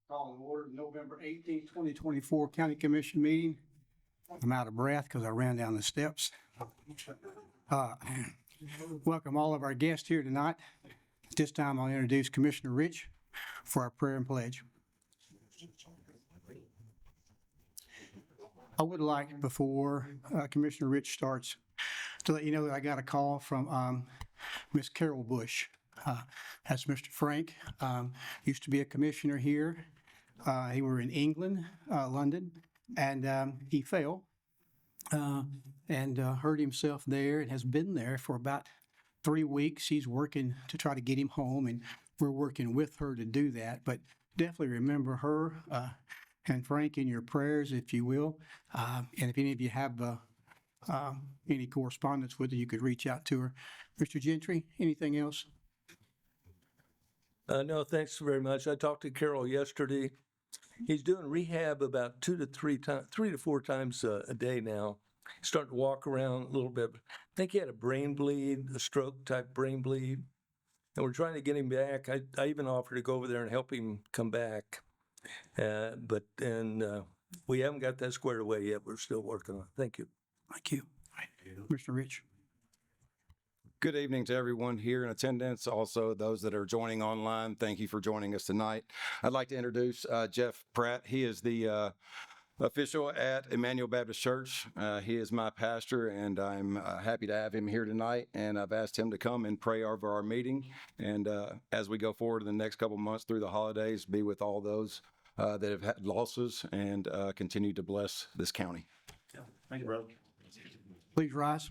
Call in order November 18th, 2024 County Commission meeting. I'm out of breath because I ran down the steps. Welcome all of our guests here tonight. At this time, I'll introduce Commissioner Rich for our prayer and pledge. I would like, before Commissioner Rich starts, to let you know that I got a call from Miss Carol Bush. That's Mr. Frank. Used to be a commissioner here. He were in England, London, and he fell and hurt himself there and has been there for about 3 weeks. He's working to try to get him home, and we're working with her to do that. But definitely remember her and Frank in your prayers, if you will. And if any of you have any correspondence with her, you could reach out to her. Mr. Gentry, anything else? No, thanks very much. I talked to Carol yesterday. He's doing rehab about 3 to 4 times a day now. He's starting to walk around a little bit. I think he had a brain bleed, a stroke type brain bleed. And we're trying to get him back. I even offered to go over there and help him come back. But we haven't got that squared away yet. We're still working on it. Thank you. Thank you. Mr. Rich. Good evening to everyone here in attendance. Also, those that are joining online, thank you for joining us tonight. I'd like to introduce Jeff Pratt. He is the official at Emmanuel Baptist Church. He is my pastor, and I'm happy to have him here tonight. And I've asked him to come and pray over our meeting. And as we go forward in the next couple of months through the holidays, be with all those that have had losses and continue to bless this county. Thank you, brother. Please rise.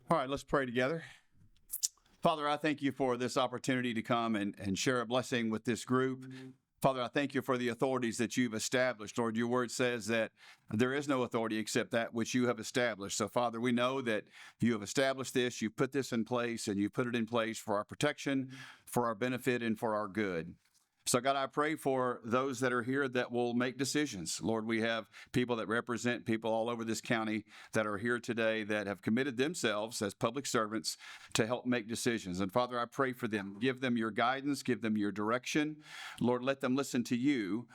All right, let's pray together. Father, I thank you for this opportunity to come and share a blessing with this group. Father, I thank you for the authorities that you've established. Lord, your word says that there is no authority except that which you have established. So, Father, we know that you have established this, you've put this in place, and you put it in place for our protection, for our benefit, and for our good. So, God, I pray for those that are here that will make decisions. Lord, we have people that represent people all over this county that are here today that have committed themselves as public servants to help make decisions. And, Father, I pray for them. Give them your guidance. Give them your direction. Lord, let them listen to you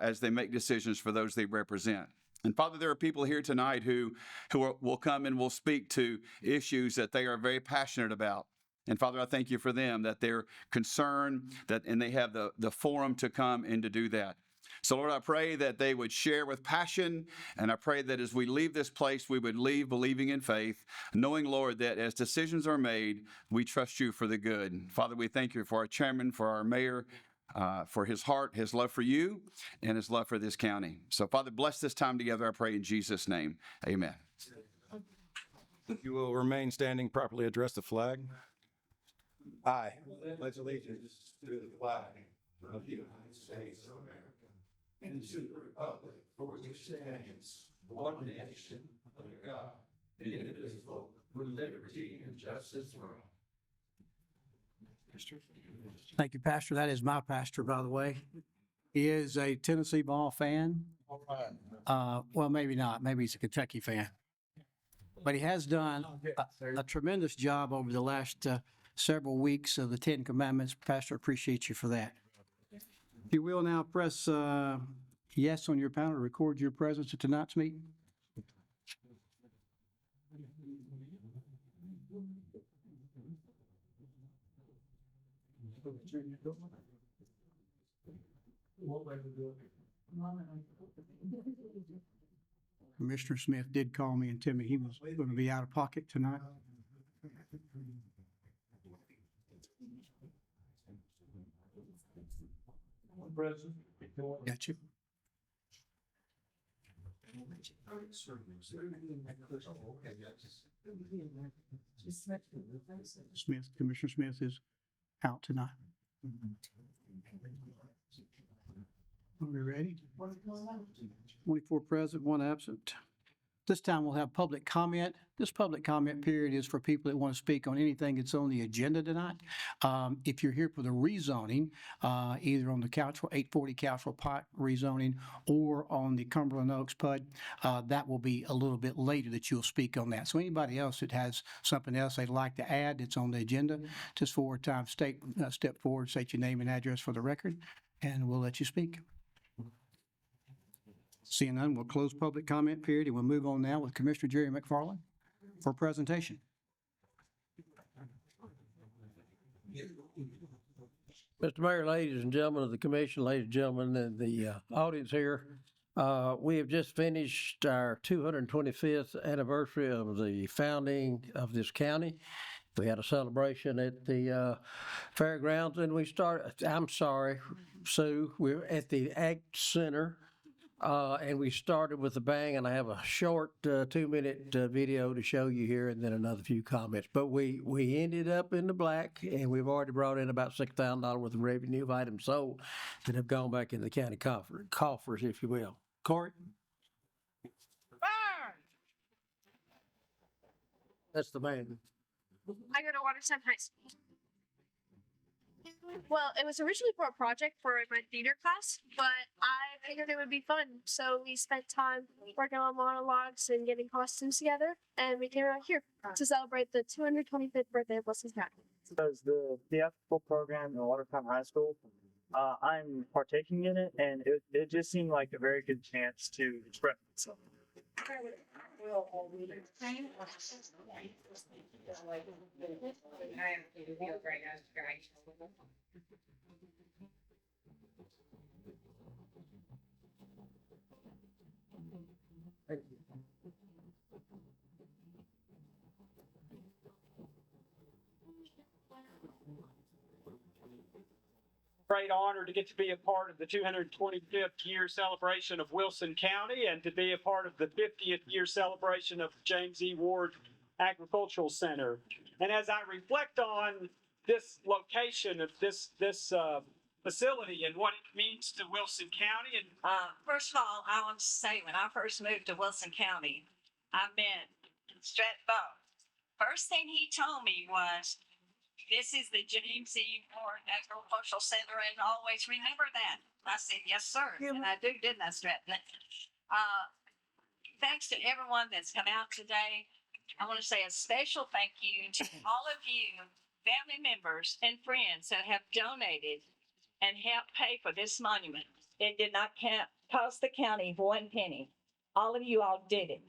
as they make decisions for those they represent. And Father, there are people here tonight who will come and will speak to issues that they are very passionate about. And Father, I thank you for them, that they're concerned, and they have the forum to come and to do that. So Lord, I pray that they would share with passion, and I pray that as we leave this place, we would leave believing in faith, knowing, Lord, that as decisions are made, we trust you for the good. Father, we thank you for our chairman, for our mayor, for his heart, his love for you, and his love for this county. So Father, bless this time together, I pray in Jesus' name. Amen. If you will remain standing, properly address the flag. I pledge allegiance to the flag of the United States of America and to the republic for which it stands, one nation, under God, indivisible, with liberty and justice for all. Thank you, Pastor. That is my pastor, by the way. He is a Tennessee ball fan. Well, maybe not. Maybe he's a Kentucky fan. But he has done a tremendous job over the last several weeks of the 10 Commandments. Pastor, appreciate you for that. If you will now press yes on your panel to record your presence at tonight's meeting. Commissioner Smith did call me and tell me he was going to be out of pocket tonight. Got you. Commissioner Smith is out tonight. Are we ready? 24 present, 1 absent. This time we'll have public comment. This public comment period is for people that want to speak on anything that's on the agenda tonight. If you're here for the rezoning, either on the 840 Council Pike rezoning or on the Cumberland Oaks PUD, that will be a little bit later that you'll speak on that. So anybody else that has something else they'd like to add that's on the agenda, just forward time, step forward, state your name and address for the record, and we'll let you speak. Seeing none, we'll close public comment period, and we'll move on now with Commissioner Jerry McFarland for presentation. Mr. Mayor, ladies and gentlemen of the commission, ladies and gentlemen in the audience here, we have just finished our 225th anniversary of the founding of this county. We had a celebration at the fairgrounds, and we started, I'm sorry, Sue, we're at the Ag Center. And we started with a bang, and I have a short 2-minute video to show you here, and then another few comments. But we ended up in the black, and we've already brought in about $6,000 worth of revenue of items sold that have gone back in the county coffers, if you will. Corey? That's the man. I go to Watertown High School. Well, it was originally for a project for my theater class, but I figured it would be fun. So we spent time working on monologues and getting costumes together, and we came out here to celebrate the 225th birthday of Wilson County. Does the theatrical program in Watertown High School. I'm partaking in it, and it just seemed like a very good chance to express myself. Great honor to get to be a part of the 225th year celebration of Wilson County and to be a part of the 50th year celebration of James E. Ward Agricultural Center. And as I reflect on this location of this facility and what it means to Wilson County, and First of all, I want to say when I first moved to Wilson County, I met Strat Bow. First thing he told me was, "This is the James E. Ward Agricultural Center, and always remember that." I said, "Yes, sir," and I do, didn't I, Strat? Thanks to everyone that's come out today. I want to say a special thank you to all of you, family members and friends that have donated and helped pay for this monument. It did not cost the county 1 penny. All of you all did it.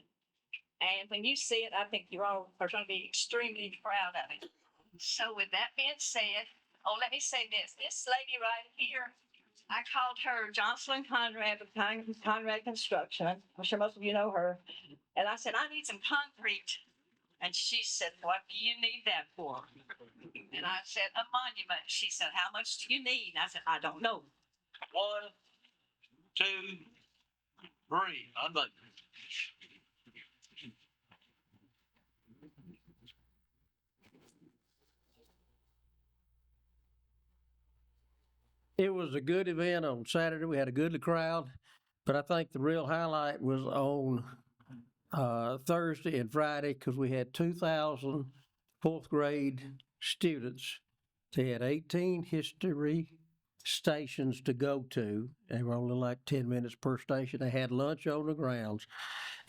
And when you see it, I think you all are going to be extremely proud of it. So with that being said, let me say this. This lady right here, I called her Jocelyn Conrad of Conrad Construction. I'm sure most of you know her. And I said, "I need some concrete." And she said, "What do you need that for?" And I said, "A monument." She said, "How much do you need?" And I said, "I don't know." 1, 2, 3. I'm like, It was a good event on Saturday. We had a good crowd, but I think the real highlight was on Thursday and Friday because we had 2,000 fourth grade students. They had 18 history stations to go to. They were only like 10 minutes per station. They had lunch on the grounds,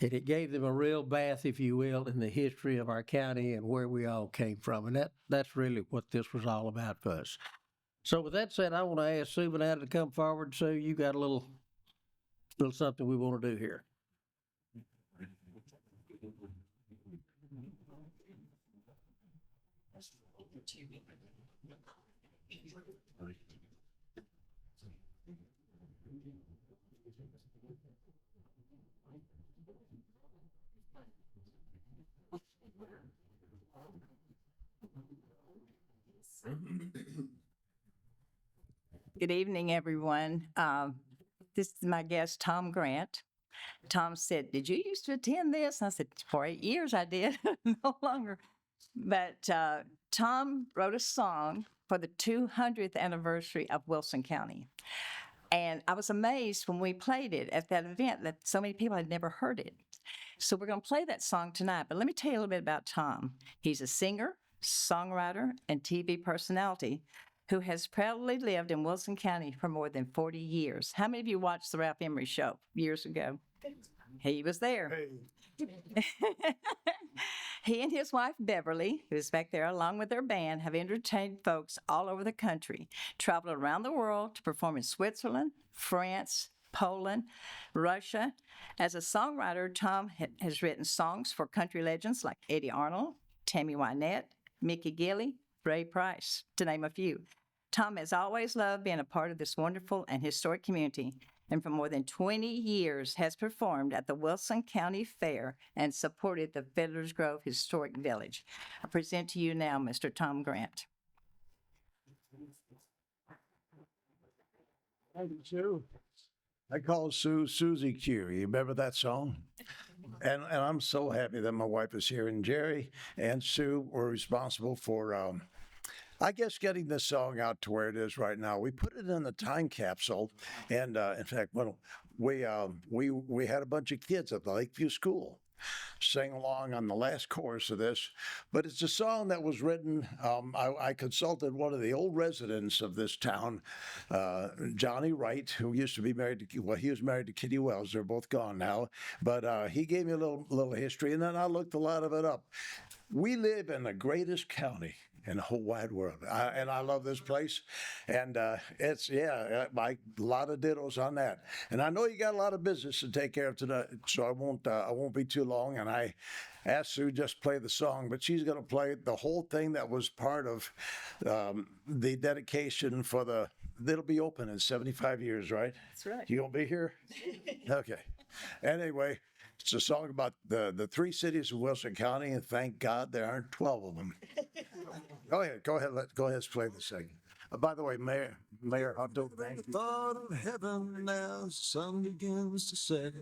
and it gave them a real bath, if you will, in the history of our county and where we all came from. And that's really what this was all about for us. So with that said, I want to ask Sue Banana to come forward. Sue, you got a little something we want to do here. Good evening, everyone. This is my guest, Tom Grant. Tom said, "Did you used to attend this?" I said, "For 8 years I did, no longer." But Tom wrote a song for the 200th anniversary of Wilson County. And I was amazed when we played it at that event that so many people had never heard it. So we're going to play that song tonight. But let me tell you a little bit about Tom. He's a singer, songwriter, and TV personality who has proudly lived in Wilson County for more than 40 years. How many of you watched the Ralph Emery Show years ago? He was there. He and his wife, Beverly, who's back there along with their band, have entertained folks all over the country, traveled around the world to perform in Switzerland, France, Poland, Russia. As a songwriter, Tom has written songs for country legends like Eddie Arnold, Tammy Wynette, Mickey Gilley, Ray Price, to name a few. Tom has always loved being a part of this wonderful and historic community, and for more than 20 years has performed at the Wilson County Fair and supported the Fiddler's Grove Historic Village. I present to you now Mr. Tom Grant. Thank you, Sue. I call Sue Susie Q. You remember that song? And I'm so happy that my wife is here. And Jerry and Sue were responsible for, I guess, getting this song out to where it is right now. We put it in the time capsule. And in fact, when we had a bunch of kids at the Lakeview School sing along on the last chorus of this, but it's a song that was written. I consulted one of the old residents of this town, Johnny Wright, who used to be married to, well, he was married to Kitty Wells. They're both gone now, but he gave me a little history, and then I looked a lot of it up. We live in the greatest county in the whole wide world. And I love this place. And it's, a lot of dittos on that. And I know you got a lot of business to take care of tonight, so I won't be too long. And I asked Sue just play the song, but she's going to play the whole thing that was part of the dedication for it'll be open in 75 years, right? That's right. You going to be here? Okay. Anyway, it's a song about the three cities of Wilson County, and thank God there aren't 12 of them. Go ahead, play the second. By the way, Mayor Hutto. The thought of heaven as the sun begins to set,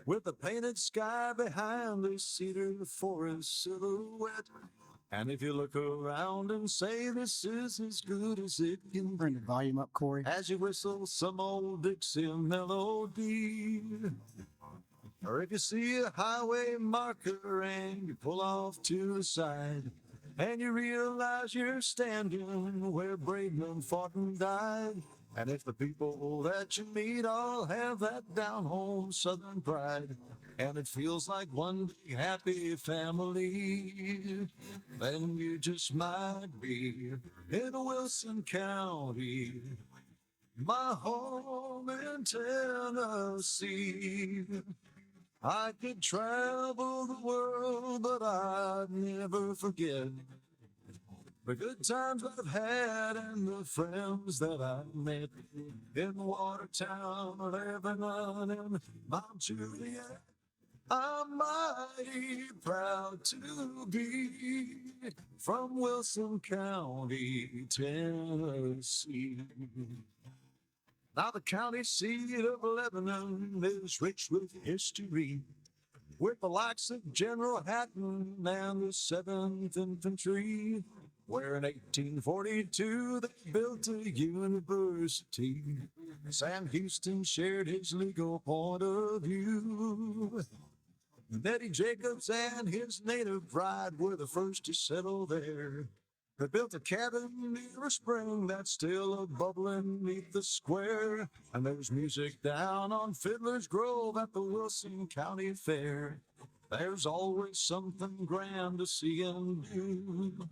with a painted sky behind the cedar forest silhouette. And if you look around and say this is as good as it can Bring the volume up, Corey. as you whistle some old Dixie melody. Or if you see a highway marker and you pull off to the side, and you realize you're standing where brave men fought and died. And if the people that you meet all have that down-home Southern pride, and it feels like one big happy family, then you just might be in Wilson County, my home in Tennessee. I could travel the world, but I'd never forget the good times I've had and the friends that I've met in Watertown, Lebanon, and Mount Juliet. I'm mighty proud to be from Wilson County, Tennessee. Now the county seat of Lebanon is rich with history, with the likes of General Hatton and the 7th Infantry, where in 1842 they built a university. Sam Houston shared his legal point of view. Eddie Jacobs and his native bride were the first to settle there. They built a cabin near a spring that's still a-bubbling neath the square. And there's music down on Fiddler's Grove at the Wilson County Fair. There's always something grand to see and do.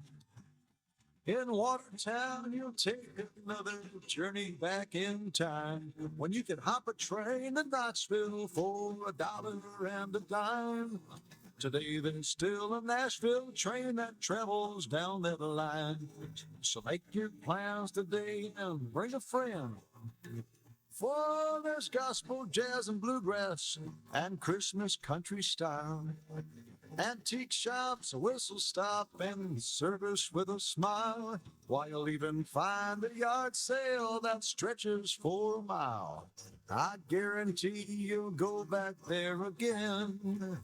In Watertown, you'll take another journey back in time, when you can hop a train to Knoxville for $1 and a dime. Today there's still a Nashville train that travels down that line. So make your plans today and bring a friend. For there's gospel, jazz, and bluegrass, and Christmas country style. Antique shops, a whistle stop, and service with a smile. While you'll even find a yard sale that stretches for a mile. I guarantee you'll go back there again.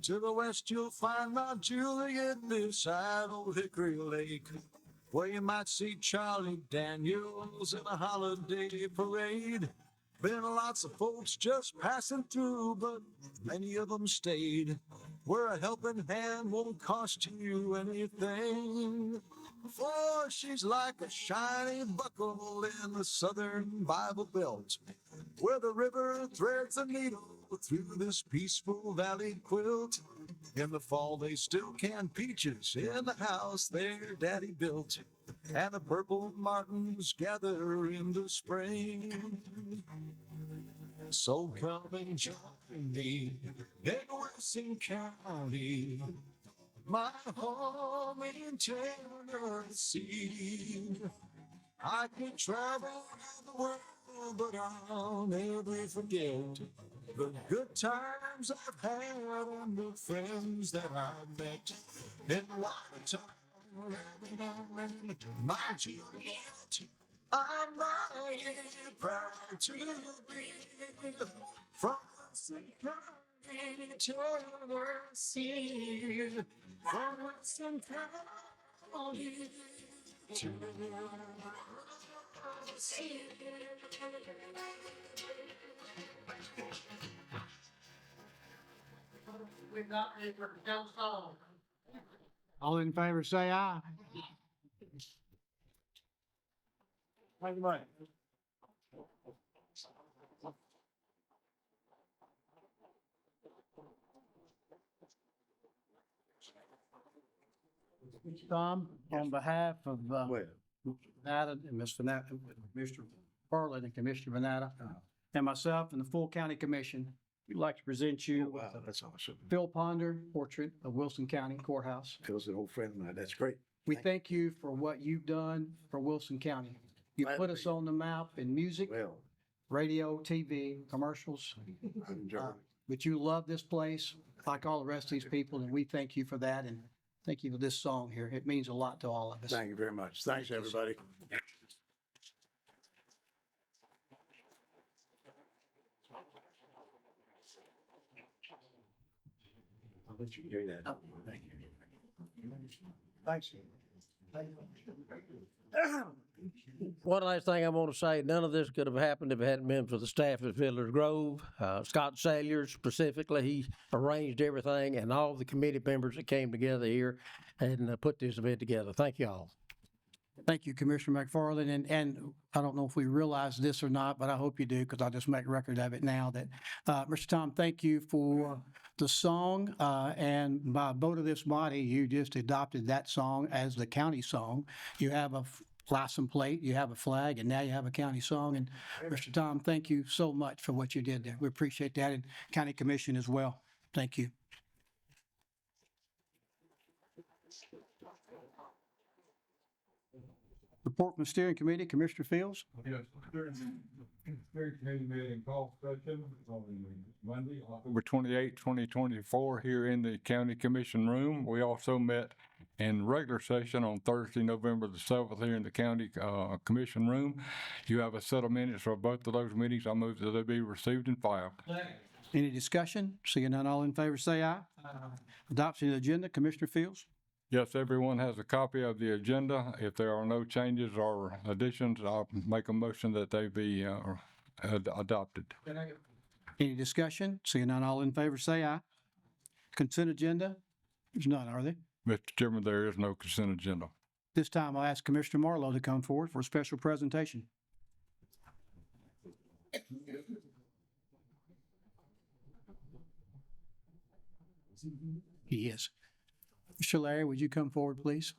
To the west, you'll find Mount Juliet beside Old Hickory Lake. where you might see Charlie Daniels in a holiday parade. Been lots of folks just passing through, but many of them stayed, where a helping hand won't cost you anything. For she's like a shiny buckle in the southern Bible Belt, where the river threads a needle through this peaceful valley quilt. In the fall, they still can peaches in the house their daddy built, and the purple martins gather in the spring. So come and join me in Wilson County, my home in Tennessee. I could travel the world, but I'll never forget the good times I've had and the friends that I've met. In Watertown, my Juliet, I'm mighty proud to be from Wilson County, Tennessee. From Wilson County, Tennessee. All in favor, say aye. Thank you, Mike. Tom, on behalf of Venata and Ms. Venata, Mr. Bartlett and Commissioner Venata, and myself and the full county commission, we'd like to present you with a That's awesome. Phil Ponder portrait of Wilson County Courthouse. Phil's an old friend of mine. That's great. We thank you for what you've done for Wilson County. You Glad put to us be. on the map in music, Well, radio, TV, commercials, I'm enjoying it. but you love this place like all the rest of these people, and we thank you for that, and thank you for this song here. It means a lot to all of us. Thank you very much. Thanks, everybody. I'll let you hear that. Thank you. Thanks. One last thing I want to say, none of this could have happened if it hadn't been for the staff at Fiddler's Grove. Scott Salyers specifically, he arranged everything, and all the committee members that came together here and put this event together. Thank you all. Thank you, Commissioner McFarland, and I don't know if we realize this or not, but I hope you do, because I'll just make record of it now, that, Mr. Tom, thank you for the song, and by vote of this body, you just adopted that song as the county song. You have a license plate, you have a flag, and now you have a county song, and Mr. Tom, thank you so much for what you did there. We appreciate that, and County Commission as well. Thank you. Report from the steering committee, Commissioner Fields. Yes, during the steering committee meeting call session on Monday, October 28, 2024, here in the county commission room. We also met in regular session on Thursday, November the 7th, here in the county commission room. You have a set of minutes for both of those meetings. I move that they be received and filed. Any discussion? Seeing none, all in favor, say aye. Adoption of the agenda, Commissioner Fields. Yes, everyone has a copy of the agenda. If there are no changes or additions, I'll make a motion that they be adopted. Any discussion? Seeing none, all in favor, say aye. Consent agenda? There's none, are there? Mr. Chairman, there is no consent agenda. This time I'll ask Commissioner Marlowe to come forward for a special presentation. He is. Mr. Larry, would you come forward, please?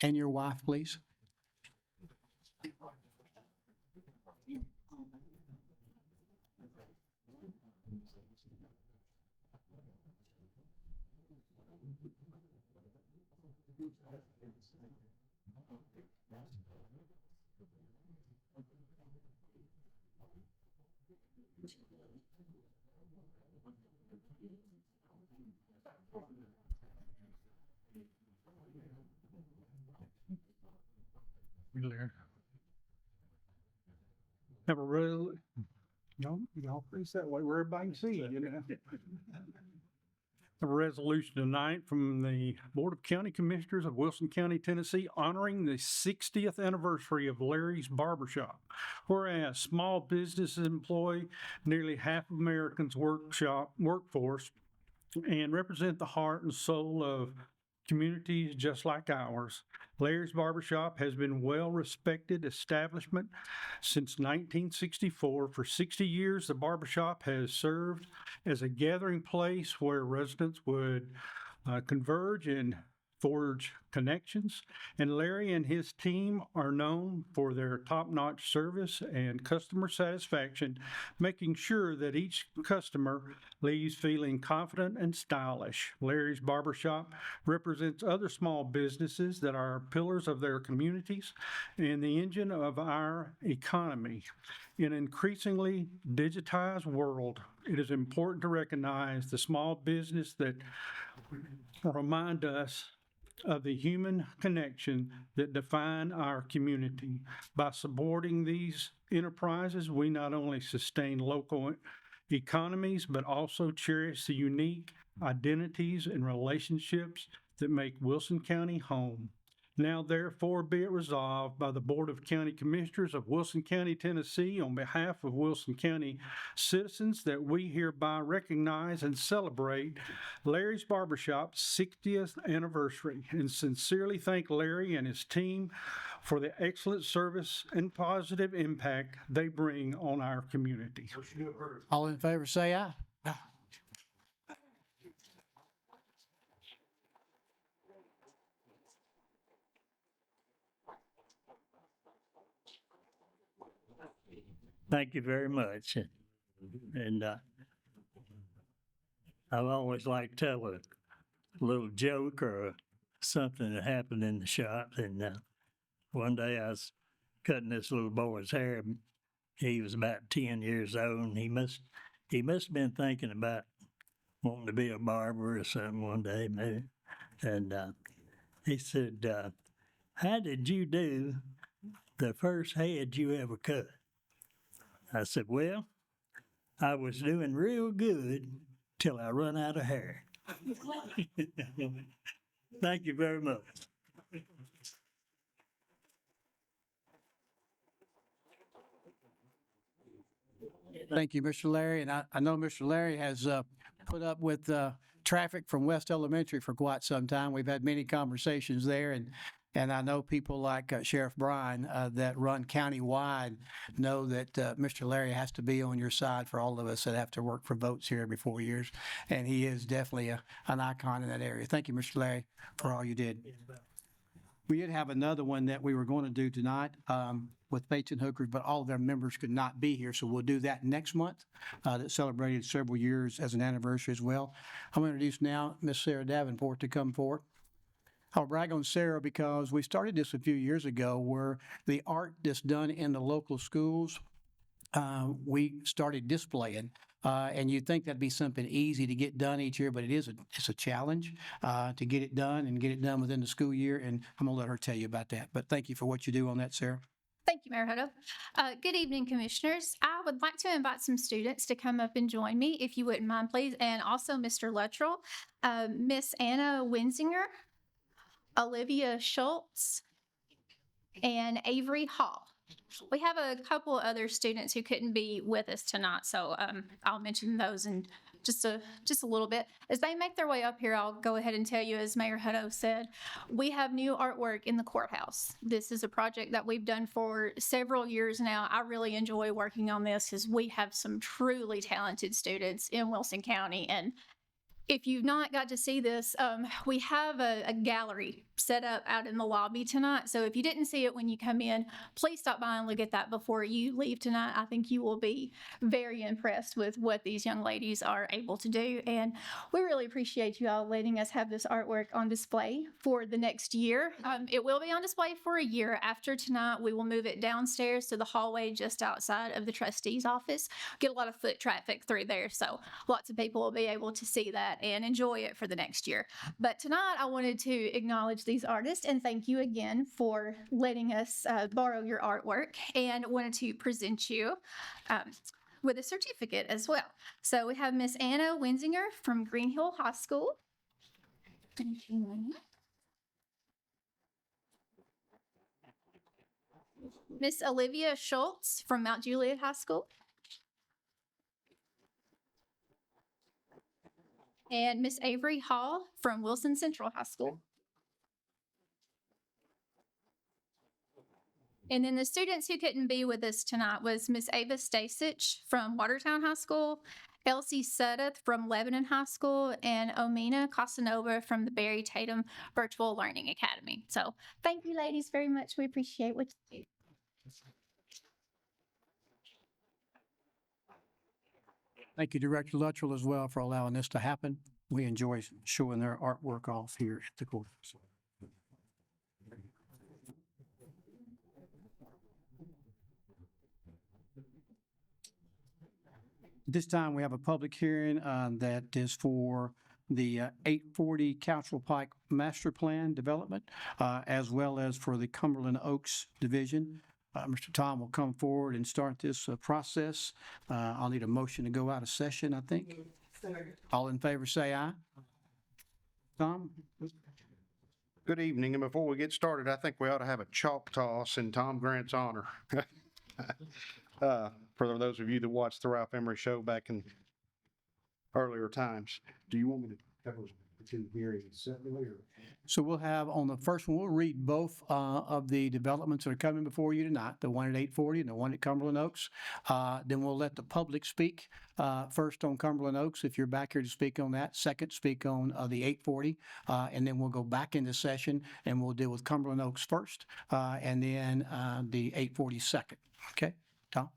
And your wife, please. Have a real, y'all face that way where everybody can see you, you know? a resolution tonight from the Board of County Commissioners of Wilson County, Tennessee, honoring the 60th anniversary of Larry's Barbershop. Whereas small businesses employ nearly half of Americans' workforce and represent the heart and soul of communities just like ours. Larry's Barbershop has been a well-respected establishment since 1964. For 60 years, the barbershop has served as a gathering place where residents would converge and forge connections. And Larry and his team are known for their top-notch service and customer satisfaction, making sure that each customer leaves feeling confident and stylish. Larry's Barbershop represents other small businesses that are pillars of their communities and the engine of our economy. In an increasingly digitized world, it is important to recognize the small business that remind us of the human connection that define our community. By supporting these enterprises, we not only sustain local economies, but also cherish the unique identities and relationships that make Wilson County home. Now therefore be it resolved by the Board of County Commissioners of Wilson County, Tennessee, on behalf of Wilson County citizens, that we hereby recognize and celebrate Larry's Barbershop's 60th anniversary and sincerely thank Larry and his team for the excellent service and positive impact they bring on our community. All in favor, say aye. Thank you very much. And I've always liked to tell a little joke or something that happened in the shop. And one day I was cutting this little boy's hair. He was about 10 years old, and he must have been thinking about wanting to be a barber or something one day, maybe. And he said, "How did you do the first head you ever cut?" I said, "Well, I was doing real good till I run out of hair." Thank you very much. Thank you, Mr. Larry. And I know Mr. Larry has put up with traffic from West Elementary for quite some time. We've had many conversations there, and I know people like Sheriff Bryan that run countywide know that Mr. Larry has to be on your side for all of us that have to work for votes here every 4 years. And he is definitely an icon in that area. Thank you, Mr. Larry, for all you did. We did have another one that we were going to do tonight with Bates and Hookers, but all of their members could not be here, so we'll do that next month. That celebrated several years as an anniversary as well. I'm going to introduce now Miss Sarah Davenport to come forward. I'll brag on Sarah because we started this a few years ago where the art that's done in the local schools, we started displaying. And you'd think that'd be something easy to get done each year, but it's a challenge to get it done and get it done within the school year. And I'm going to let her tell you about that. But thank you for what you do on that, Sarah. Thank you, Mayor Hutto. Good evening, Commissioners. I would like to invite some students to come up and join me, if you wouldn't mind, please. And also Mr. Luttrell, Miss Anna Winsinger, Olivia Schultz, and Avery Hall. We have a couple other students who couldn't be with us tonight, so I'll mention those in just a little bit. As they make their way up here, I'll go ahead and tell you, as Mayor Hutto said, we have new artwork in the courthouse. This is a project that we've done for several years now. I really enjoy working on this because we have some truly talented students in Wilson County. And if you've not got to see this, we have a gallery set up out in the lobby tonight. So if you didn't see it when you come in, please stop by and look at that before you leave tonight. I think you will be very impressed with what these young ladies are able to do. And we really appreciate you all letting us have this artwork on display for the next year. It will be on display for a year. After tonight, we will move it downstairs to the hallway just outside of the trustee's office. Get a lot of foot traffic through there. So lots of people will be able to see that and enjoy it for the next year. But tonight, I wanted to acknowledge these artists and thank you again for letting us borrow your artwork, and wanted to present you with a certificate as well. So we have Miss Anna Winsinger from Green Hill High School. Thank you. Miss Olivia Schultz from Mount Juliet High School. And Miss Avery Hall from Wilson Central High School. And then the students who couldn't be with us tonight was Miss Ava Stasich from Watertown High School, Elsie Suddeth from Lebanon High School, and Omina Casanova from the Barry Tatum Virtual Learning Academy. So thank you, ladies, very much. We appreciate what you do. Thank you, Director Luttrell, as well, for allowing this to happen. We enjoy showing their artwork off here at the courthouse. This time, we have a public hearing that is for the 840 Council Pike Master Plan Development, as well as for the Cumberland Oaks Division. Mr. Tom will come forward and start this process. I'll need a motion to go out of session, I think. All in favor, say aye. Tom? Good evening, and before we get started, I think we ought to have a chalk toss in Tom Grant's honor. For those of you that watched the Ralph Emery Show back in earlier times. Do you want me to cover the two hearings separately, or? So we'll have on the first one, we'll read both of the developments that are coming before you tonight, the one at 840 and the one at Cumberland Oaks. Then we'll let the public speak first on Cumberland Oaks, if you're back here to speak on that. Second, speak on the 840. And then we'll go back into session and we'll deal with Cumberland Oaks first, and then the 840 second. Okay, Tom?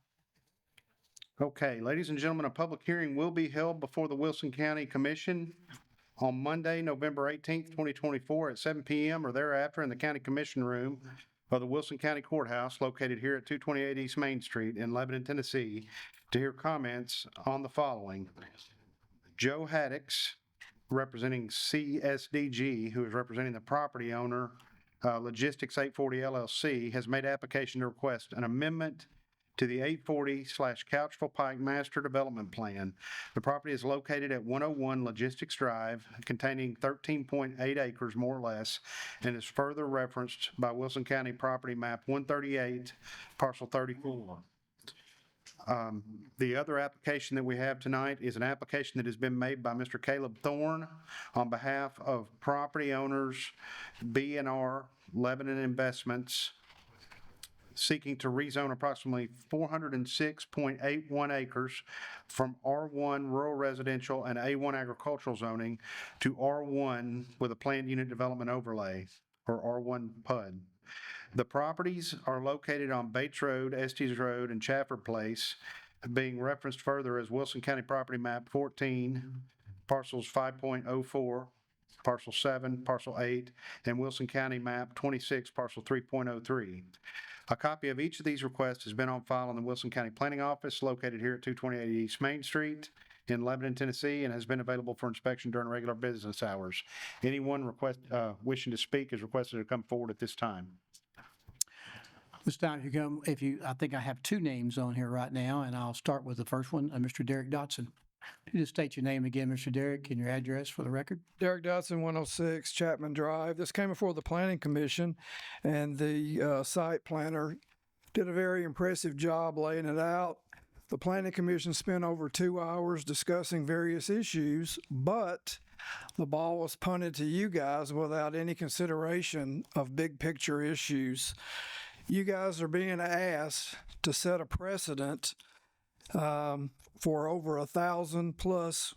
Okay, ladies and gentlemen, a public hearing will be held before the Wilson County Commission on Monday, November 18th, 2024 at 7 p.m. or thereafter in the County Commission Room of the Wilson County Courthouse located here at 228 East Main Street in Lebanon, Tennessee, to hear comments on the following. Joe Haddix, representing CSDG, who is representing the property owner, Logistics 840 LLC, has made application to request an amendment to the 840/Couchville Pike Master Development Plan. The property is located at 101 Logistics Drive, containing 13.8 acres more or less, and is further referenced by Wilson County Property Map 138, Parcel 34. The other application that we have tonight is an application that has been made by Mr. Caleb Thorne on behalf of property owners B&R Lebanon Investments, seeking to rezone approximately 406.81 acres from R1 rural residential and A1 agricultural zoning to R1 with a planned unit development overlay, or R1 PUD. The properties are located on Bates Road, Estes Road, and Chafford Place, being referenced further as Wilson County Property Map 14, parcels 5.04, Parcel 7, Parcel 8, and Wilson County Map 26, Parcel 3.03. A copy of each of these requests has been on file in the Wilson County Planning Office located here at 228 East Main Street in Lebanon, Tennessee, and has been available for inspection during regular business hours. Anyone wishing to speak is requested to come forward at this time. This time, I think I have two names on here right now, and I'll start with the first one, Mr. Derek Dotson. Could you just state your name again, Mr. Derek, and your address for the record? Derek Dotson, 106 Chapman Drive. This came before the Planning Commission, and the site planner did a very impressive job laying it out. The Planning Commission spent over 2 hours discussing various issues, but the ball was punted to you guys without any consideration of big picture issues. You guys are being asked to set a precedent for over 1,000 plus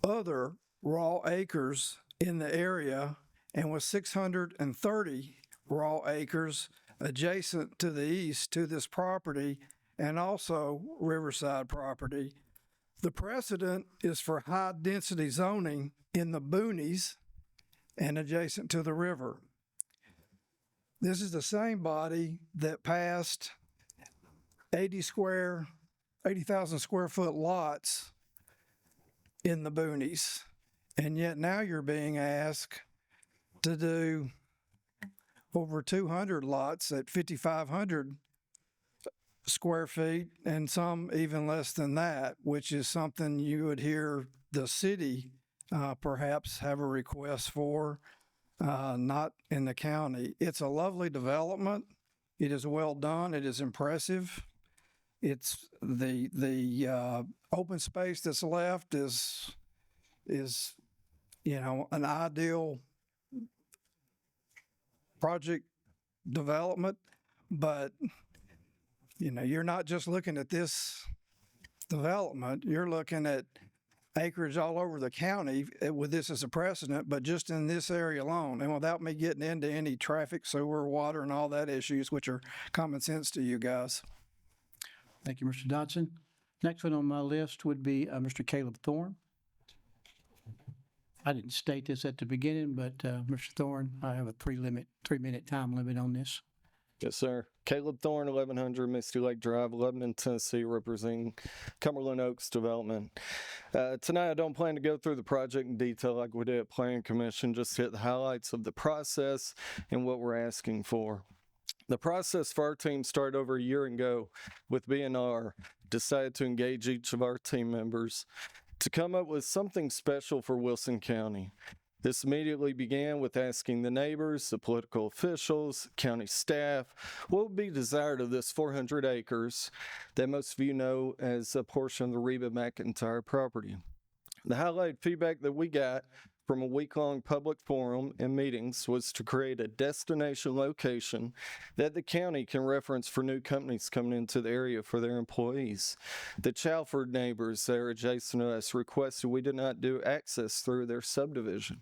other raw acres in the area, and with 630 raw acres adjacent to the east to this property and also Riverside property. The precedent is for high density zoning in the boonies and adjacent to the river. This is the same body that passed 80,000 square foot lots in the boonies. And yet now you're being asked to do over 200 lots at 5,500 square feet and some even less than that, which is something you would hear the city perhaps have a request for, not in the county. It's a lovely development. It is well done. It is impressive. It's the open space that's left is an ideal project development, but you're not just looking at this development, you're looking at acreage all over the county with this as a precedent, but just in this area alone, and without me getting into any traffic, sewer, water, and all that issues, which are common sense to you guys. Thank you, Mr. Dodson. Next one on my list would be Mr. Caleb Thorne. I didn't state this at the beginning, but Mr. Thorne, I have a 3-minute time limit on this. Yes, sir. Caleb Thorne, 1100 Misty Lake Drive, Lebanon, Tennessee, representing Cumberland Oaks Development. Tonight, I don't plan to go through the project in detail like we did at Planning Commission, just hit the highlights of the process and what we're asking for. The process for our team started over a year ago with BNR, decided to engage each of our team members to come up with something special for Wilson County. This immediately began with asking the neighbors, the political officials, county staff, what would be desired of this 400 acres that most of you know as a portion of the Reba McIntyre property. The highlighted feedback that we got from a week-long public forum and meetings was to create a destination location that the county can reference for new companies coming into the area for their employees. The Chalford neighbors that are adjacent to us requested we did not do access through their subdivision.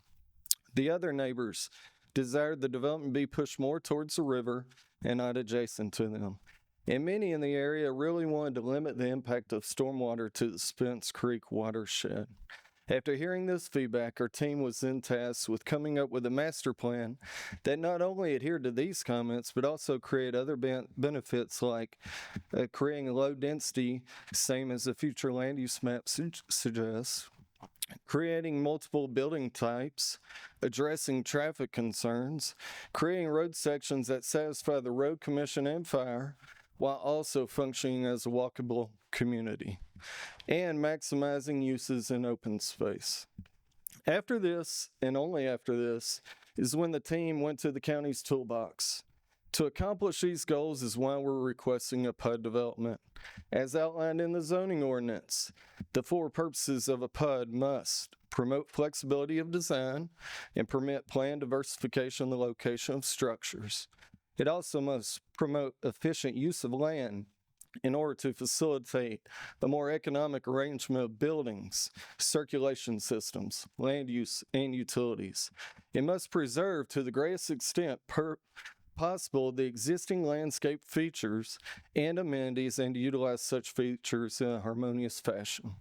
The other neighbors desired the development be pushed more towards the river and not adjacent to them. And many in the area really wanted to limit the impact of stormwater to the Spence Creek watershed. After hearing this feedback, our team was then tasked with coming up with a master plan that not only adhered to these comments, but also create other benefits like creating a low density, same as the future land use map suggests, creating multiple building types, addressing traffic concerns, creating road sections that satisfy the road commission and fire, while also functioning as a walkable community, and maximizing uses in open space. After this, and only after this, is when the team went to the county's toolbox. To accomplish these goals is why we're requesting a PUD development. As outlined in the zoning ordinance, the 4 purposes of a PUD must promote flexibility of design and permit planned diversification in the location of structures. It also must promote efficient use of land in order to facilitate a more economic arrangement of buildings, circulation systems, land use, and utilities. It must preserve to the greatest extent possible the existing landscape features and amenities and to utilize such features in a harmonious fashion.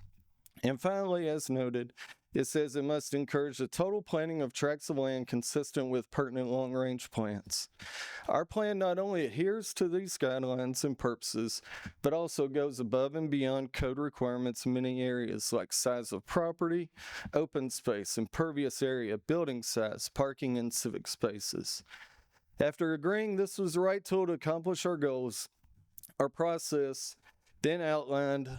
And finally, as noted, it says it must encourage the total planting of tracts of land consistent with pertinent long-range plans. Our plan not only adheres to these guidelines and purposes, but also goes above and beyond code requirements in many areas like size of property, open space, impervious area, building size, parking, and civic spaces. After agreeing this was the right tool to accomplish our goals, our process then outlined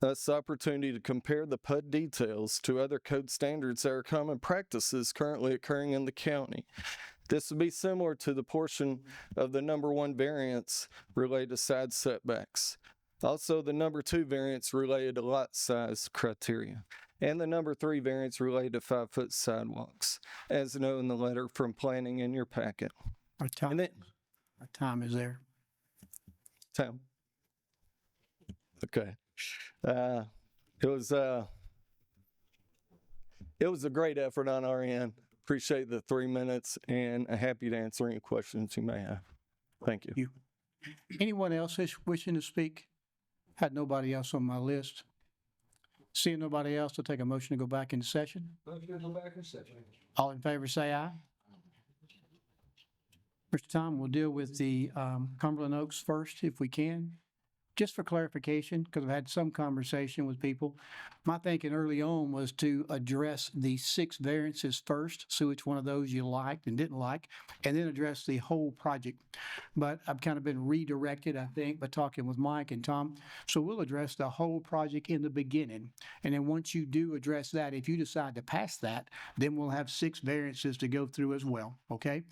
us the opportunity to compare the PUD details to other code standards that are common practices currently occurring in the county. This would be similar to the portion of the number 1 variance related to side setbacks. Also, the number 2 variance related to lot size criteria, and the number 3 variance related to 5-foot sidewalks, as noted in the letter from planning in your packet. Our time is there. Time. Okay. It was a great effort on our end. Appreciate the 3 minutes and happy to answer any questions you may have. Thank you. Anyone else wishing to speak? Had nobody else on my list. Seeing nobody else, I'll take a motion to go back into session. All in favor, say aye. Mr. Tom, we'll deal with the Cumberland Oaks first, if we can. just for clarification, because I've had some conversation with people, my thinking early on was to address the 6 variances first, see which one of those you liked and didn't like, and then address the whole project. But I've kind of been redirected, I think, by talking with Mike and Tom. So we'll address the whole project in the beginning. And then once you do address that, if you decide to pass that, then we'll have 6 variances to go through as well, okay?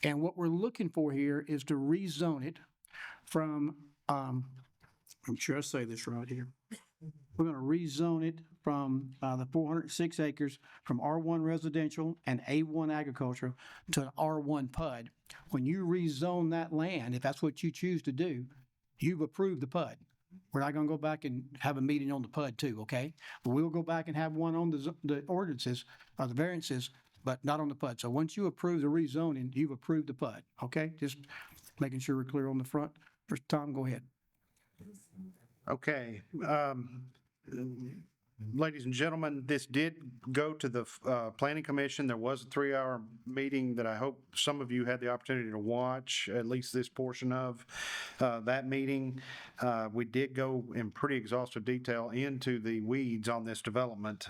And what we're looking for here is to rezone it from, I'm sure I say this right here. We're going to rezone it from the 406 acres from R1 residential and A1 agricultural to an R1 PUD. When you rezone that land, if that's what you choose to do, you've approved the PUD. We're not going to go back and have a meeting on the PUD too, okay? But we'll go back and have one on the ordinances or the variances, but not on the PUD. So once you approve the rezoning, you've approved the PUD, okay? Just making sure we're clear on the front. First, Tom, go ahead. Okay. Ladies and gentlemen, this did go to the Planning Commission. There was a 3-hour meeting that I hope some of you had the opportunity to watch, at least this portion of that meeting. We did go in pretty exhaustive detail into the weeds on this development.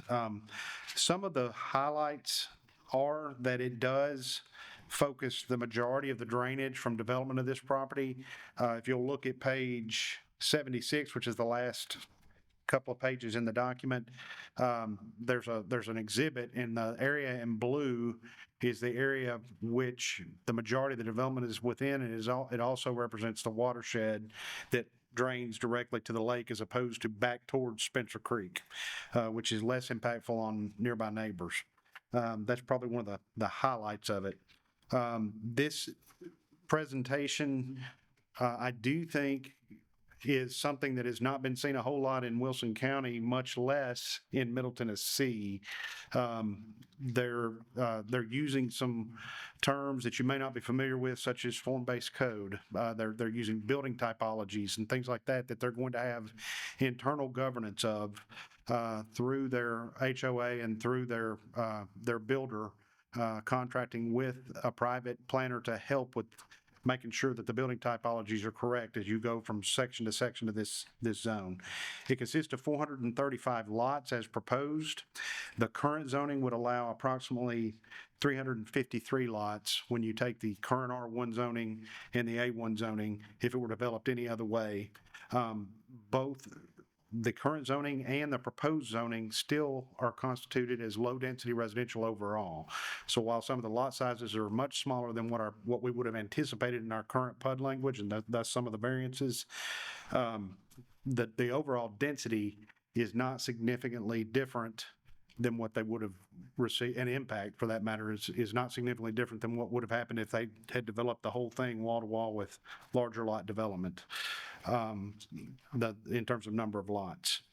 Some of the highlights are that it does focus the majority of the drainage from development of this property. If you'll look at page 76, which is the last couple of pages in the document, there's an exhibit, and the area in blue is the area which the majority of the development is within, and it also represents the watershed that drains directly to the lake as opposed to back towards Spencer Creek, which is less impactful on nearby neighbors. That's probably one of the highlights of it. This presentation, I do think, is something that has not been seen a whole lot in Wilson County, much less in Middle Tennessee. They're using some terms that you may not be familiar with, such as form-based code. They're using building typologies and things like that they're going to have internal governance of through their HOA and through their builder, contracting with a private planner to help with making sure that the building typologies are correct as you go from section to section of this zone. It consists of 435 lots as proposed. The current zoning would allow approximately 353 lots when you take the current R1 zoning and the A1 zoning if it were developed any other way. Both the current zoning and the proposed zoning still are constituted as low-density residential overall. So while some of the lot sizes are much smaller than what we would have anticipated in our current PUD language, and thus some of the variances, the overall density is not significantly different than what they would have received, and impact for that matter is not significantly different than what would have happened if they had developed the whole thing wall to wall with larger lot development. In terms of number of lots.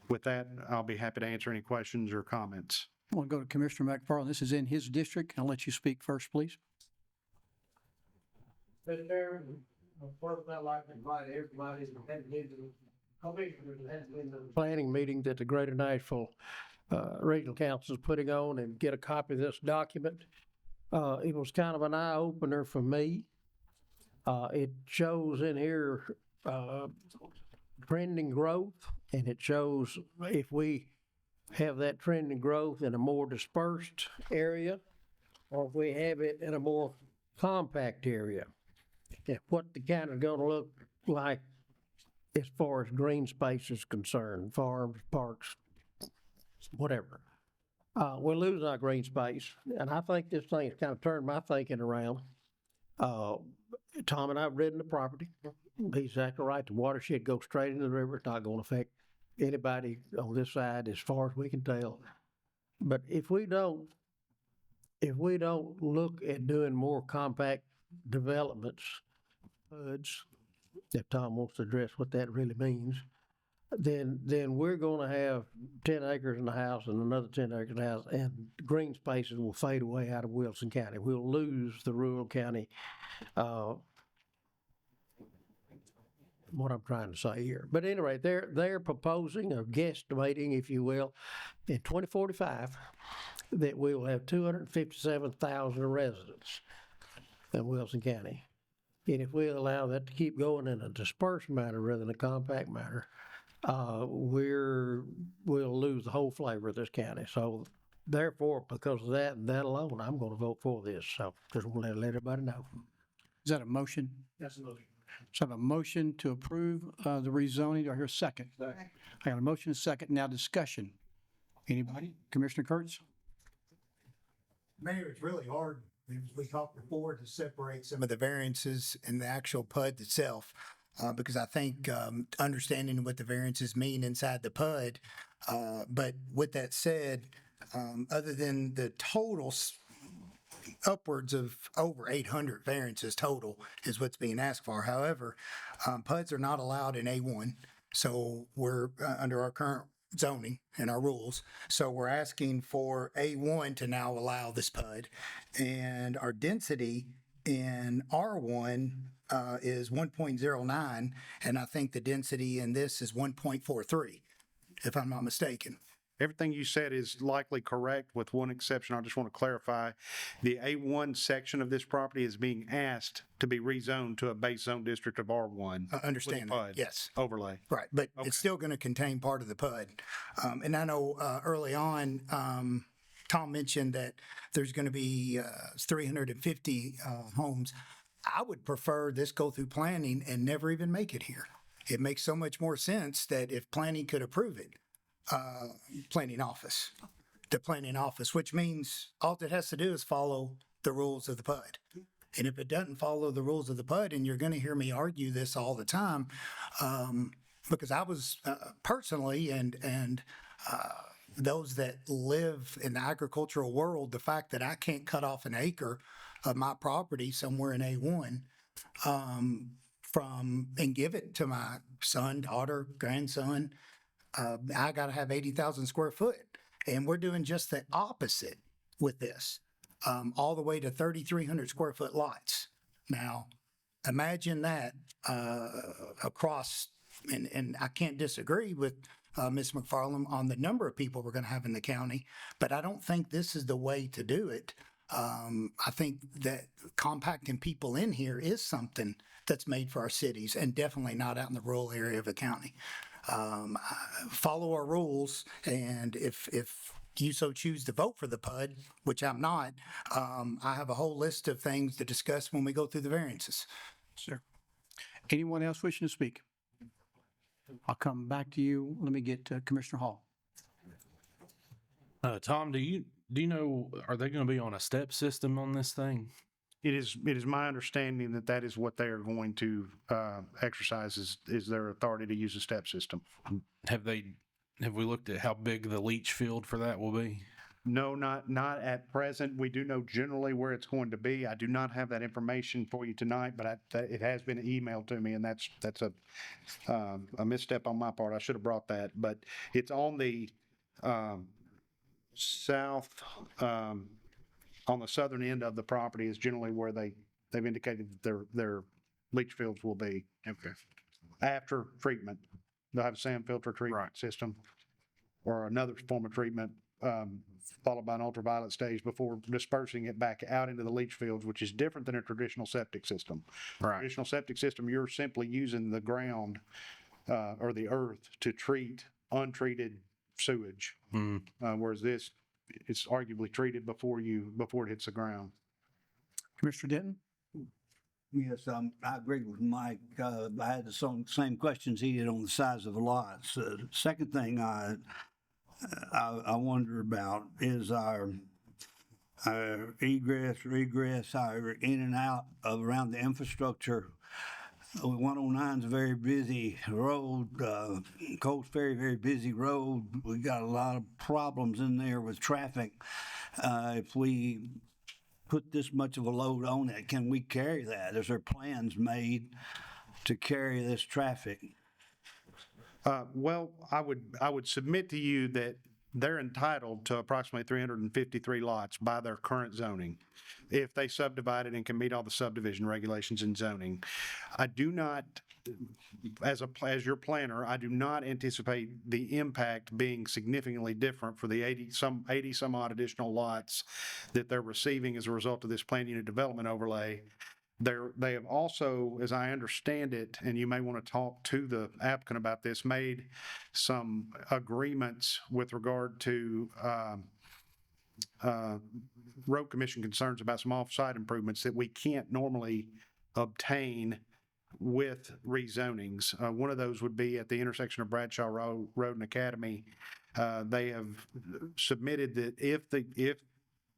With that, I'll be happy to answer any questions or comments. I want to go to Commissioner McFarland. This is in his district. I'll let you speak first, please. Mr. Chairman, first I'd like to invite everybody to the planning meeting that the Greater Nashville Regional Council is putting on and get a copy of this document. It was kind of an eye-opener for me. It shows in here trending growth, and it shows if we have that trending growth in a more dispersed area, or if we have it in a more compact area, what the county is going to look like as far as green space is concerned, farms, parks, whatever. We're losing our green space, and I think this thing has kind of turned my thinking around. Tom and I have ridden the property. He's exactly right. The watershed goes straight into the river. It's not going to affect anybody on this side as far as we can tell. But if we don't look at doing more compact developments, PUDs, if Tom wants to address what that really means, then we're going to have 10 acres in the house and another 10 acres in the house, and green spaces will fade away out of Wilson County. We'll lose the rural county, what I'm trying to say here. But anyway, they're proposing or guesstimating, if you will, in 2045 that we will have 257,000 residents in Wilson County. And if we allow that to keep going in a dispersed manner rather than a compact manner, we'll lose the whole flavor of this county. So therefore, because of that and that alone, I'm going to vote for this. So just want to let everybody know. Is that a motion? That's a motion. So I have a motion to approve the rezoning. Do I hear a second? I got a motion and a second. Now discussion. Anybody? Commissioner Kurtz? Mayor, it's really hard, as we talked before, to separate some of the variances in the actual PUD itself. Because I think understanding what the variances mean inside the PUD. But with that said, other than the totals, upwards of over 800 variances total is what's being asked for. However, PUDs are not allowed in A1. So we're under our current zoning and our rules. So we're asking for A1 to now allow this PUD. And our density in R1 is 1.09. And I think the density in this is 1.43, if I'm not mistaken. Everything you said is likely correct with one exception. I just want to clarify. The A1 section of this property is being asked to be rezoned to a base zone district of R1. I understand that, PUD yes. overlay. Right, but it's still going to contain part of the PUD. And I know early on, Tom mentioned that there's going to be 350 homes. I would prefer this go through planning and never even make it here. It makes so much more sense that if planning could approve it, the planning office, which means all it has to do is follow the rules of the PUD. And if it doesn't follow the rules of the PUD, and you're going to hear me argue this all the time, because I was personally, and those that live in the agricultural world, the fact that I can't cut off an acre of my property somewhere in A1 and give it to my son, daughter, grandson, I got to have 80,000 square foot. And we're doing just the opposite with this, all the way to 3,300 square foot lots. Now, imagine that across, and I can't disagree with Ms. McFarland on the number of people we're going to have in the county, but I don't think this is the way to do it. I think that compacting people in here is something that's made for our cities and definitely not out in the rural area of the county. Follow our rules, and if you so choose to vote for the PUD, which I'm not, I have a whole list of things to discuss when we go through the variances. Sir. Anyone else wishing to speak? I'll come back to you. Let me get Commissioner Hall. Tom, do you know, are they going to be on a step system on this thing? It is my understanding that that is what they are going to exercise is their authority to use a step system. Have we looked at how big the leach field for that will be? No, not at present. We do know generally where it's going to be. I do not have that information for you tonight, but it has been emailed to me, and that's a misstep on my part. I should have brought that, but it's on the south. On the southern end of the property is generally where they've indicated that their leach fields will be. Okay. After treatment, they'll have a sand filter treatment system or another form of treatment, followed by an ultraviolet stage before dispersing it back out into the leach fields, which is different than a traditional septic system. Right. Traditional septic system, you're simply using the ground or the earth to treat untreated sewage, whereas this, it's arguably treated before it hits the ground. Commissioner Denton? Yes, I agree with Mike. I had the same questions he did on the size of the lots. Second thing I wonder about is our regress, our in and out of around the infrastructure. 109 is a very busy road. Coles Ferry, very busy road. We got a lot of problems in there with traffic. If we put this much of a load on it, can we carry that? Is there plans made to carry this traffic? Well, I would submit to you that they're entitled to approximately 353 lots by their current zoning, if they subdivide it and can meet all the subdivision regulations and zoning. I do not, as your planner, I do not anticipate the impact being significantly different for the 80 some odd additional lots that they're receiving as a result of this plan unit development overlay They have also, as I understand it, and you may want to talk to the applicant about this, made some agreements with regard to road commission concerns about some off-site improvements that we can't normally obtain with rezonings. One of those would be at the intersection of Bradshaw Road and Academy. They have submitted that if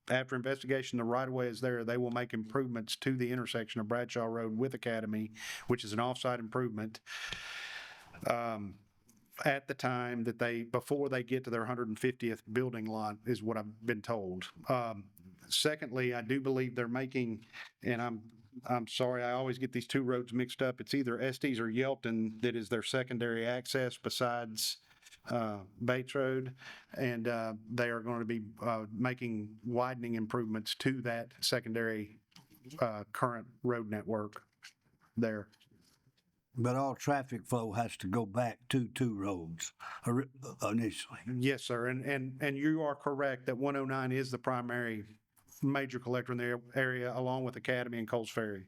after investigation, the right-of-way is there, they will make improvements to the intersection of Bradshaw Road with Academy, which is an off-site improvement, at the time that before they get to their 150th building lot, is what I've been told. Secondly, I do believe they're making, and I'm sorry, I always get these two roads mixed up. It's either Estes or Yelton that is their secondary access besides Bates Road, and they are going to be making widening improvements to that secondary current road network there. But all traffic flow has to go back to two roads initially. Yes, sir, and you are correct that 109 is the primary major collector in the area, along with Academy and Coles Ferry.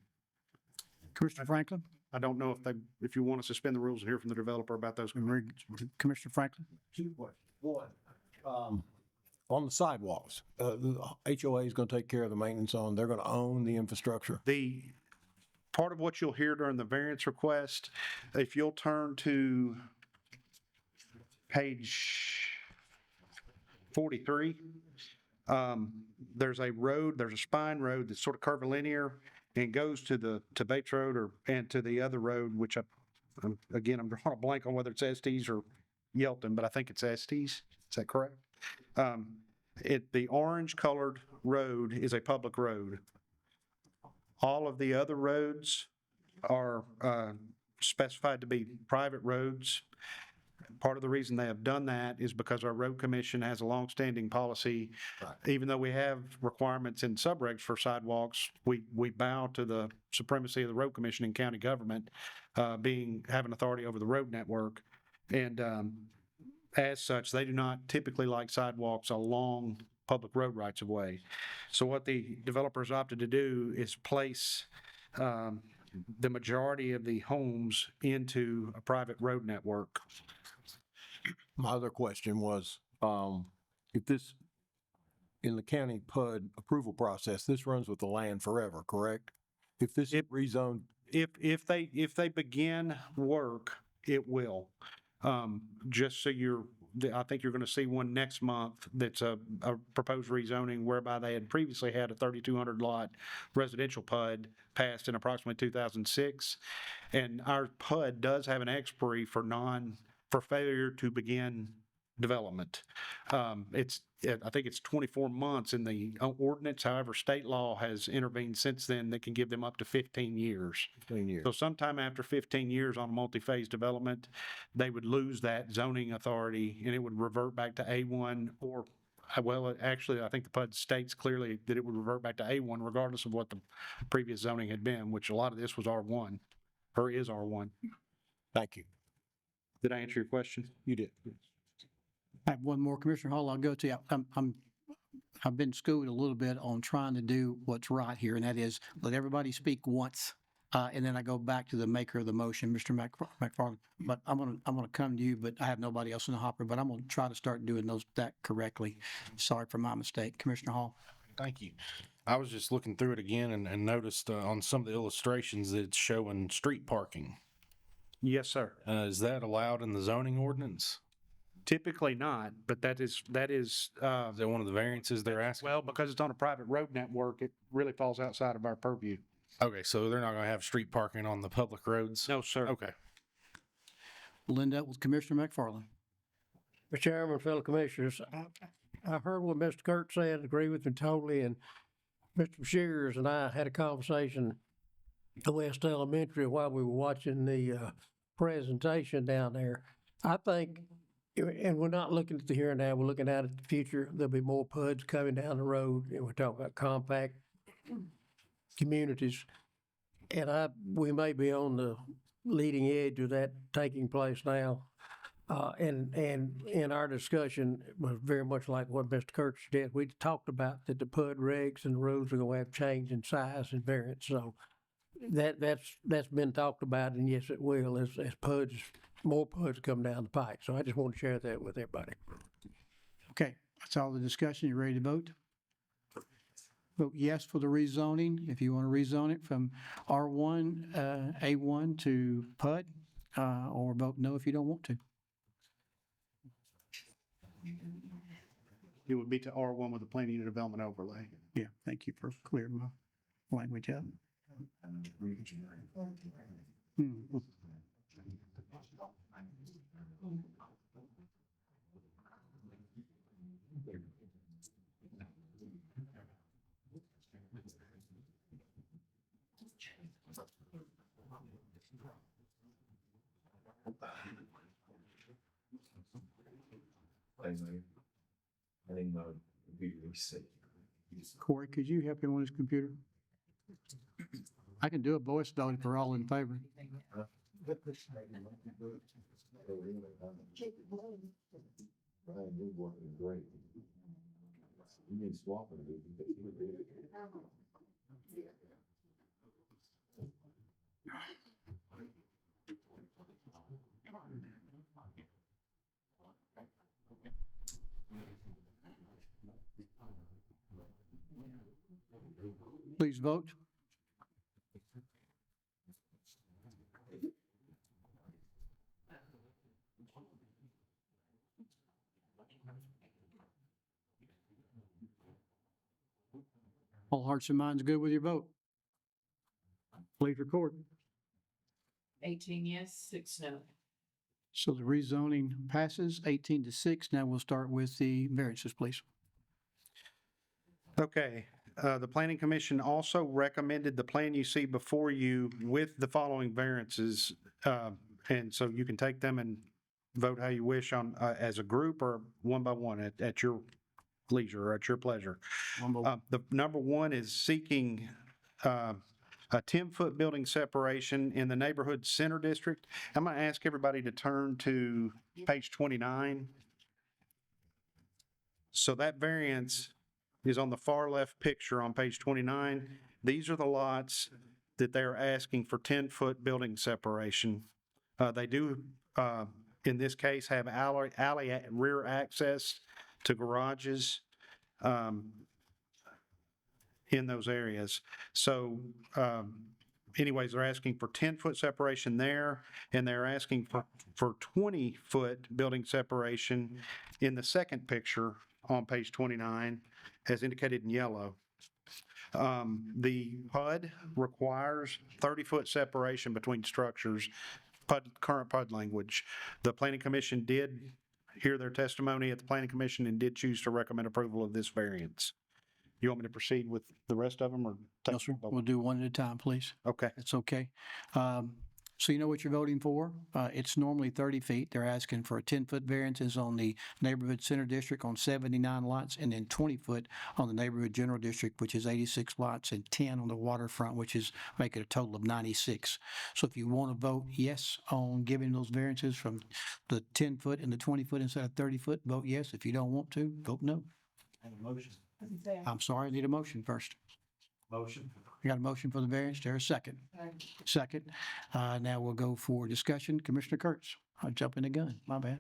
Commissioner Franklin? I don't know if you want to suspend the rules and hear from the developer about those. Commissioner Franklin? Two questions. One, on the sidewalks, the HOA is going to take care of the maintenance on, they're going to own the infrastructure. The part of what you'll hear during the variance request, if you'll turn to page 43, there's a spine road that's sort of curvilinear and goes to Bates Road and to the other road, which I'm drawing a blank on whether it's Estes or Yelton, but I think it's Estes. Is that correct? The orange colored road is a public road. All of the other roads are specified to be private roads. Part of the reason they have done that is because our road commission has a longstanding policy. Even though we have requirements in subregs for sidewalks, we bow to the supremacy of the road commission in county government, having authority over the road network. And as such, they do not typically like sidewalks along public road rights of way. So what the developers opted to do is place the majority of the homes into a private road network. My other question was, if this, in the county PUD approval process, this runs with the land forever, correct? If this is rezoned. If they begin work, it will. Just so I think you're going to see one next month that's a proposed rezoning whereby they had previously had a 3,200 lot residential PUD passed in approximately 2006. And our PUD does have an expiry for failure to begin development. I think it's 24 months in the ordinance. However, state law has intervened since then that can give them up to 15 years. 15 years. So sometime after 15 years on a multi-phase development, they would lose that zoning authority and it would revert back to A1 or, well, actually, I think the PUD states clearly that it would revert back to A1 regardless of what the previous zoning had been, which a lot of this was R1 or is R1. Thank you. Did I answer your question? You did. I have one more, Commissioner Hall, I'll go to. I've been schooled a little bit on trying to do what's right here, and that is let everybody speak once, and then I go back to the maker of the motion, Mr. McFarland. But I'm gonna come to you, but I have nobody else in the hopper, but I'm gonna try to start doing that correctly. Sorry for my mistake. Commissioner Hall. Thank you. I was just looking through it again and noticed on some of the illustrations that it's showing street parking. Yes, sir. Is that allowed in the zoning ordinance? Typically not, but that is Is that one of the variances they're asking? well, because it's on a private road network, it really falls outside of our purview. Okay, so they're not going to have street parking on the public roads? No, sir. Okay. Linda with Commissioner McFarland. Mr. Chairman, fellow commissioners, I heard what Mr. Kurt said, agree with him totally, and Mr. Shears and I had a conversation at West Elementary while we were watching the presentation down there. I think, and we're not looking at the here and now, we're looking out at the future. There'll be more PUDs coming down the road, and we're talking about compact communities. And we may be on the leading edge of that taking place now. And in our discussion, it was very much like what Mr. Kurtz did. We talked about that the PUD regs and the rules are going to have change in size and variance. So that's been talked about, and yes, it will, as more PUDs come down the pike. So I just want to share that with everybody. Okay, that's all the discussion. You ready to vote? Vote yes for the rezoning, if you want to rezone it from R1, A1 to PUD, or vote no if you don't want to. It would be to R1 with the planning unit development overlay. Yeah, thank you for clearing my language up. Hmm. Corey, could you help him on his computer? I can do a voice vote if we're all in favor. Please vote. All hearts and minds good with your vote? Please record. 18 yes, 6 no. So the rezoning passes 18-6. Now we'll start with the variances, please. Okay, the planning commission also recommended the plan you see before you with the following variances. And so you can take them and vote how you wish on, as a group or one by one at your leisure or at your pleasure. The number one is seeking, a 10-foot building separation in the neighborhood center district. I'm going to ask everybody to turn to page 29. So that variance is on the far left picture on page 29. These are the lots that they're asking for 10-foot building separation. They do, in this case, have alley rear access to garages in those areas. So anyways, they're asking for 10-foot separation there, and they're asking for 20-foot building separation in the second picture on page 29, as indicated in yellow. The PUD requires 30-foot separation between structures, current PUD language. The Planning Commission did hear their testimony at the Planning Commission and did choose to recommend approval of this variance. You want me to proceed with the rest of them, or? No, sir. We'll do one at a time, please. Okay. That's okay. So you know what you're voting for? It's normally 30 feet. They're asking for a 10-foot variances on the neighborhood center district on 79 lots, and then 20-foot on the neighborhood general district, which is 86 lots, and 10 on the waterfront, which is make it a total of 96. So if you want to vote yes on giving those variances from the 10-foot and the 20-foot instead of 30-foot, vote yes. If you don't want to, vote no. Motion. I'm sorry, I need a motion first. Motion. We got a motion for the variance. There's a second. Second. Now we'll go for discussion. Commissioner Kurtz, I'll jump in the gun. My bad.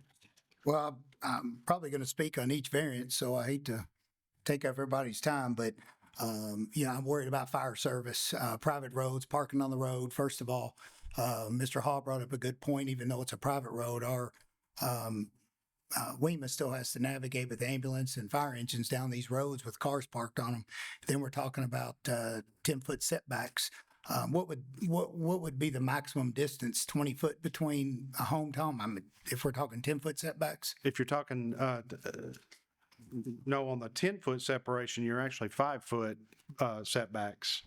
Well, I'm probably going to speak on each variant, so I hate to take up everybody's time, but, I'm worried about fire service, private roads, parking on the road. First of all, Mr. Hall brought up a good point. Even though it's a private road, our WEMA still has to navigate with ambulance and fire engines down these roads with cars parked on them. Then we're talking about 10-foot setbacks. What would be the maximum distance, 20 foot between a home to home? I mean, if we're talking 10-foot setbacks? If you're talking, no, on the 10-foot separation, you're actually 5-foot setbacks.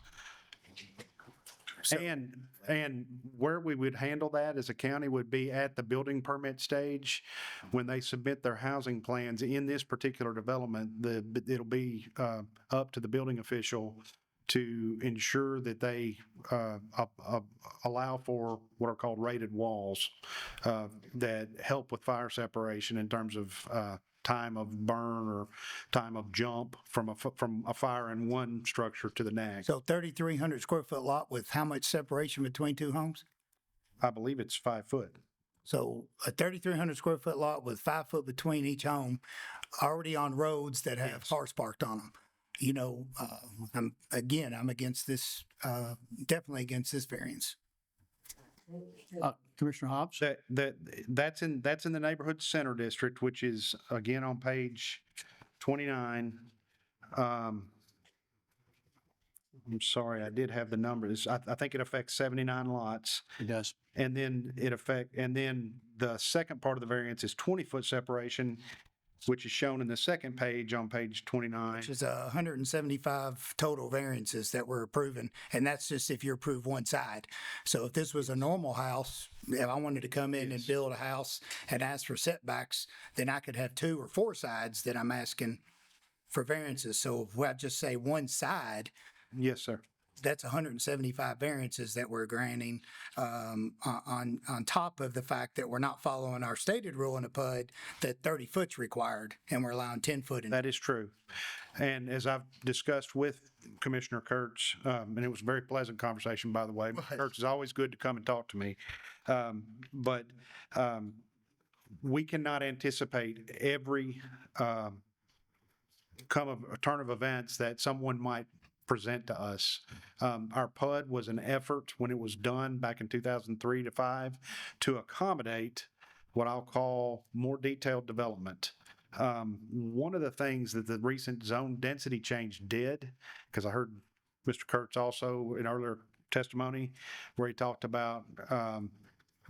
And where we would handle that as a county would be at the building permit stage. When they submit their housing plans in this particular development, it'll be up to the building official to ensure that they allow for what are called rated walls that help with fire separation in terms of time of burn or time of jump from a fire in one structure to the next. So 3,300 square foot lot with how much separation between two homes? I believe it's 5 foot. So a 3,300 square foot lot with 5 foot between each home, already on roads that have cars parked on them. You know, I'm against this, definitely against this variance. Commissioner Hobbs? That's in the neighborhood center district, which is again on page 29. I'm sorry, I did have the numbers. I think it affects 79 lots. It does. And then the second part of the variance is 20-foot separation, which is shown in the second page on page 29. Which is 175 total variances that we're approving, and that's just if you approve one side. So if this was a normal house, if I wanted to come in and build a house and ask for setbacks, then I could have 2 or 4 sides that I'm asking for variances. So if I just say one side. Yes, sir. That's 175 variances that we're granting on top of the fact that we're not following our stated rule in the PUD that 30 foot's required and we're allowing 10 foot in. That is true. And as I've discussed with Commissioner Kurtz, and it was a very pleasant conversation, by the way. Kurtz is always good to come and talk to me. But we cannot anticipate every turn of events that someone might present to us. Our PUD was an effort when it was done back in 2003 to 5 to accommodate what I'll call more detailed development. One of the things that the recent zone density change did, because I heard Mr. Kurtz also in earlier testimony where he talked about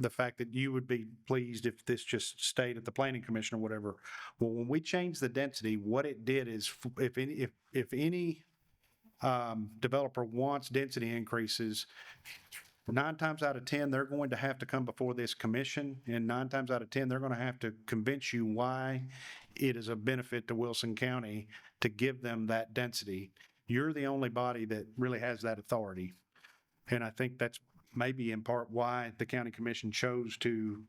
the fact that you would be pleased if this just stayed at the planning commission or whatever. Well, when we changed the density, what it did is if any developer wants density increases, 9 times out of 10, they're going to have to come before this commission, and 9 times out of 10, they're going to have to convince you why it is a benefit to Wilson County to give them that density. You're the only body that really has that authority. And I think that's maybe in part why the county commission chose to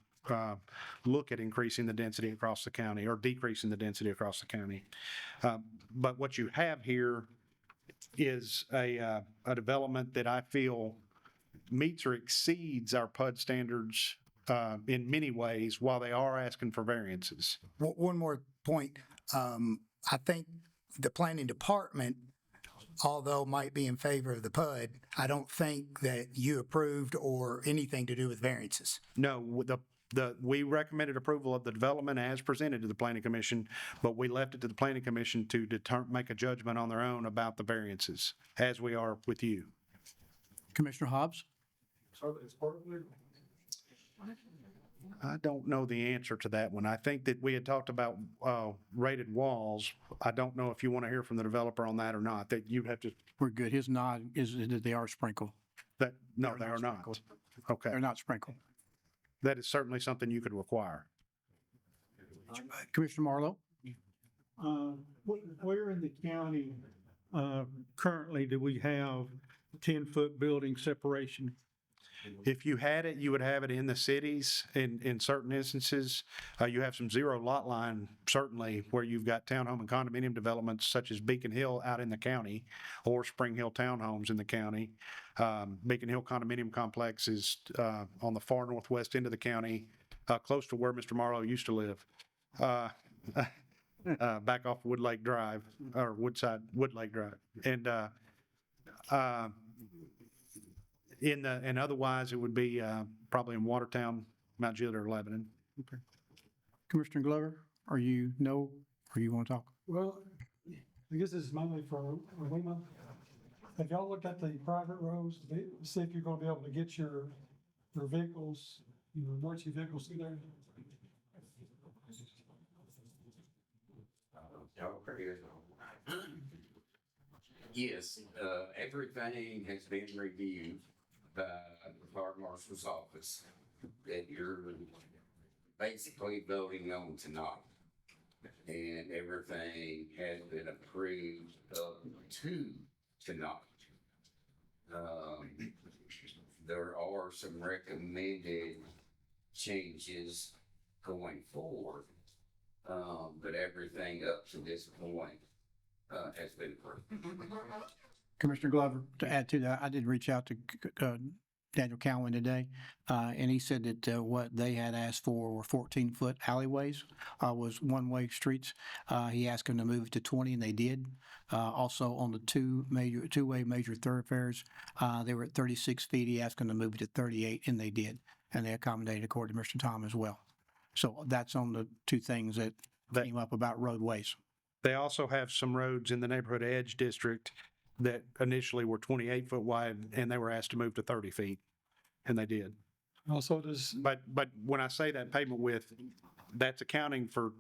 look at increasing the density across the county or decreasing the density across the county. But what you have here is a development that I feel meets or exceeds our PUD standards in many ways while they are asking for variances. One more point. I think the planning department, although might be in favor of the PUD, I don't think that you approved or anything to do with variances. No, we recommended approval of the development as presented to the planning commission, but we left it to the planning commission to make a judgment on their own about the variances, as we are with you. Commissioner Hobbs? I don't know the answer to that one. I think that we had talked about rated walls. I don't know if you want to hear from the developer on that or not, that you have to. We're good. His nod is that they are sprinkled. No, they are not. Okay. They're not sprinkled. That is certainly something you could require. Commissioner Marlowe? Where in the county currently do we have 10-foot building separation? If you had it, you would have it in the cities. In certain instances, you have some zero lot line, certainly, where you've got townhome and condominium developments such as Beacon Hill out in the county or Spring Hill Townhomes in the county. Beacon Hill Condominium Complex is on the far northwest end of the county, close to where Mr. Marlowe used to live. Back off Wood Lake Drive, or Wood Lake Drive. And otherwise, it would be probably in Watertown, Mount Juliet, or Lebanon. Okay. Commissioner Glover, or you want to talk? Well, I guess this is mainly for Lima. Have y'all looked at the private roads to see if you're going to be able to get your vehicles, emergency vehicles through there? Yes, everything has been reviewed by the fire marshal's office that you're basically voting on tonight. And everything has been approved up to tonight. There are some recommended changes going forward But everything up to this point, has been approved. Commissioner Glover, to add to that, I did reach out to Daniel Cowan today, and he said that what they had asked for were 14-foot alleyways, was one-way streets. He asked them to move it to 20, and they did. Also, on the two-way major thoroughfares, they were at 36 feet. He asked them to move it to 38, and they did. And they accommodated according to Mr. Tom as well. So that's on the two things that came up about roadways. They also have some roads in the neighborhood edge district that initially were 28-foot wide, and they were asked to move to 30 feet, and they did. Also, does, But when I say that pavement width, that's accounting for,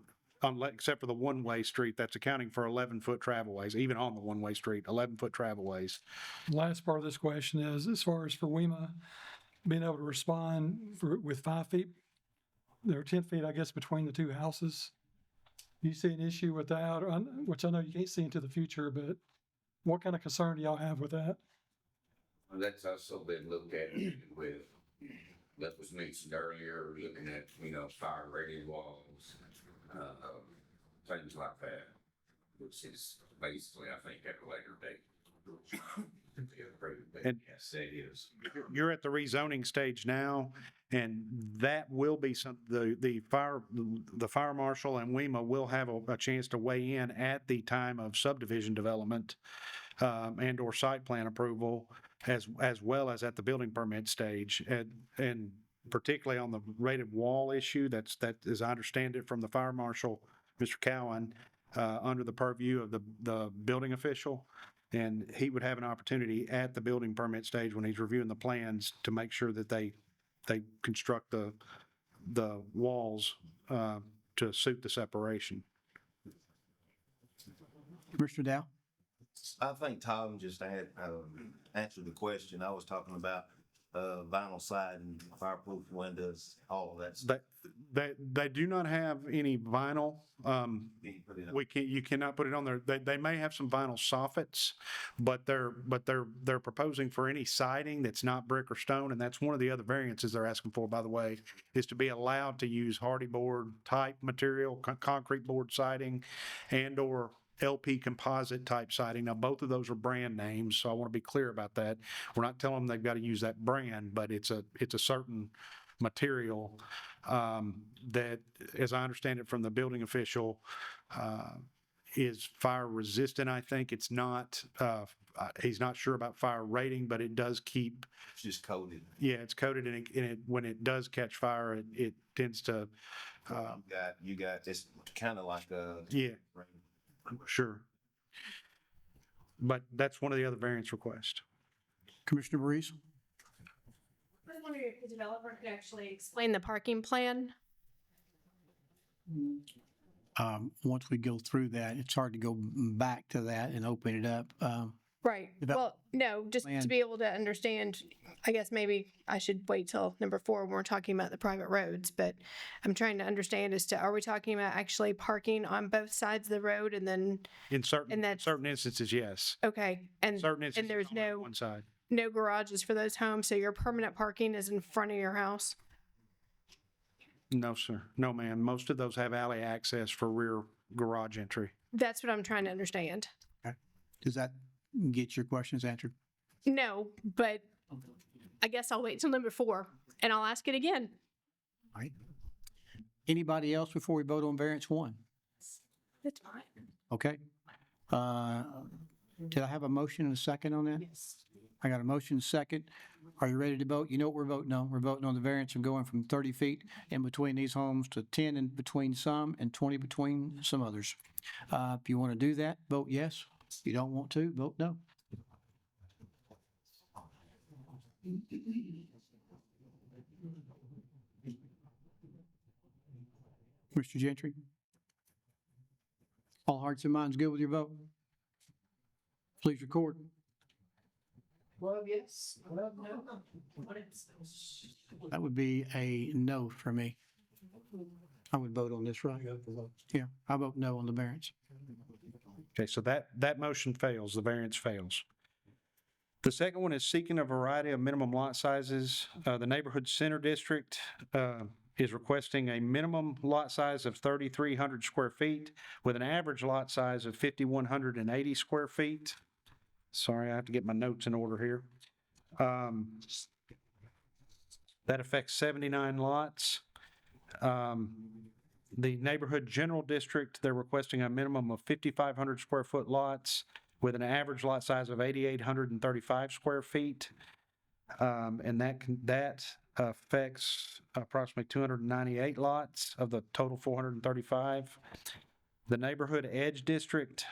except for the one-way street, that's accounting for 11-foot travelways, even on the one-way street, 11-foot travelways. the last part of this question is, as far as for WEMA being able to respond with 5 feet, there are 10 feet, I guess, between the two houses. Do you see an issue with that, which I know you can't see into the future, but what kind of concern do y'all have with that? That's also been looked at with, that was mentioned earlier, looking at, fire rated walls, things like that, which is basically, I think, at a later date. And yes, it is. You're at the rezoning stage now, and that will be the fire marshal and WEMA will have a chance to weigh in at the time of subdivision development, and or site plan approval, as well as at the building permit stage, and particularly on the rated wall issue. That, as I understand it from the fire marshal, Mr. Cowan, under the purview of the building official. And he would have an opportunity at the building permit stage when he's reviewing the plans to make sure that they construct the walls to suit the separation. Commissioner Dow? I think Tom just answered the question. I was talking about vinyl siding, fireproof windows, all of that stuff. They do not have any vinyl. You cannot put it on there. They may have some vinyl soffits, but they're proposing for any siding that's not brick or stone, and that's one of the other variances they're asking for, by the way, is to be allowed to use hardy board type material, concrete board siding, and or LP composite type siding. Now, both of those are brand names, so I want to be clear about that. We're not telling them they've got to use that brand, but it's a certain material that, as I understand it from the building official, is fire resistant. I think it's not. He's not sure about fire rating, but it does keep. It's just coated. Yeah, it's coated, and it when it does catch fire, it tends to. You got it's kind of like a yeah. Sure. But that's one of the other variance requests. Commissioner Breeze? I was wondering if the developer could actually explain the parking plan. Once we go through that, it's hard to go back to that and open it up. Right. Well, no, just plan. to be able to understand, I guess maybe I should wait till number 4 when we're talking about the private roads, but I'm trying to understand as to, are we talking about actually parking on both sides of the road and then? In certain instances, yes. Okay. And, Certain instances, and there's only on no, one side. no garages for those homes, so your permanent parking is in front of your house? No, sir. No, ma'am. Most of those have alley access for rear garage entry. That's what I'm trying to understand. Okay. Does that get your questions answered? No, but I guess I'll wait till number 4 and I'll ask it again. All right. Anybody else before we vote on variance 1? That's fine. Okay. Did I have a motion and a second on that? Yes. I got a motion and a second. Are you ready to vote? You know what we're voting on. We're voting on the variance of going from 30 feet in between these homes to 10 in between some and 20 between some others. If you want to do that, vote yes. If you don't want to, vote no. Mr. Gentry? All hearts and minds good with your vote? Please record. 12 yes, 12 no. That would be a no for me. I would vote on this, right? Yeah, I vote no on the variance. Okay, so that motion fails, the variance fails. The second one is seeking a variety of minimum lot sizes. The neighborhood center district is requesting a minimum lot size of 3,300 square feet with an average lot size of 5,180 square feet. Sorry, I have to get my notes in order here. That affects 79 lots. The neighborhood general district, they're requesting a minimum of 5,500 square foot lots with an average lot size of 8,835 square feet. And that affects approximately 298 lots of the total 435. The neighborhood edge district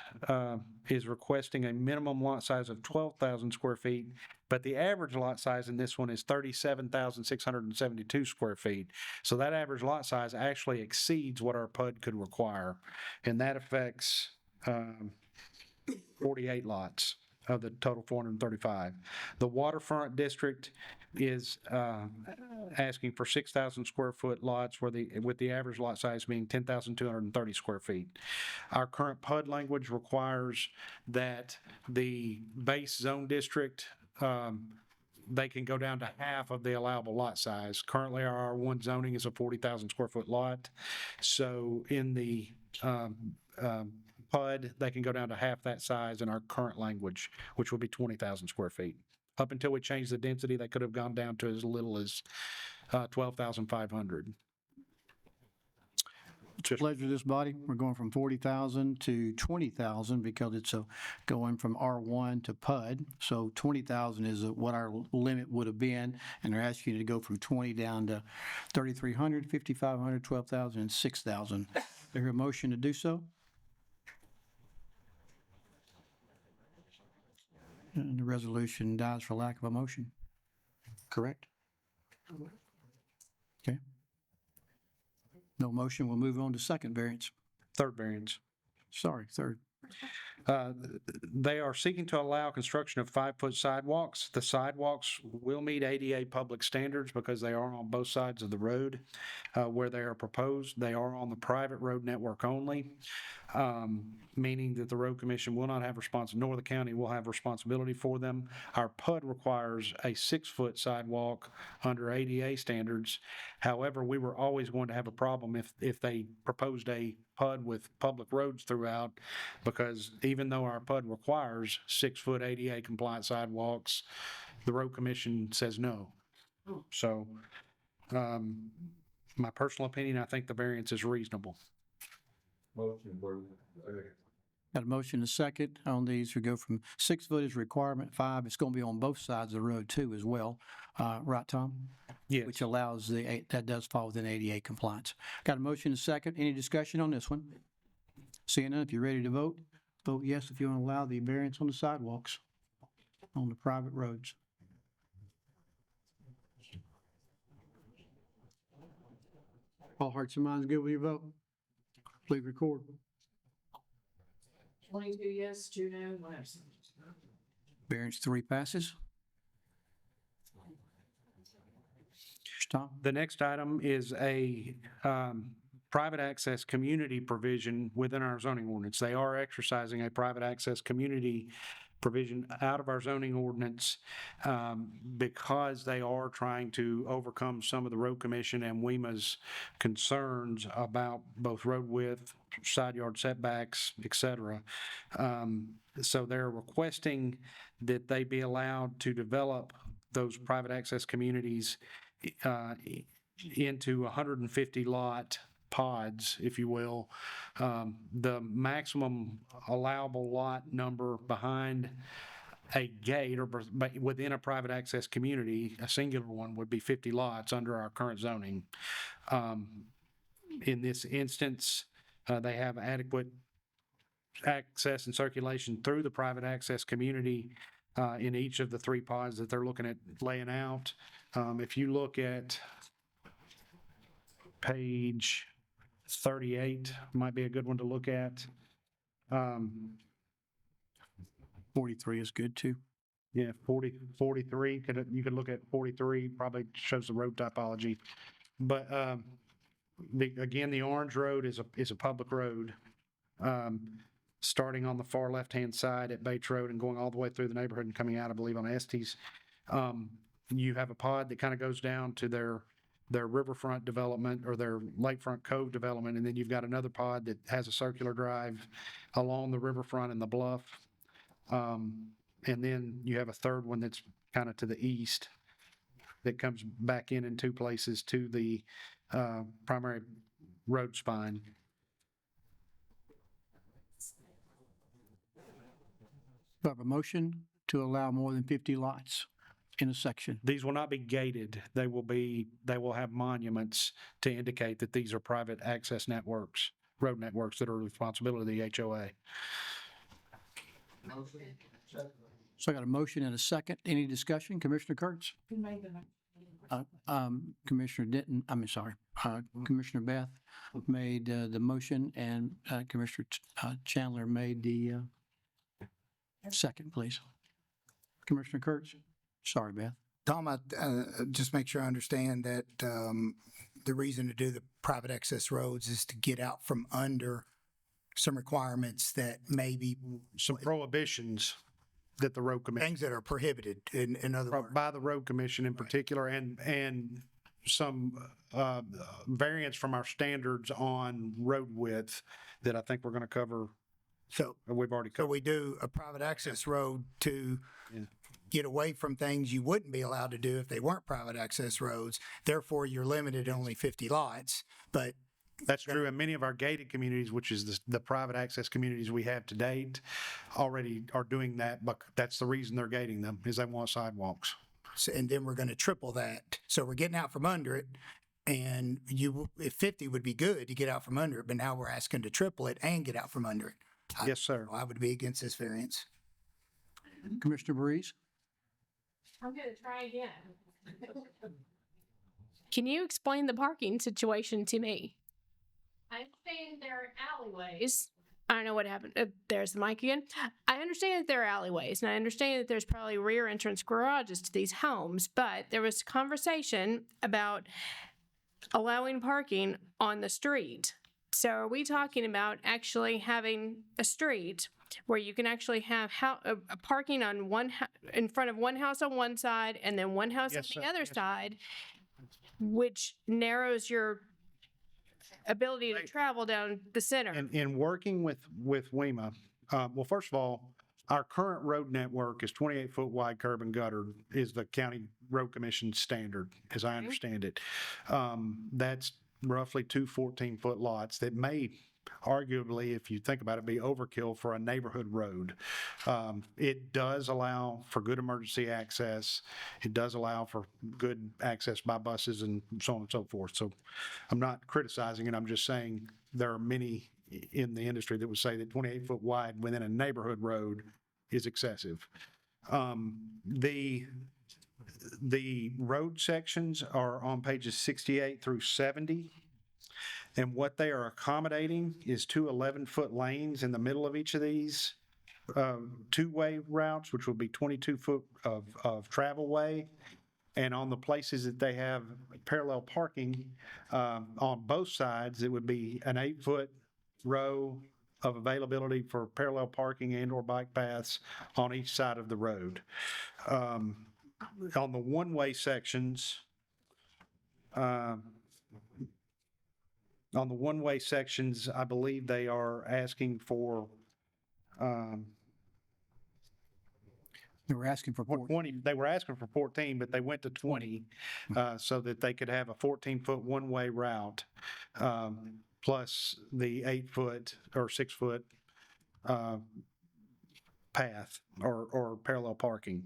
is requesting a minimum lot size of 12,000 square feet, but the average lot size in this one is 37,672 square feet. So that average lot size actually exceeds what our PUD could require, and that affects 48 lots of the total 435. The waterfront district is asking for 6,000 square foot lots with the average lot size being 10,230 square feet. Our current PUD language requires that the base zone district, they can go down to half of the allowable lot size. Currently, our R1 zoning is a 40,000 square foot lot. So in the PUD, they can go down to half that size in our current language, which would be 20,000 square feet. Up until we changed the density, they could have gone down to as little as 12,500. Pleasure of this body. We're going from 40,000 to 20,000 because it's going from R1 to PUD. So 20,000 is what our limit would have been, and they're asking you to go from 20 down to 3,300, 5,500, 12,000, and 6,000. Is there a motion to do so? And the resolution dies for lack of a motion. Correct? Okay. No motion, we'll move on to second variance. Third variance. Sorry, third. They are seeking to allow construction of 5-foot sidewalks. The sidewalks will meet ADA public standards because they are on both sides of the road where they are proposed. They are on the private road network only, meaning that the road commission will not have nor the county will have responsibility for them. Our PUD requires a 6-foot sidewalk under ADA standards. However, we were always going to have a problem if they proposed a PUD with public roads throughout, because even though our PUD requires 6-foot ADA compliant sidewalks, the road commission says no. So, my personal opinion, I think the variance is reasonable. Got a motion and a second on these. We go from 6 foot is requirement, 5. It's going to be on both sides of the road too as well. Right, Tom? Yes. Which allows that does fall within ADA compliance. Got a motion and a second. Any discussion on this one? Seeing none, if you're ready to vote, vote yes if you want to allow the variance on the sidewalks on the private roads. All hearts and minds good with your vote? Please record. 22 yes, 2 no, 1 absent. Variance 3 passes. Stop. The next item is a private access community provision within our zoning ordinance. They are exercising a private access community provision out of our zoning ordinance because they are trying to overcome some of the road commission and WEMA's concerns about both road width, side yard setbacks, et cetera. So they're requesting that they be allowed to develop those private access communities into 150 lot pods, if you will. The maximum allowable lot number behind a gate or within a private access community, a singular one, would be 50 lots under our current zoning. In this instance, they have adequate access and circulation through the private access community in each of the 3 pods that they're looking at laying out. If you look at page 38, might be a good one to look at. 43 is good too. Yeah, 43, you could look at 43, probably shows the road typology. But again, the Orange Road is a public road, starting on the far left-hand side at Bates Road and going all the way through the neighborhood and coming out, I believe, on Estes. You have a pod that kind of goes down to their their riverfront development or their lakefront cove development, and then you've got another pod that has a circular drive along the riverfront and the bluff. And then you have a third one that's kind of to the east that comes back in two places to the primary road spine. Do I have a motion to allow more than 50 lots in a section? These will not be gated. They will have monuments to indicate that these are private access networks, road networks that are the responsibility of the HOA. So I got a motion and a second. Any discussion? Commissioner Kurtz? Commissioner Denton, Commissioner Beth made the motion, and Commissioner Chandler made the second, please. Commissioner Kurtz? Sorry, Beth. Tom, just make sure I understand that the reason to do the private access roads is to get out from under some requirements that may be some prohibitions that the road commission, things that are prohibited in other words. By the road commission in particular, and some variance from our standards on road width that I think we're going to cover. So we've already covered. So we do a private access road to get away from things you wouldn't be allowed to do if they weren't private access roads. Therefore, you're limited to only 50 lots, but that's true. And many of our gated communities, which is the private access communities we have to date, already are doing that. But that's the reason they're gating them, is they want sidewalks. So, and then we're going to triple that. So we're getting out from under it. And if 50 would be good to get out from under it, but now we're asking to triple it and get out from under it. Yes, sir. I would be against this variance. Commissioner Breeze? I'm gonna try again. Can you explain the parking situation to me? I think there are alleyways. I don't know what happened. There's the mic again. I understand that there are alleyways, and I understand that there's probably rear entrance garages to these homes, but there was conversation about allowing parking on the street. So are we talking about actually having a street where you can actually have a parking on in front of one house on one side and then one house on the other side, which narrows your ability to travel down the center? In working with WEMA, well, first of all, our current road network is 28-foot wide curb and gutter is the county road commission standard, as I understand it. That's roughly two 14-foot lots that may arguably, if you think about it, be overkill for a neighborhood road. It does allow for good emergency access. It does allow for good access by buses and so on and so forth. So I'm not criticizing it. I'm just saying there are many in the industry that would say that 28-foot wide within a neighborhood road is excessive. The road sections are on pages 68 through 70. And what they are accommodating is two 11-foot lanes in the middle of each of these two-way routes, which will be 22 foot of travel way. And on the places that they have parallel parking on both sides, it would be an 8-foot row of availability for parallel parking and or bike paths on each side of the road. On the one-way sections, I believe they are asking for, They were asking for 20. They were asking for 14, but they went to 20 so that they could have a 14-foot one-way route plus the 8-foot or 6-foot path or parallel parking.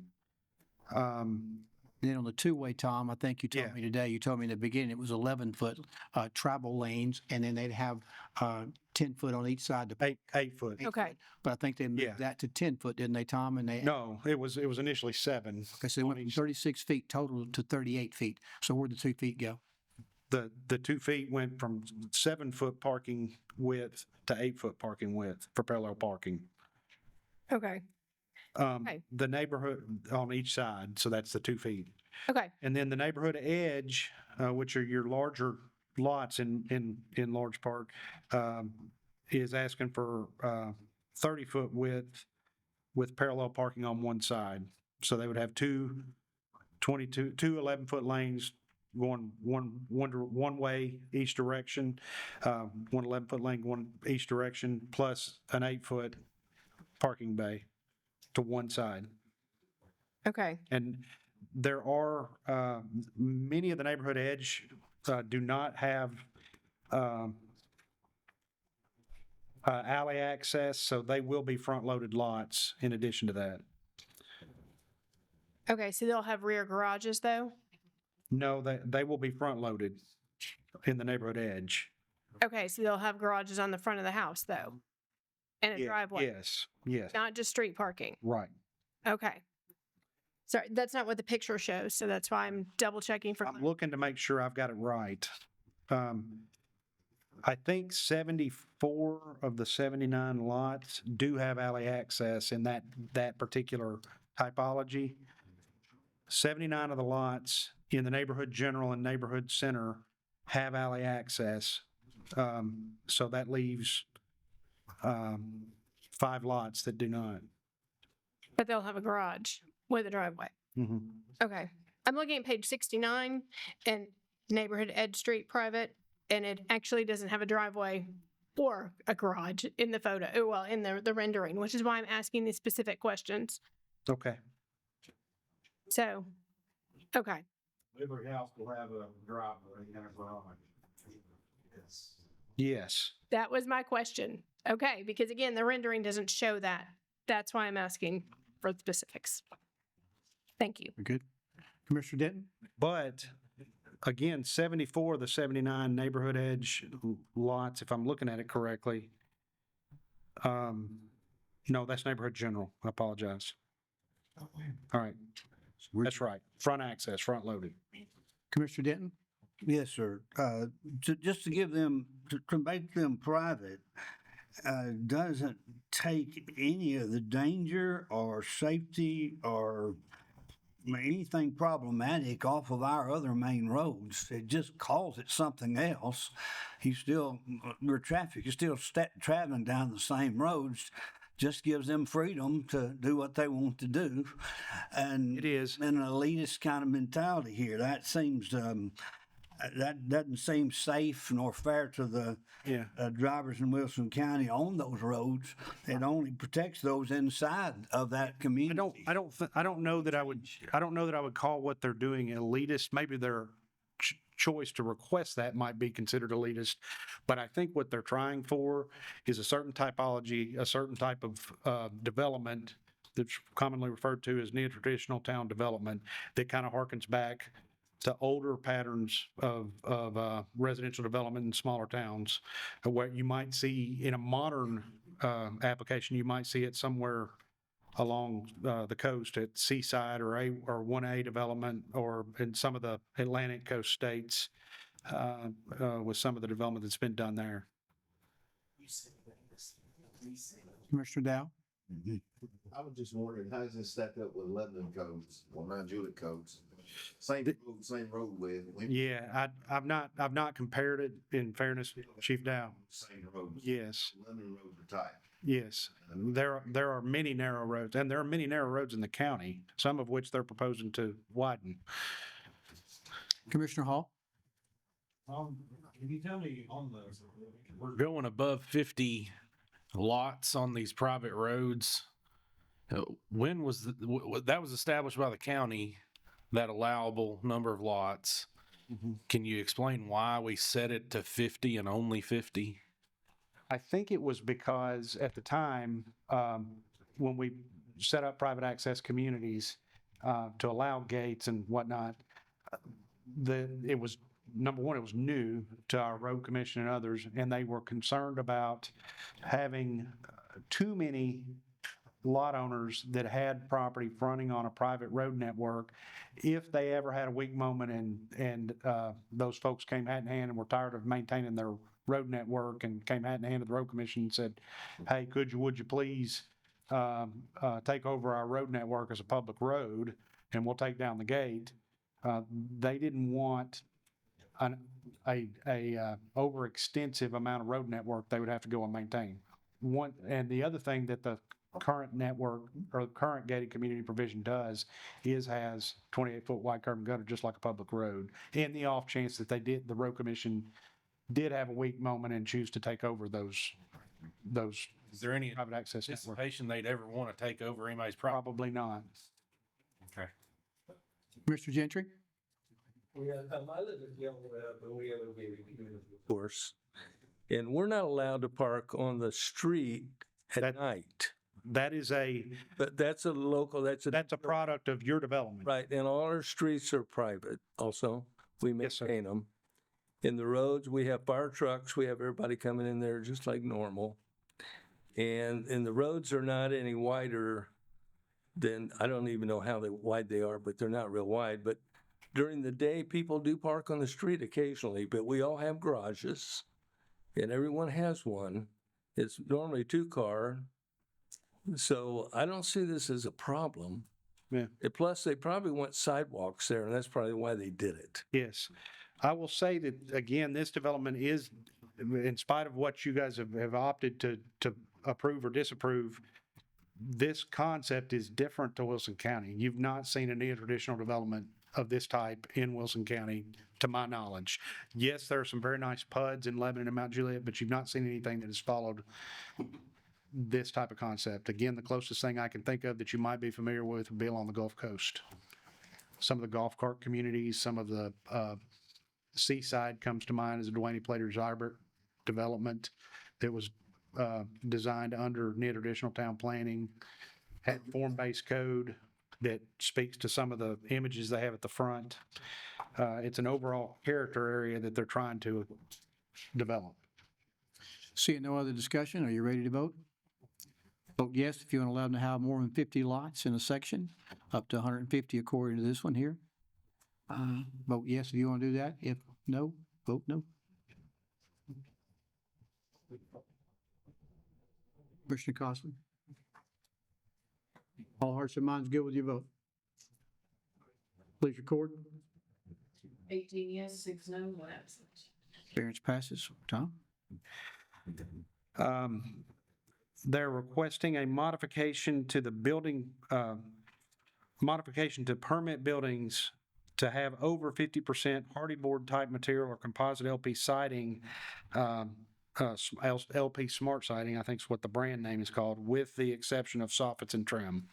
Then on the two-way, Tom, I think you told me today, you told me in the beginning it was 11-foot travel lanes, and then they'd have 10-foot on each side. To 8-foot. Okay. But I think they moved that to 10-foot, didn't they, Tom? And they No, it was initially 7. Okay, so they went from 36 feet total to 38 feet. So where'd the 2 feet go? The 2 feet went from 7-foot parking width to 8-foot parking width for parallel parking. Okay. The neighborhood on each side, so that's the 2 feet. Okay. And then the neighborhood edge, which are your larger lots in large part, is asking for 30-foot width with parallel parking on one side. So they would have two 11-foot lanes going one way each direction, one 11-foot lane going each direction, plus an 8-foot parking bay to one side. Okay. And there are, many of the neighborhood edge do not have alley access, so they will be front-loaded lots in addition to that. Okay, so they'll have rear garages though? No, they will be front-loaded in the neighborhood edge. Okay, so they'll have garages on the front of the house though? And a Yeah, driveway? Yes, yes, Not just street parking? right. Okay. Sorry, that's not what the picture shows, so that's why I'm double checking for. I'm looking to make sure I've got it right. I think 74 of the 79 lots do have alley access in that particular typology. 79 of the lots in the neighborhood general and neighborhood center have alley access. So that leaves 5 lots that do not. But they'll have a garage with a driveway. Mhm. Okay. I'm looking at page 69 and neighborhood edge street private, and it actually doesn't have a driveway or a garage in the photo, well, in the rendering, which is why I'm asking these specific questions. Okay. So, okay. Every house will have a driveway and a garage. Yes. That was my question. Okay, because again, the rendering doesn't show that. That's why I'm asking for the specifics. Thank you. Good. Commissioner Denton? But again, 74 of the 79 neighborhood edge lots, if I'm looking at it correctly. No, that's neighborhood general. I apologize. All right. That's right. Front access, front loaded. Commissioner Denton? Yes, sir. Just to give them, to make them private, doesn't take any of the danger or safety or anything problematic off of our other main roads. It just calls it something else. Your traffic is still traveling down the same roads. Just gives them freedom to do what they want to do. And it is an elitist kind of mentality here. That seems, that doesn't seem safe nor fair to the drivers in Wilson County on those roads. It only protects those inside of that community. I don't know that I would call what they're doing elitist. Maybe their choice to request that might be considered elitist, but I think what they're trying for is a certain typology, a certain type of development that's commonly referred to as neo-traditional town development that kind of harkens back to older patterns of residential development in smaller towns, where you might see in a modern application, you might see it somewhere along the coast at Seaside or 1A development, or in some of the Atlantic coast states with some of the development that's been done there. Commissioner Dow? I was just wondering, how does it stack up with Lebanon codes or Mount Juliet codes? Same road width. Yeah, I've not compared it, in fairness, Chief Dow. Same roads. Yes. Lebanon roads are tight. Yes, there are many narrow roads, and there are many narrow roads in the county, some of which they're proposing to widen. Commissioner Hall? Can you tell me we're going above 50 lots on these private roads. When was that was established by the county, that allowable number of lots? Can you explain why we set it to 50 and only 50? I think it was because at the time, when we set up private access communities to allow gates and whatnot, it was, number one, it was new to our road commission and others, and they were concerned about having too many lot owners that had property fronting on a private road network. If they ever had a weak moment and those folks came hand in hand and were tired of maintaining their road network and came hand in hand with the road commission and said, hey, would you please take over our road network as a public road, and we'll take down the gate. They didn't want a overextensive amount of road network they would have to go and maintain. And the other thing that the current network or current gated community provision does is has 28-foot wide curb and gutter, just like a public road. In the off chance that the road commission did have a weak moment and choose to take over those Is there any private access network. anticipation they'd ever want to take over anybody's property? Probably not. Okay. Mr. Gentry? Course, and we're not allowed to park on the street at night. That is But that's a local, that's a product of your development. right, and all our streets are private also. We Yes, sir. maintain them. In the roads, we have fire trucks, we have everybody coming in there just like normal. And the roads are not any wider than, I don't even know how wide they are, but they're not real wide. But during the day, people do park on the street occasionally, but we all have garages and everyone has one. It's normally 2-car. So I don't see this as a problem. Yeah. Plus, they probably want sidewalks there, and that's probably why they did it. Yes. I will say that, again, this development is, in spite of what you guys have opted to approve or disapprove, this concept is different to Wilson County. You've not seen any traditional development of this type in Wilson County, to my knowledge. Yes, there are some very nice PUDs in Lebanon and Mount Juliet, but you've not seen anything that has followed this type of concept. Again, the closest thing I can think of that you might be familiar with would be along the Gulf Coast. Some of the golf cart communities, some of the Seaside comes to mind as a Dwayne Plater Zybert development that was designed under near traditional town planning, had form-based code that speaks to some of the images they have at the front. It's an overall character area that they're trying to develop. Seeing no other discussion, are you ready to vote? Vote yes if you want to allow them to have more than 50 lots in a section, up to 150 according to this one here. Vote yes if you want to do that. If no, vote no. Commissioner Costley? All hearts and minds good with your vote? Please record. 18 yes, 6 no, 1 absent. Variance passes. Tom? They're requesting a modification to the building, modification to permit buildings to have over 50% hardy board type material or composite LP siding, LP smart siding, I think is what the brand name is called, with the exception of soffits and trim.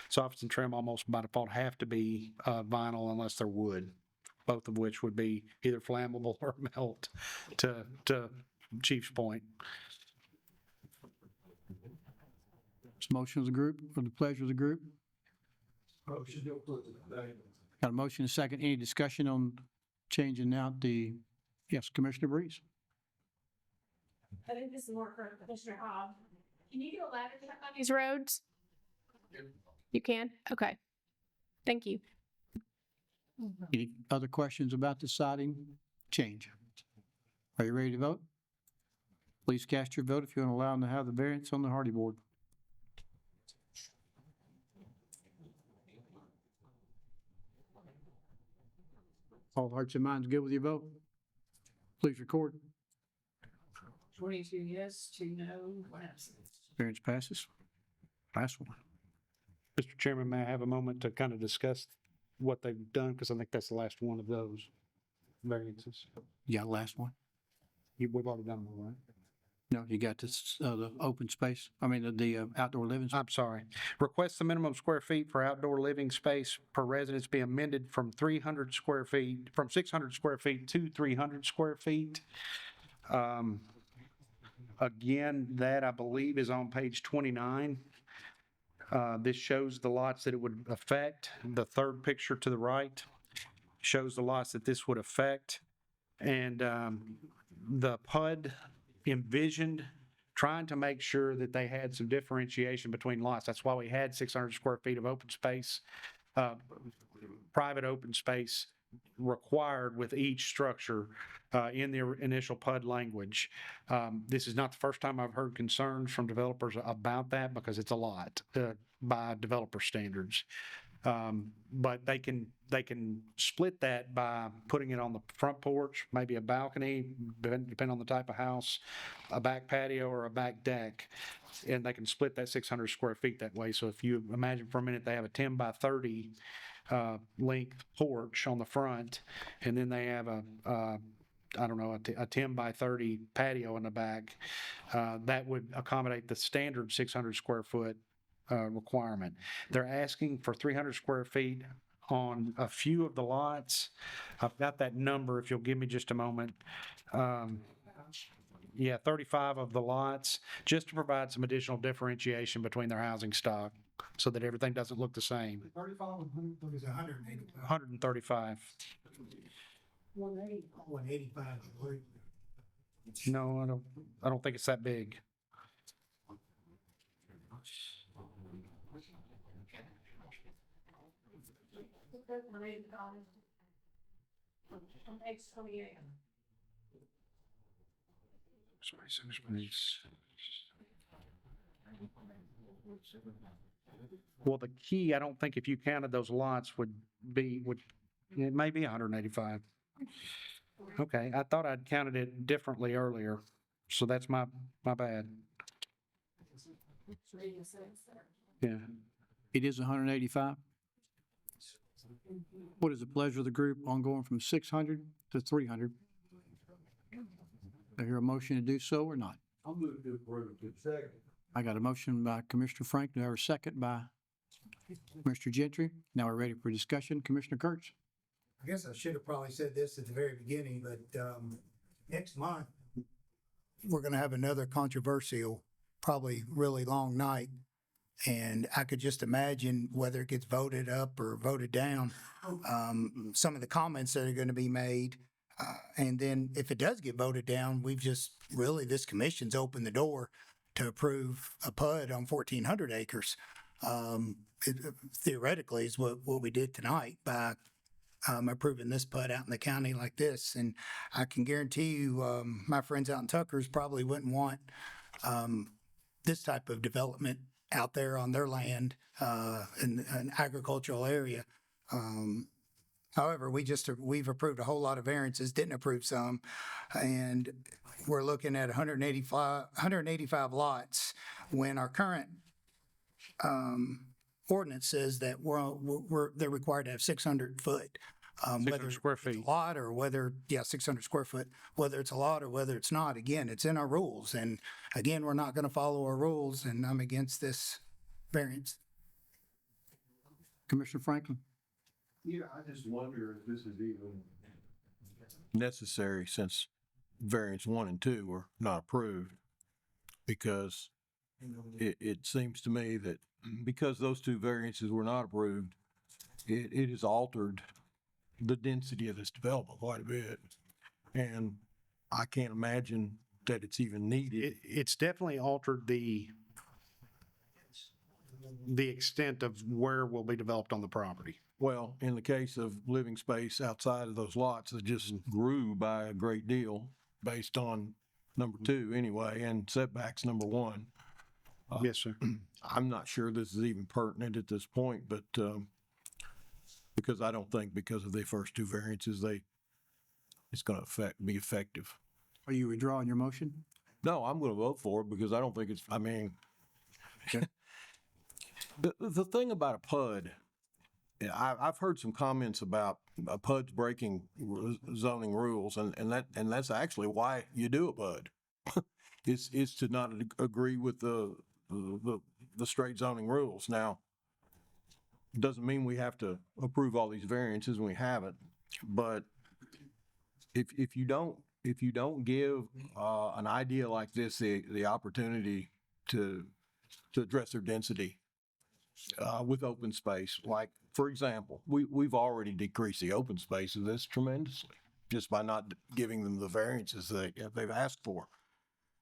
Soffits and trim almost by default have to be vinyl unless they're wood, both of which would be either flammable or melt, to Chief's point. Motion of the group, or the pleasure of the group? Got a motion and a second. Any discussion on changing out the, yes, Commissioner Breeze? I think this is more for Commissioner Hobb. Can you do a ladder truck on these roads? You can? Okay. Thank you. Any other questions about the siding change? Are you ready to vote? Please cast your vote if you want to allow them to have the variance on the hardy board. All hearts and minds good with your vote? Please record. 22 yes, 2 no, 1 absent. Variance passes. Last one. Mr. Chairman, may I have a moment to kind of discuss what they've done? Because I think that's the last one of those variances. Yeah, last one. We've already done one, right? No, you got this, the open space, I mean, the outdoor living. I'm sorry. Request the minimum square feet for outdoor living space per residence be amended from 300 square feet, from 600 square feet to 300 square feet. Again, that I believe is on page 29. This shows the lots that it would affect. The third picture to the right shows the lots that this would affect. And the PUD envisioned trying to make sure that they had some differentiation between lots. That's why we had 600 square feet of open space, private open space required with each structure in the initial PUD language. This is not the first time I've heard concerns from developers about that, because it's a lot by developer standards. But they can split that by putting it on the front porch, maybe a balcony, depending on the type of house, a back patio or a back deck. And they can split that 600 square feet that way. So if you imagine for a minute, they have a 10 by 30 length porch on the front, and then they have a 10 by 30 patio in the back, that would accommodate the standard 600 square foot requirement. They're asking for 300 square feet on a few of the lots. I've got that number if you'll give me just a moment. 35 of the lots, just to provide some additional differentiation between their housing stock so that everything doesn't look the same. 35 or 135? 135. 185. No, I don't think it's that big. Well, the key, I don't think if you counted those lots would it may be 185. Okay, I thought I'd counted it differently earlier, so that's my bad. Yeah. It is 185. What is the pleasure of the group on going from 600 to 300? I hear a motion to do so or not? I'll move to approve. Second. I got a motion by Commissioner Frank. Do I have a second by Mr. Gentry? Now we're ready for discussion. Commissioner Kurtz? I guess I should have probably said this at the very beginning, but next month, we're going to have another controversial, probably really long night. And I could just imagine whether it gets voted up or voted down, some of the comments that are going to be made. And then if it does get voted down, this commission's opened the door to approve a PUD on 1,400 acres. It theoretically is what we did tonight by approving this PUD out in the county like this. And I can guarantee you, my friends out in Tucker's probably wouldn't want this type of development out there on their land in an agricultural area. However, we've approved a whole lot of variances, didn't approve some, and we're looking at 185 lots when our current ordinance says that they're required to have 600 foot. 600 square feet. It's a lot or whether, 600 square foot, whether it's a lot or whether it's not. Again, it's in our rules. And again, we're not going to follow our rules, and I'm against this variance. Commissioner Franklin? Yeah, I just wonder if this is even necessary since variants 1 and 2 were not approved. Because it seems to me that because those two variances were not approved, it has altered the density of this development quite a bit. And I can't imagine that it's even needed. It's definitely altered the extent of where will be developed on the property. Well, in the case of living space outside of those lots, it just grew by a great deal based on number 2 anyway, and setbacks number 1. Yes, sir. I'm not sure this is even pertinent at this point, but because I don't think because of the first 2 variances, it's going to be effective. Are you withdrawing your motion? No, I'm going to vote for it because I don't think it's, the thing about a PUD, I've heard some comments about PUDs breaking zoning rules, and that's actually why you do a PUD. is to not agree with the straight zoning rules. Now, it doesn't mean we have to approve all these variances, and we haven't. But if you don't give an idea like this the opportunity to address their density with open space, like for example, we've already decreased the open space of this tremendously just by not giving them the variances that they've asked for.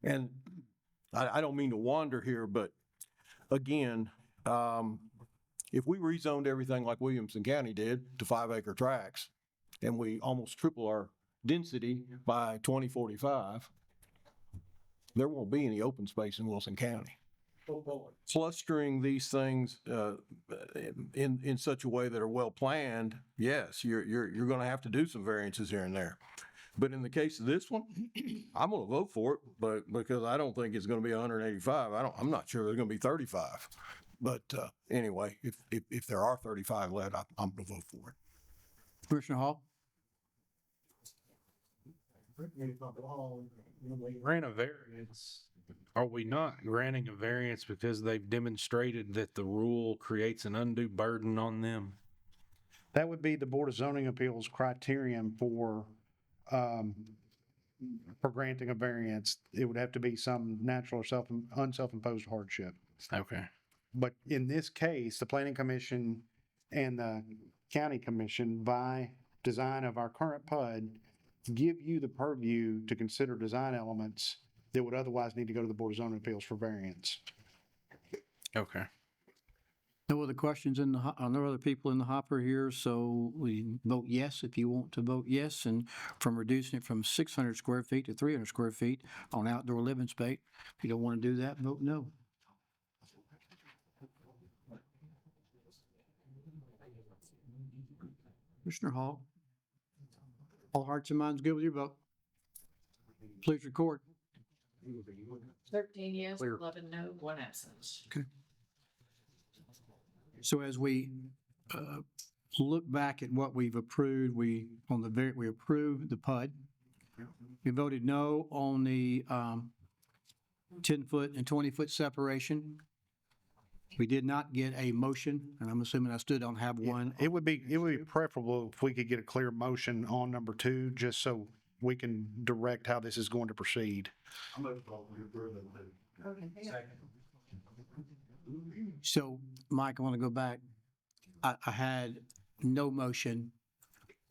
And I don't mean to wander here, but again, if we rezoned everything like Williamson County did to 5-acre tracts, and we almost triple our density by 2045, there won't be any open space in Wilson County. clustering these things in such a way that are well planned, yes, you're going to have to do some variances here and there. But in the case of this one, I'm going to vote for it, but because I don't think it's going to be 185. I'm not sure there's going to be 35. But anyway, if there are 35 left, I'm going to vote for it. Commissioner Hall? Grant a variance. Are we not granting a variance because they've demonstrated that the rule creates an undue burden on them? That would be the Board of Zoning Appeals criterion for granting a variance. It would have to be some natural or unself-imposed hardship. Okay. But in this case, the Planning Commission and the County Commission, by design of our current PUD, give you the purview to consider design elements that would otherwise need to go to the Board of Zoning Appeals for variance. Okay. No other questions no other people in the hopper here, so we vote yes if you want to vote yes, and from reducing it from 600 square feet to 300 square feet on outdoor living space. If you don't want to do that, vote no. Commissioner Hall? All hearts and minds good with your vote? Please record. 13 yes, Clear. 11 no, 1 absence. Okay. So as we look back at what we've approved, we approved the PUD. We voted no on the 10-foot and 20-foot separation. We did not get a motion, and I'm assuming I still don't have one. It would be preferable if we could get a clear motion on number 2, just so we can direct how this is going to proceed. So, Mike, I want to go back. I had no motion,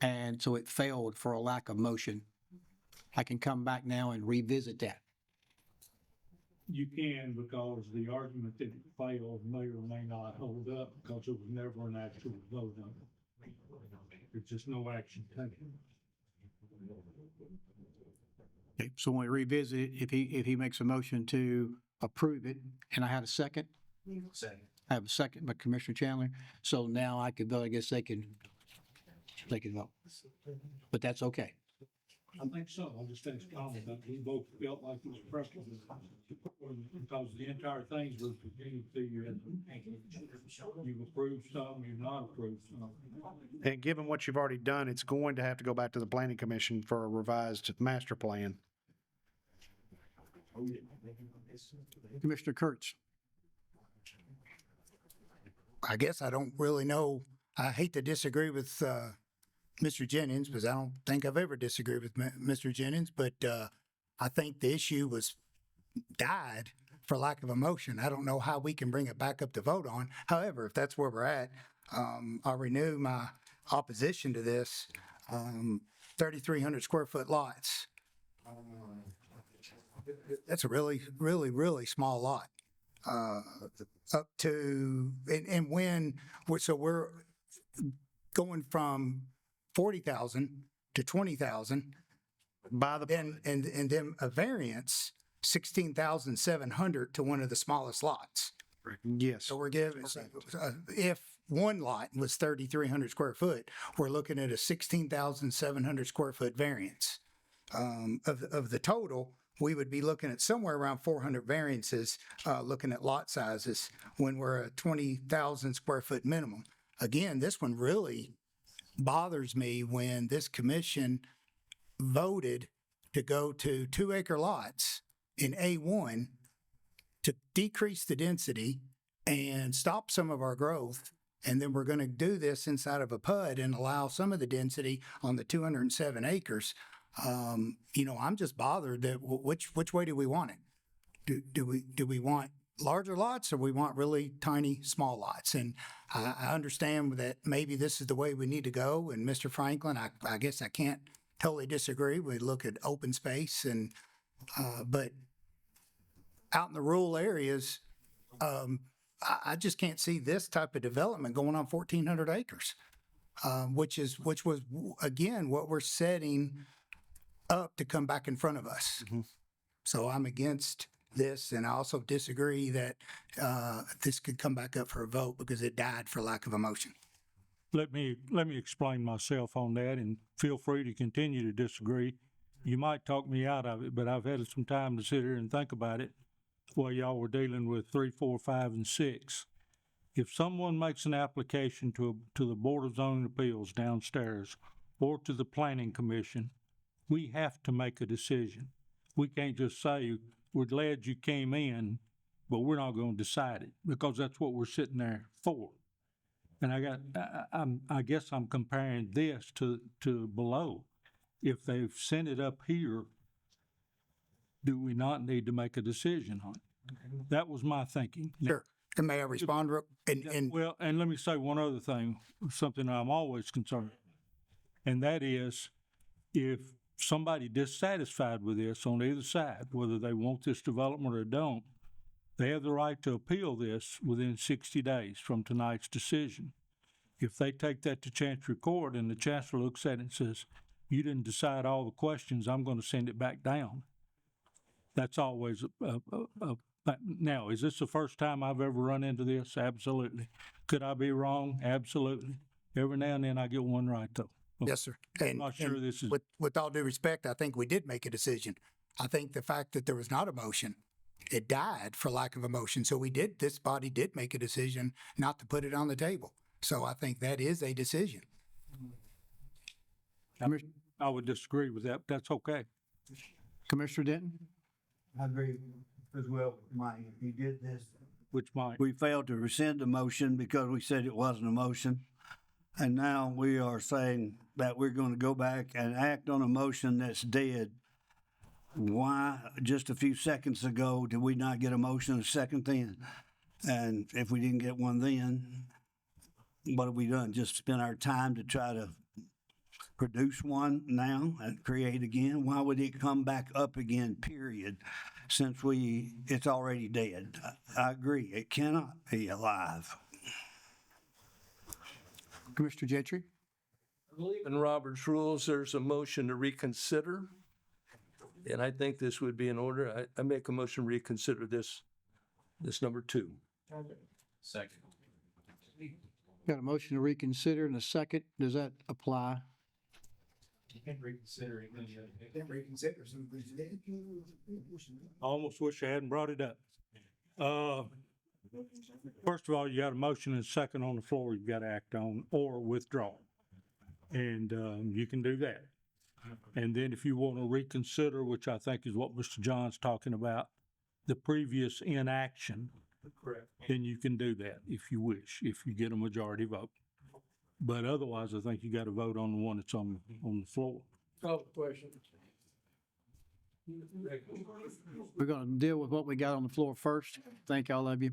and so it failed for a lack of motion. I can come back now and revisit that. You can, because the argument that it failed may or may not hold up, because it was never an actual vote on it. There's just no action taken. Okay, so when we revisit it, if he makes a motion to approve it, and I had a second? Second. I have a second by Commissioner Chandler, so now I could vote, I guess they can vote. But that's okay. I think so. I just think it's common that we both felt like it was preferable. Because the entire thing was continued to you. You've approved some, you've not approved some. And given what you've already done, it's going to have to go back to the Planning Commission for a revised master plan. Commissioner Kurtz. I guess I don't really know. I hate to disagree with Mr. Jennings, because I don't think I've ever disagreed with Mr. Jennings, but I think the issue was died for lack of a motion. I don't know how we can bring it back up to vote on. However, if that's where we're at, I'll renew my opposition to this. 3,300 square foot lots. That's a really, really, really small lot. Up to, and when, so we're going from 40,000 to 20,000 by the, and then a variance 16,700 to one of the smallest lots. Yes. So we're giving, if one lot was 3,300 square foot, we're looking at a 16,700 square foot variance. Of the total, we would be looking at somewhere around 400 variances, looking at lot sizes when we're at 20,000 square foot minimum. Again, this one really bothers me when this commission voted to go to 2-acre lots in A1 to decrease the density and stop some of our growth. And then we're going to do this inside of a PUD and allow some of the density on the 207 acres. I'm just bothered that which way do we want it? Do we want larger lots or we want really tiny, small lots? And I understand that maybe this is the way we need to go. And Mr. Franklin, I guess I can't totally disagree. We look at open space and, but out in the rural areas, I just can't see this type of development going on 1,400 acres, which was again, what we're setting up to come back in front of us. So I'm against this, and I also disagree that this could come back up for a vote because it died for lack of a motion. Let me explain myself on that, and feel free to continue to disagree. You might talk me out of it, but I've had some time to sit here and think about it while y'all were dealing with 3, 4, 5, and 6. If someone makes an application to the Board of Zoning Appeals downstairs or to the Planning Commission, we have to make a decision. We can't just say, we're glad you came in, but we're not going to decide it, because that's what we're sitting there for. And I guess I'm comparing this to below. If they've sent it up here, do we not need to make a decision on it? That was my thinking. Sure. And may I respond? Well, and let me say one other thing, something I'm always concerned. And that is, if somebody dissatisfied with this on either side, whether they want this development or don't, they have the right to appeal this within 60 days from tonight's decision. If they take that to Chancery Court and the Chancellor looks at it and says, you didn't decide all the questions, I'm going to send it back down. That's always now, is this the first time I've ever run into this? Absolutely. Could I be wrong? Absolutely. Every now and then I get one right, though. Yes, sir. I'm not sure this is. With all due respect, I think we did make a decision. I think the fact that there was not a motion, it died for lack of a motion. So this body did make a decision not to put it on the table. So I think that is a decision. I would disagree with that, but that's okay. Commissioner Denton? I agree as well, Mike. He did this. Which Mike? We failed to rescind the motion because we said it wasn't a motion. And now we are saying that we're going to go back and act on a motion that's dead. Why, just a few seconds ago, did we not get a motion a second then? And if we didn't get one then, what have we done? Just spend our time to try to produce one now and create again? Why would it come back up again, period, since it's already dead? I agree, it cannot be alive. Commissioner Gentry? I believe in Robert's rules, there's a motion to reconsider. And I think this would be in order. I make a motion to reconsider this number 2. Second. Got a motion to reconsider in a second. Does that apply? You can't reconsider it. I almost wish I hadn't brought it up. First of all, you got a motion and a second on the floor you've got to act on or withdraw. And you can do that. And then if you want to reconsider, which I think is what Mr. John's talking about, the previous inaction, correct, then you can do that if you wish, if you get a majority vote. But otherwise, I think you got to vote on the one that's on the floor. Call the question. We're going to deal with what we got on the floor first. Thank all of you.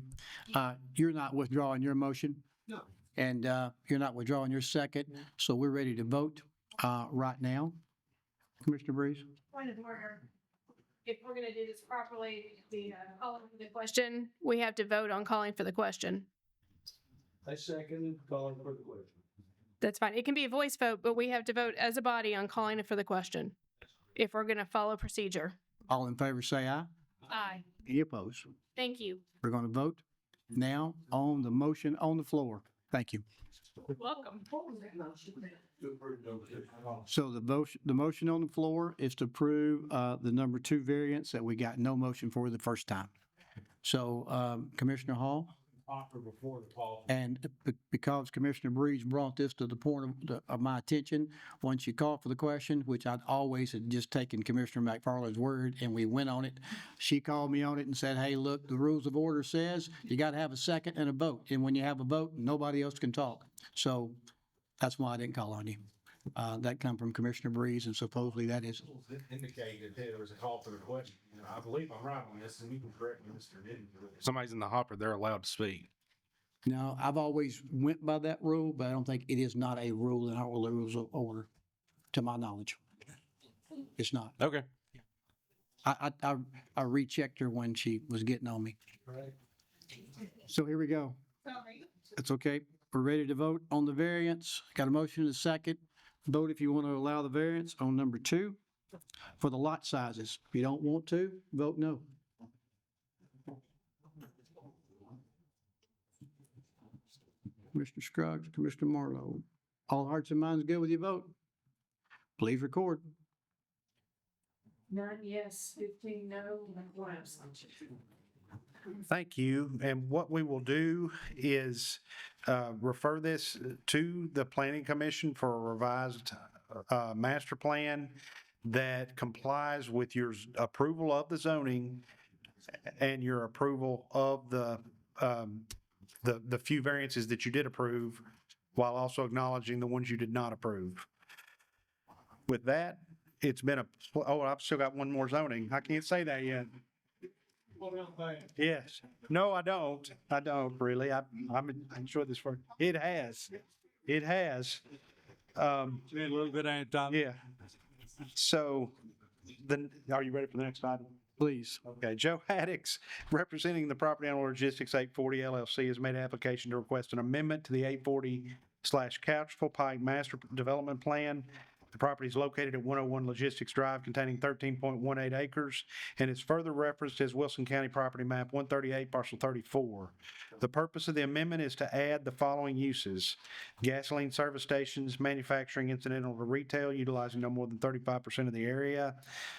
You're not withdrawing your motion. No. And you're not withdrawing your second. So we're ready to vote right now. Commissioner Breeze? Point of order. If we're going to do this properly, the calling for the question, we have to vote on calling for the question. I second calling for the question. That's fine. It can be a voice vote, but we have to vote as a body on calling for the question if we're going to follow procedure. All in favor, say aye. Aye. Any opposed? Thank you. We're going to vote now on the motion on the floor. Thank you. Welcome. So the motion on the floor is to approve the number 2 variance that we got no motion for the first time. So Commissioner Hall? And because Commissioner Breeze brought this to the point of my attention, once you call for the question, which I'd always had just taken Commissioner McFarland's word and we went on it, she called me on it and said, hey, look, the rules of order says you got to have a second and a vote. And when you have a vote, nobody else can talk. So that's why I didn't call on you. That come from Commissioner Breeze, and supposedly that is. Indicated that there was a call for the question. I believe I'm right on this, and you can correct me, Mr. Denton. Somebody's in the hopper, they're allowed to speak. No, I've always went by that rule, but I don't think it is not a rule in our rules of order, to my knowledge. It's not. Okay. I rechecked her when she was getting on me. Right. So here we go. Sorry. It's okay. We're ready to vote on the variance. Got a motion and a second. Vote if you want to allow the variance on number 2 for the lot sizes. If you don't want to, vote no. Commissioner Scruggs, Commissioner Marlowe. All hearts and minds good with your vote? Please record. 9 yes, 15 no, and 1 absent. Thank you. And what we will do is refer this to the Planning Commission for a revised master plan that complies with your approval of the zoning and your approval of the few variances that you did approve, while also acknowledging the ones you did not approve. With that, it's been I've still got one more zoning. I can't say that yet. Yes. No, I don't. I don't really. I'm sure this for, it has. It has. A little bit of time. Yeah. So then, are you ready for the next item? Please. Okay, Joe Haddix, representing the Property Owner Logistics 840 LLC, has made an application to request an amendment to the 840/Couchville Pike Master Development Plan. The property is located at 101 Logistics Drive, containing 13.18 acres, and is further referenced as Wilson County Property Map 138, Parcel 34. The purpose of the amendment is to add the following uses: gasoline service stations, manufacturing incidental to retail, utilizing no more than 35% of the area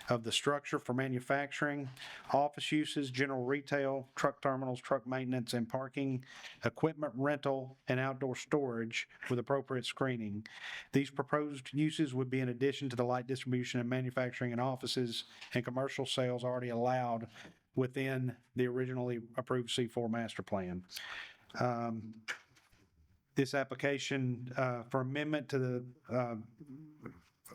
of the structure for manufacturing, office uses, general retail, truck terminals, truck maintenance and parking, equipment rental, and outdoor storage with appropriate screening. These proposed uses would be in addition to the light distribution and manufacturing and offices and commercial sales already allowed within the originally approved C4 master plan. This application for amendment to the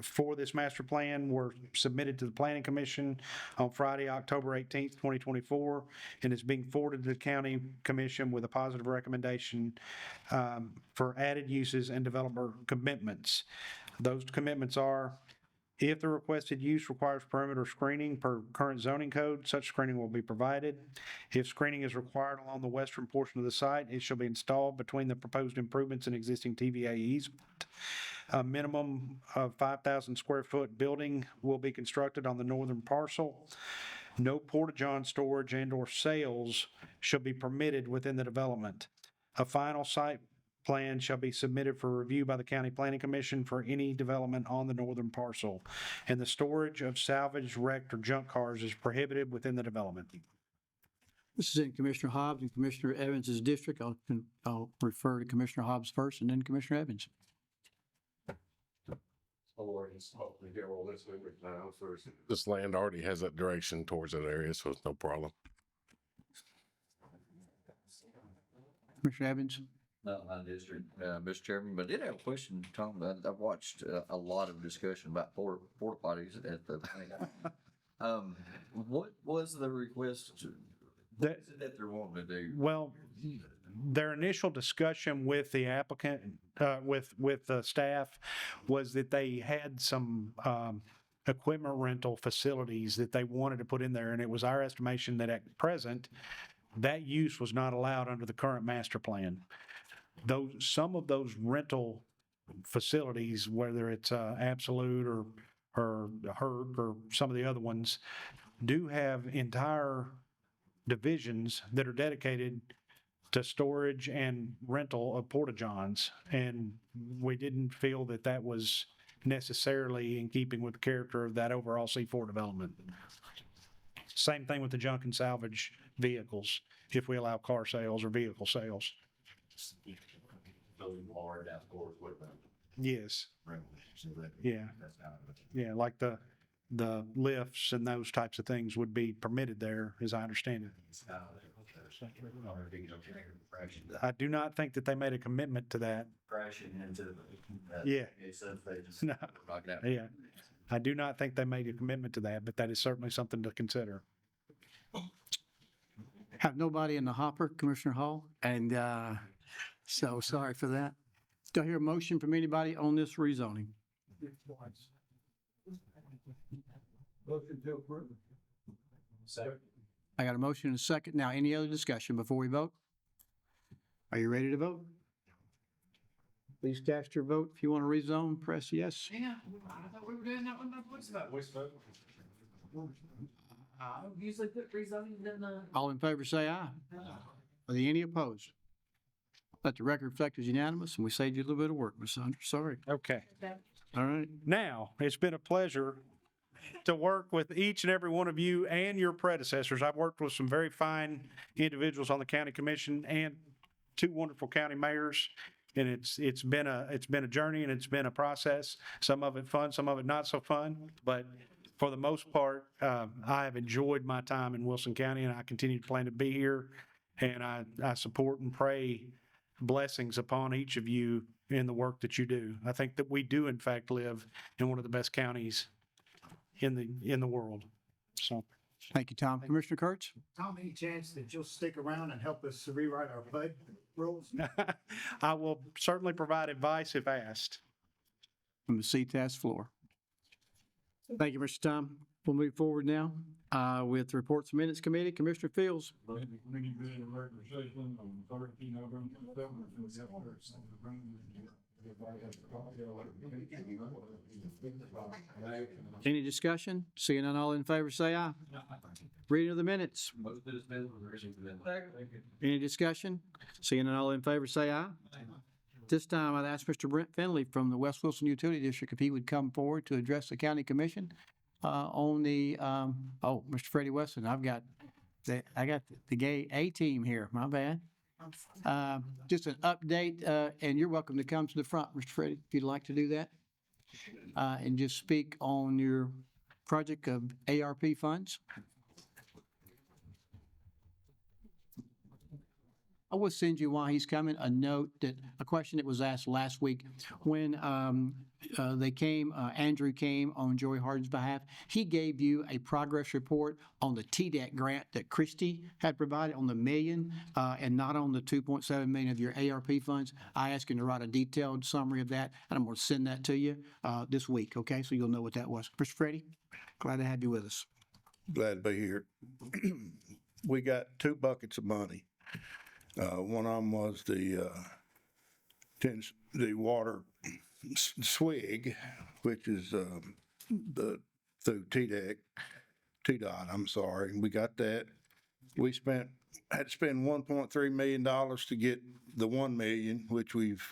for this master plan were submitted to the Planning Commission on Friday, October 18th, 2024, and is being forwarded to the County Commission with a positive recommendation for added uses and developer commitments. Those commitments are: if the requested use requires perimeter screening per current zoning code, such screening will be provided. If screening is required along the western portion of the site, it shall be installed between the proposed improvements and existing TVA easement. A minimum of 5,000 square foot building will be constructed on the northern parcel. No porta-john storage and/or sales shall be permitted within the development. A final site plan shall be submitted for review by the County Planning Commission for any development on the northern parcel, and the storage of salvaged, wrecked, or junk cars is prohibited within the development. This is in Commissioner Hobbs and Commissioner Evans' district. I'll refer to Commissioner Hobbs first and then Commissioner Evans. This land already has that direction towards that area, so it's no problem. Commissioner Evans? Not my district, Mr. Chairman, but I did have a question, Tom. I've watched a lot of discussion about porta potties at the what was the request? What is it that they're wanting to do? Well, their initial discussion with the applicant, with the staff, was that they had some equipment rental facilities that they wanted to put in there, and it was our estimation that at present, that use was not allowed under the current master plan. Some of those rental facilities, whether it's Absolute or Herc or some of the other ones, do have entire divisions that are dedicated to storage and rental of porta-johns, and we didn't feel that that was necessarily in keeping with the character of that overall C4 development. Same thing with the junk and salvage vehicles, if we allow car sales or vehicle sales. Yes. Yeah. Yeah, like the lifts and those types of things would be permitted there, as I understand it. I do not think that they made a commitment to that. Crashing into Yeah. No. Knock it out. Yeah. I do not think they made a commitment to that, but that is certainly something to consider. Have nobody in the hopper, Commissioner Hall, and so sorry for that. Do I hear a motion from anybody on this rezoning? Motion to approve. Second. I got a motion and a second. Now, any other discussion before we vote? Are you ready to vote? Please cast your vote. If you want to rezone, press yes. Yeah, I thought we were doing that one by voice vote. Usually put rezoning in the. All in favor say aye. Are there any opposed? Let the record reflect as unanimous, and we saved you a little bit of work, Ms. Saunders. Sorry. Okay. All right. Now, it's been a pleasure to work with each and every one of you and your predecessors. I've worked with some very fine individuals on the county commission and two wonderful county mayors. And it's been a journey and it's been a process. Some of it fun, some of it not so fun. But for the most part, I have enjoyed my time in Wilson County, and I continue to plan to be here. And I support and pray blessings upon each of you in the work that you do. I think that we do, in fact, live in one of the best counties in the world. So, Thank you, Tom. Commissioner Kurtz? Tom, any chance that you'll stick around and help us rewrite our PUD rules? I will certainly provide advice if asked. From the CTAS floor. Thank you, Mr. Tom. We'll move forward now with the Reports and Minutes Committee. Commissioner Fields. Any discussion? Seeing none, all in favor, say aye. Reading of the minutes. Any discussion? Seeing none, all in favor, say aye. This time, I'd ask Mr. Brent Finley from the West Wilson Utility District if he would come forward to address the county commission on the, Mr. Freddie Weston, I got the gay A team here, my bad. Just an update, and you're welcome to come to the front, Mr. Freddie, if you'd like to do that. And just speak on your project of ARP funds. I will send you while he's coming a note that a question that was asked last week when they came, Andrew came on Joey Harden's behalf. He gave you a progress report on the TDEC grant that Christie had provided on the million and not on the 2.7 million of your ARP funds. I asked him to write a detailed summary of that, and I'm going to send that to you this week, okay? So you'll know what that was. Mr. Freddie, glad to have you with us. Glad to be here. We got 2 buckets of money. One of them was the water SWIG, which is through TDOT, I'm sorry. We got that. We had to spend $1.3 million to get the 1 million, which we've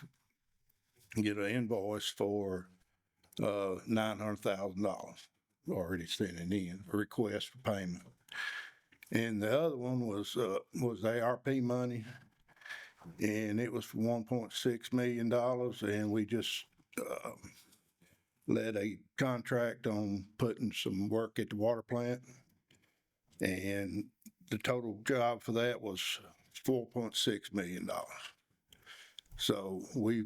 get an invoice for $900,000 already sending in, a request for payment. And the other one was ARP money, and it was for $1.6 million, and we just led a contract on putting some work at the water plant, and the total job for that was $4.6 million. So we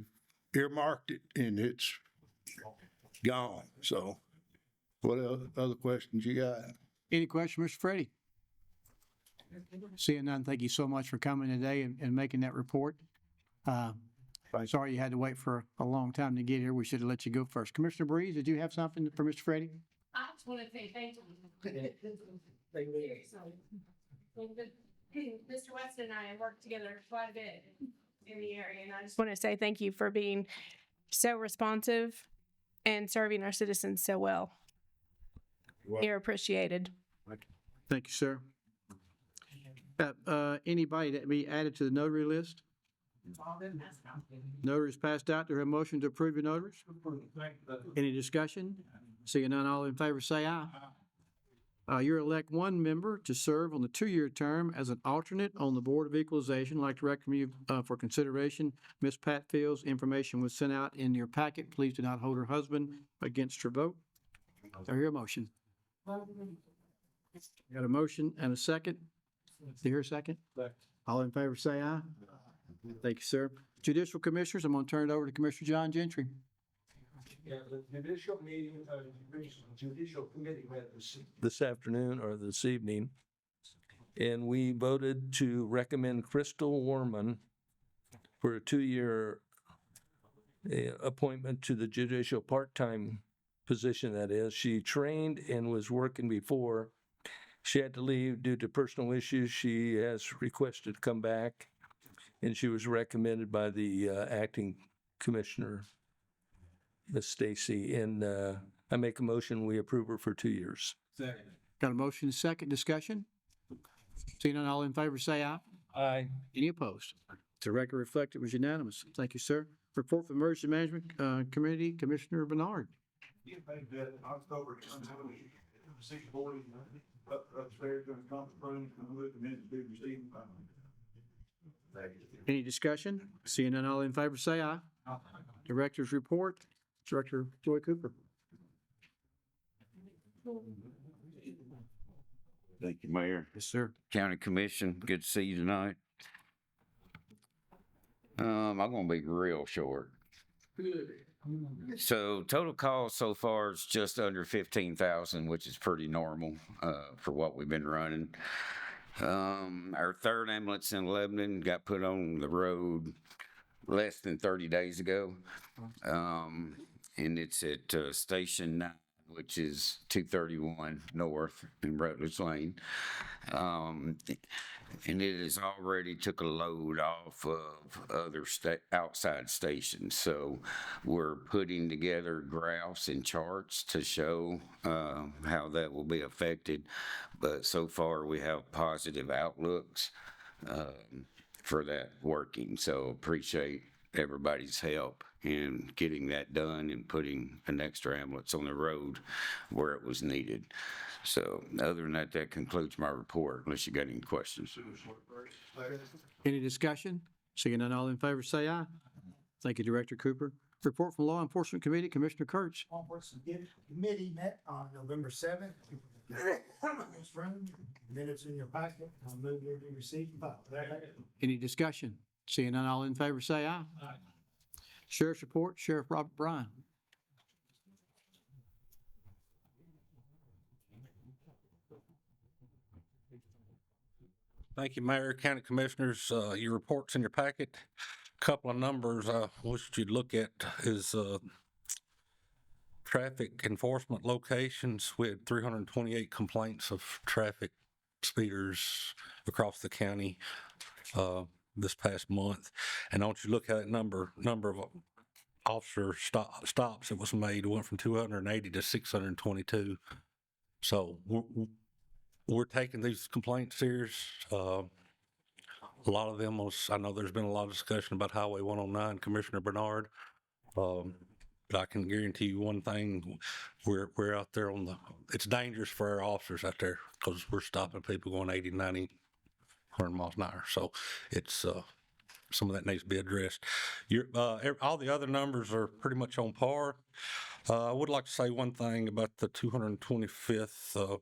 earmarked it, and it's gone. So what other questions you got? Any questions, Mr. Freddie? Seeing none, thank you so much for coming today and making that report. Sorry you had to wait for a long time to get here. We should have let you go first. Commissioner Breeze, did you have something for Mr. Freddie? I just want to say thank you. Mr. Weston and I have worked together quite a bit in the area, and I just want to say thank you for being so responsive and serving our citizens so well. You're appreciated. Thank you, sir. Anybody that be added to the notary list? Notaries passed out. There a motion to approve your notaries? Any discussion? Seeing none, all in favor say aye. You elect 1 member to serve on the 2-year term as an alternate on the Board of Equalization. I'd like to recommend you for consideration. Ms. Pat Fields' information was sent out in your packet. Please do not hold her husband against her vote. I hear a motion. Got a motion and a second. Do you hear a second? All in favor say aye. Thank you, sir. Judicial Commissioners, I'm going to turn it over to Commissioner John Gentry. Yeah, the judicial meeting, judicial committee met this afternoon or this evening, and we voted to recommend Crystal Warman for a 2-year appointment to the judicial part-time position. That is, she trained and was working before. She had to leave due to personal issues. She has requested to come back, and she was recommended by the acting commissioner, Ms. Stacy, and I make a motion, we approve her for 2 years. Second. Got a motion, second discussion? Seeing none, all in favor say aye. Aye. Any opposed? The record reflect it was unanimous. Thank you, sir. Report from Emergency Management Committee, Commissioner Bernard. October, upstairs in the conference room, and let the minutes be received. Any discussion? Seeing none, all in favor, say aye. Director's report, Director Joy Cooper. Thank you, Mayor. Yes, sir. County Commission, good to see you tonight. I'm gonna be real short. So total cost so far is just under 15,000, which is pretty normal, for what we've been running. Our third ambulance in Lebanon got put on the road less than 30 days ago. And it's at, Station 9, which is 231 North in Rutledge Lane. And it has already took a load off of other outside stations. So we're putting together graphs and charts to show how that will be affected. But so far we have positive outlooks for that working. So appreciate everybody's help in getting that done and putting an extra ambulance on the road where it was needed. So other than that, that concludes my report, unless you got any questions. Any discussion? Seeing none, all in favor, say aye. Thank you, Director Cooper. Report from Law Enforcement Committee, Commissioner Kurtz. Law Enforcement Committee met on November 7th. This room, minutes in your packet. I'll move to be received and filed. Any discussion? Seeing none, all in favor, say aye. Sheriff's report, Sheriff Robert Bryan. Thank you, Mayor, County Commissioners. Your report's in your packet. Couple of numbers I wish you'd look at is traffic enforcement locations. We had 328 complaints of traffic speeders across the county this past month. And don't you look at that number of officer stops that was made, it went from 280 to 622. So we're taking these complaints serious. A lot of them was, I know there's been a lot of discussion about Highway 109, Commissioner Bernard. But I can guarantee you one thing, we're out there it's dangerous for our officers out there because we're stopping people going 80, 90, 100 miles an hour. So it's, some of that needs to be addressed. All the other numbers are pretty much on par. I would like to say one thing about the 225th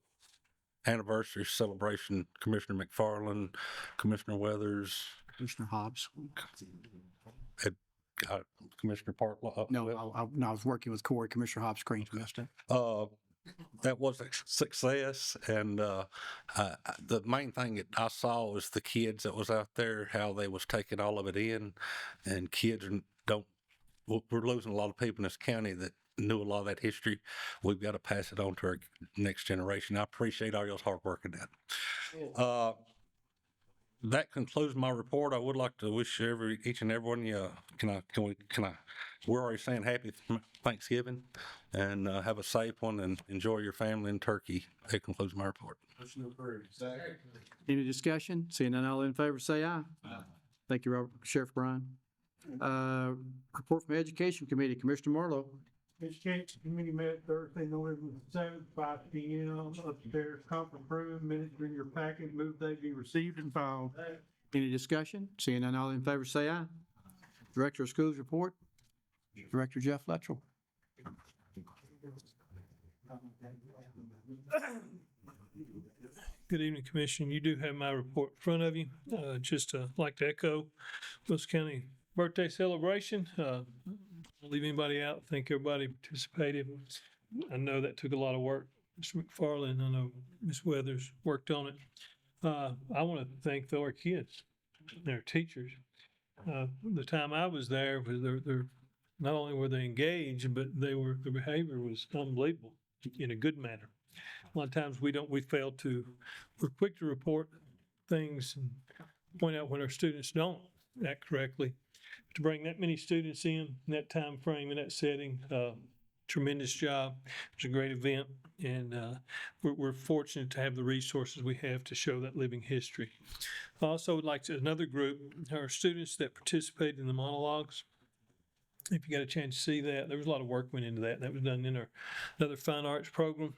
anniversary celebration. Commissioner McFarland, Commissioner Weathers, Commissioner Hobbs. Commissioner Partlow. No, I was working with Corey, Commissioner Hobbs Green missed it. That was a success, and the main thing that I saw was the kids that was out there, how they was taking all of it in, and kids we're losing a lot of people in this county that knew a lot of that history. We've got to pass it on to our next generation. I appreciate all y'all's hard work in that. That concludes my report. I would like to wish each and every one of you, we're already saying happy Thanksgiving and have a safe one and enjoy your family in Turkey. That concludes my report. Any discussion? Seeing none, all in favor, say aye. Thank you, Robert. Sheriff Bryan. Report from Education Committee, Commissioner Marlowe. Education Committee met Thursday, November 7th, 5 p.m. upstairs conference room. Minutes are in your packet. Move they be received and filed. Any discussion? Seeing none, all in favor, say aye. Director of Schools report, Director Jeff Luttrell. Good evening, Commission. You do have my report in front of you. Just like to echo Wilson County birthday celebration. Don't leave anybody out. Thank everybody who participated. I know that took a lot of work. Mr. McFarland, I know Ms. Weathers worked on it. I want to thank our kids, their teachers. The time I was there, they're not only were they engaged, but their behavior was unbelievable in a good manner. A lot of times we're quick to report things and point out when our students don't act correctly. To bring that many students in that time frame, in that setting, tremendous job. It was a great event, and we're fortunate to have the resources we have to show that living history. I also would like to, another group, our students that participated in the monologues. If you got a chance to see that, there was a lot of work went into that. That was done in another fine arts program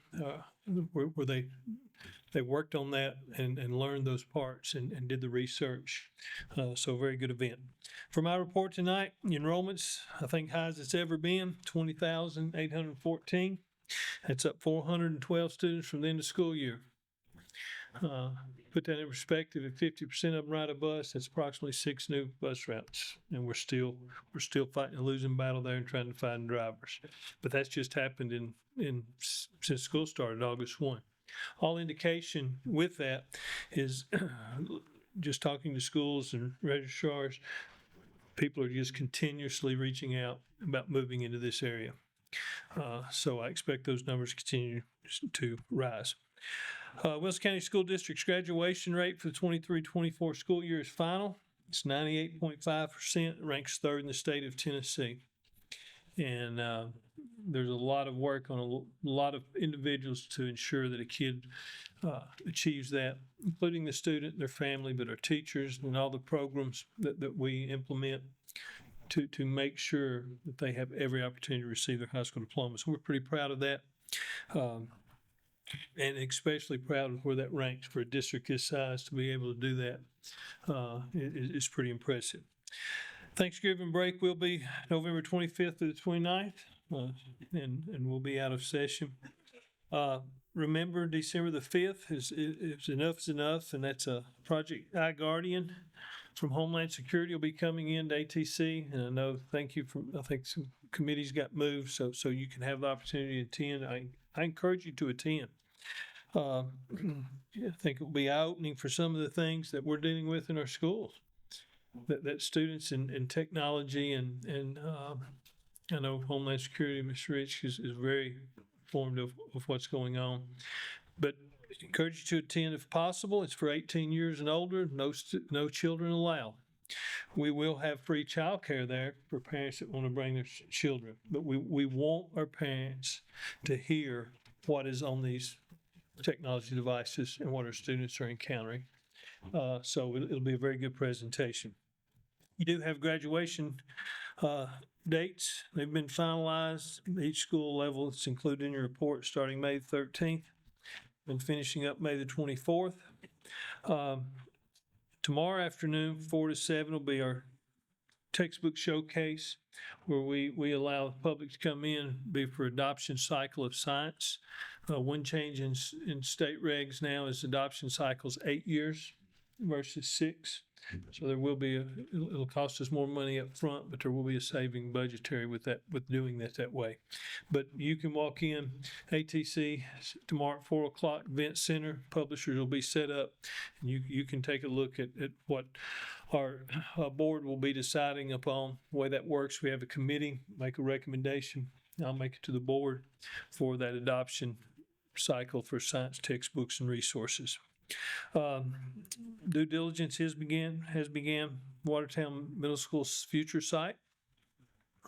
where they worked on that and learned those parts and did the research. So a very good event. For my report tonight, enrollments, I think high as it's ever been, 20,814. That's up 412 students from the end of school year. Put that in perspective, if 50% of them ride a bus, that's approximately 6 new bus routes. And we're still fighting a losing battle there and trying to find drivers. But that's just happened since school started, August 1. All indication with that is just talking to schools and registrars, people are just continuously reaching out about moving into this area. So I expect those numbers continue to rise. Wilson County School District's graduation rate for the 23-24 school year is final. It's 98.5%, ranks third in the state of Tennessee. And there's a lot of work on a lot of individuals to ensure that a kid achieves that, including the student, their family, but our teachers and all the programs that we implement to make sure that they have every opportunity to receive their high school diploma. So we're pretty proud of that. And especially proud of where that ranks for a district this size to be able to do that is pretty impressive. Thanksgiving break will be November 25th to the 29th, and we'll be out of session. Remember, December the 5th is Enough is Enough, and that's a Project iGuardian from Homeland Security will be coming in to ATC. And I know, I think some committees got moved, so you can have the opportunity to attend. I encourage you to attend. I think it will be eye-opening for some of the things that we're dealing with in our schools. That students in technology and I know Homeland Security, Mr. Rich is very informed of what's going on. But encourage you to attend if possible. It's for 18 years and older, no children allowed. We will have free childcare there for parents that want to bring their children. But we want our parents to hear what is on these technology devices and what our students are encountering. So it'll be a very good presentation. You do have graduation dates. They've been finalized. Each school level, it's included in your report, starting May 13th and finishing up May the 24th. Tomorrow afternoon, 4 to 7 will be our textbook showcase where we allow the public to come in, be for adoption cycle of science. One change in state regs now is adoption cycle's 8 years versus 6. So there will be it'll cost us more money up front, but there will be a saving budgetary with doing that way. But you can walk in ATC tomorrow at 4 o'clock, Event Center. Publishers will be set up, and you can take a look at what our board will be deciding upon. The way that works, we have a committee, make a recommendation. I'll make it to the board for that adoption cycle for science textbooks and resources. Due diligence has began Watertown Middle School's future site.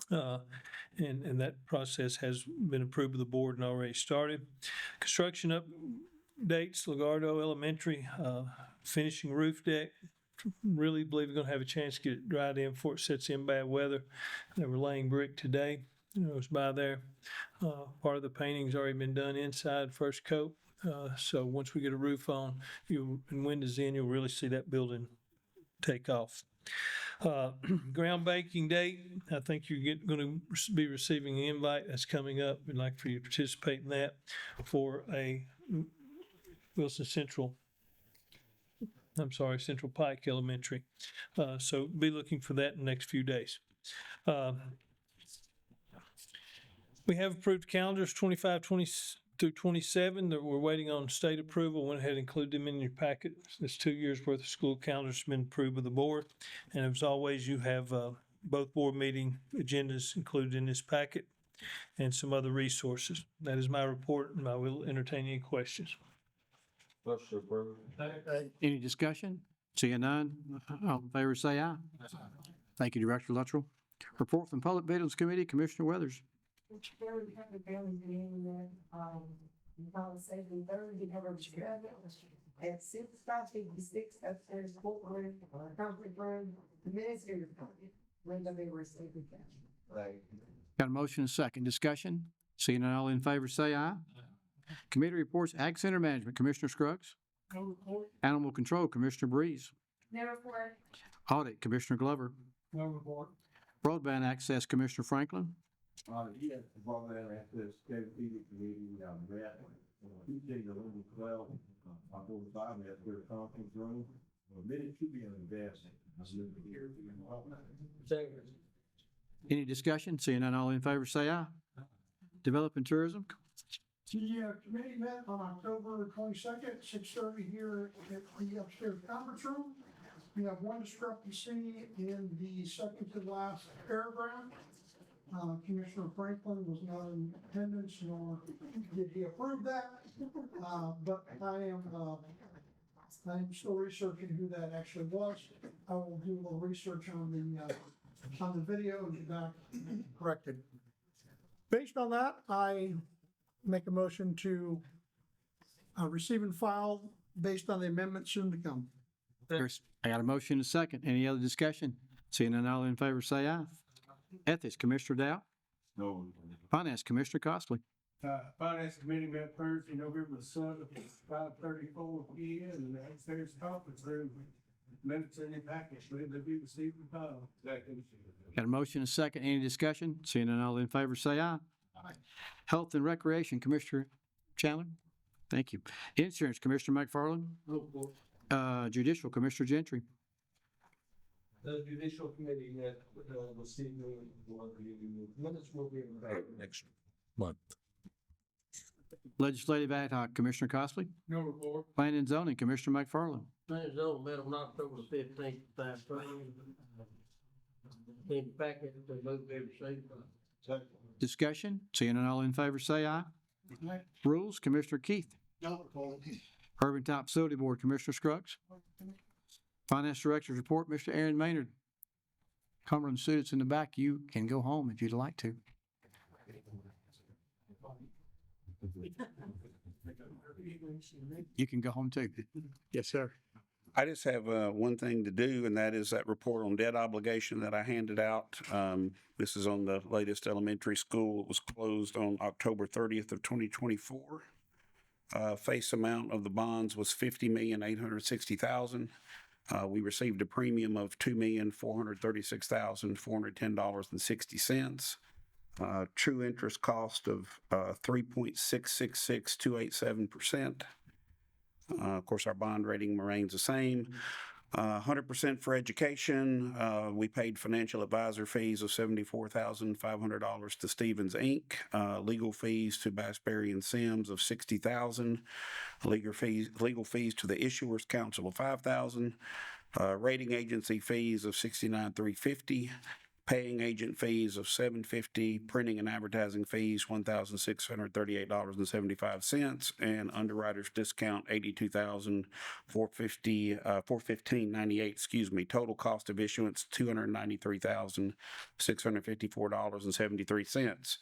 And that process has been approved by the board and already started. Construction updates, Lagardo Elementary, finishing roof deck. Really believe we're going to have a chance to get it dried in before it sets in bad weather. They were laying brick today. I was by there. Part of the painting's already been done inside, first coat. So once we get a roof on and windows in, you'll really see that building take off. Groundbreaking date, I think you're going to be receiving an invite that's coming up. We'd like for you to participate in that for a Central Pike Elementary. So be looking for that in the next few days. We have approved calendars 25, 20 through 27 that we're waiting on state approval. Went ahead and included them in your packet. This 2 years worth of school calendars have been approved by the board. And as always, you have both board meeting agendas included in this packet and some other resources. That is my report, and I will entertain any questions. Any discussion? Seeing none, all in favor say aye. Thank you, Director Luttrell. Report from Public Vigilance Committee, Commissioner Weathers. At 6556 upstairs courtroom, conference room, the minutes here, Linda May received that. Got a motion and a second. Discussion? Seeing none, all in favor say aye. Committee reports, Ag Center Management, Commissioner Scruggs. No report. Animal Control, Commissioner Breeze. No report. Audit, Commissioner Glover. No report. Broadband Access, Commissioner Franklin. Yes, broadband access, committee, Tuesday, November 12th, October 5, that's their conference room. Minute to be invested. Any discussion? Seeing none, all in favor say aye. Developing Tourism. The committee met on October 22nd, 6:30 here at the upstairs conference room. We have one discrepancy in the second to last paragraph. Commissioner Franklin was not in attendance, nor did he approve that. But I am still researching who that actually was. I will do a little research on the video and get back corrected. Based on that, I make a motion to receive and file based on the amendments soon to come. I got a motion and a second. Any other discussion? Seeing none, all in favor say aye. Ethics, Commissioner Dow. No. Finance, Commissioner Costley. Finance committee met Thursday, November the 7th, 5:34 p.m. in the upstairs conference room. Minutes in the package, ready to be received and filed. Second. Got a motion and a second. Any discussion? Seeing none, all in favor say aye. Health and Recreation, Commissioner Chandler. Thank you. Insurance, Commissioner McFarland. Judicial, Commissioner Gentry. The judicial committee met, this evening, minutes will be next month. Legislative Ad hoc, Commissioner Costley. No report. Planning and Zoning, Commissioner McFarland. Planning zone met on October the 15th, time frame. In the packet, they both be received. Discussion? Seeing none, all in favor say aye. Rules, Commissioner Keith. No report. Urban Top Facility Board, Commissioner Scruggs. Finance Director's Report, Mr. Aaron Maynard. Cumberland students in the back, you can go home if you'd like to. You can go home too. Yes, sir. I just have one thing to do, and that is that report on debt obligation that I handed out. This is on the latest elementary school. It was closed on October 30th of 2024. Face amount of the bonds was $50,860,000. We received a premium of $2,436,410.60. True interest cost of 3.666287%. Of course, our bond rating remains the same. 100% for education. We paid financial advisor fees of $74,500 to Stevens Inc. Legal fees to Bassberry and Sims of $60,000. Legal fees to the Issuers Council of $5,000. Rating agency fees of $69,350. Paying agent fees of $750, printing and advertising fees $1,638.75, and underwriter's discount $82,415.98. Excuse me. Total cost of issuance $293,654.73.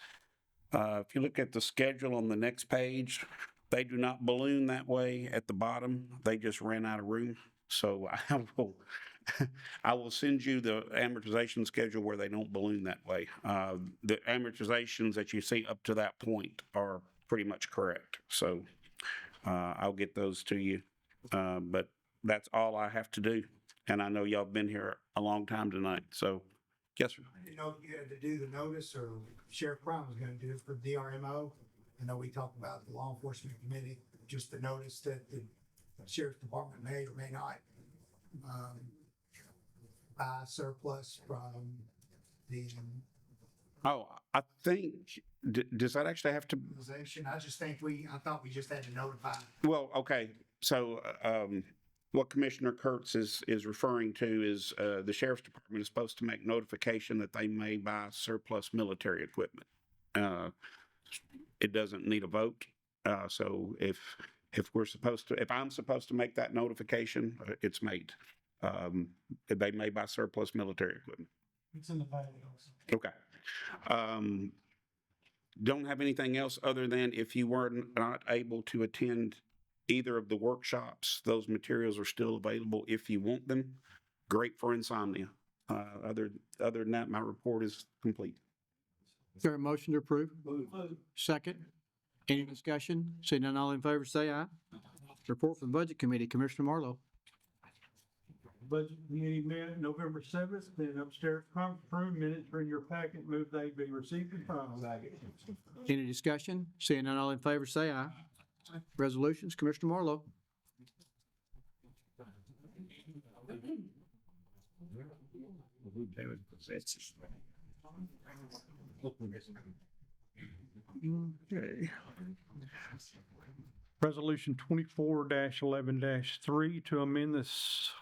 If you look at the schedule on the next page, they do not balloon that way at the bottom. They just ran out of room. So I will send you the amortization schedule where they don't balloon that way. The amortizations that you see up to that point are pretty much correct. So I'll get those to you. But that's all I have to do. And I know y'all been here a long time tonight. So, yes, sir. You know, you had to do the notice, or Sheriff Brown was going to do it for DRMO. I know we talked about the law enforcement committee, just the notice that the sheriff's department may or may not buy surplus from the Oh, I think, does that actually have to? organization. I thought we just had to notify. Well, okay. So what Commissioner Kurtz is referring to is the sheriff's department is supposed to make notification that they may buy surplus military equipment. It doesn't need a vote. So if I'm supposed to make that notification, it's made. They may buy surplus military equipment. It's in the packet. Okay. don't have anything else other than if you were not able to attend either of the workshops, those materials are still available if you want them. Great for insomnia. Other than that, my report is complete. Is there a motion to approve? Second. Any discussion? Seeing none, all in favor, say aye. Report from Budget Committee, Commissioner Marlowe. Budget committee met November 7th, then upstairs conference room, minutes are in your packet, move they be received and filed. Any discussion? Seeing none, all in favor, say aye. Resolutions, Commissioner Marlowe. Okay. Resolution 24-11-3 to amend the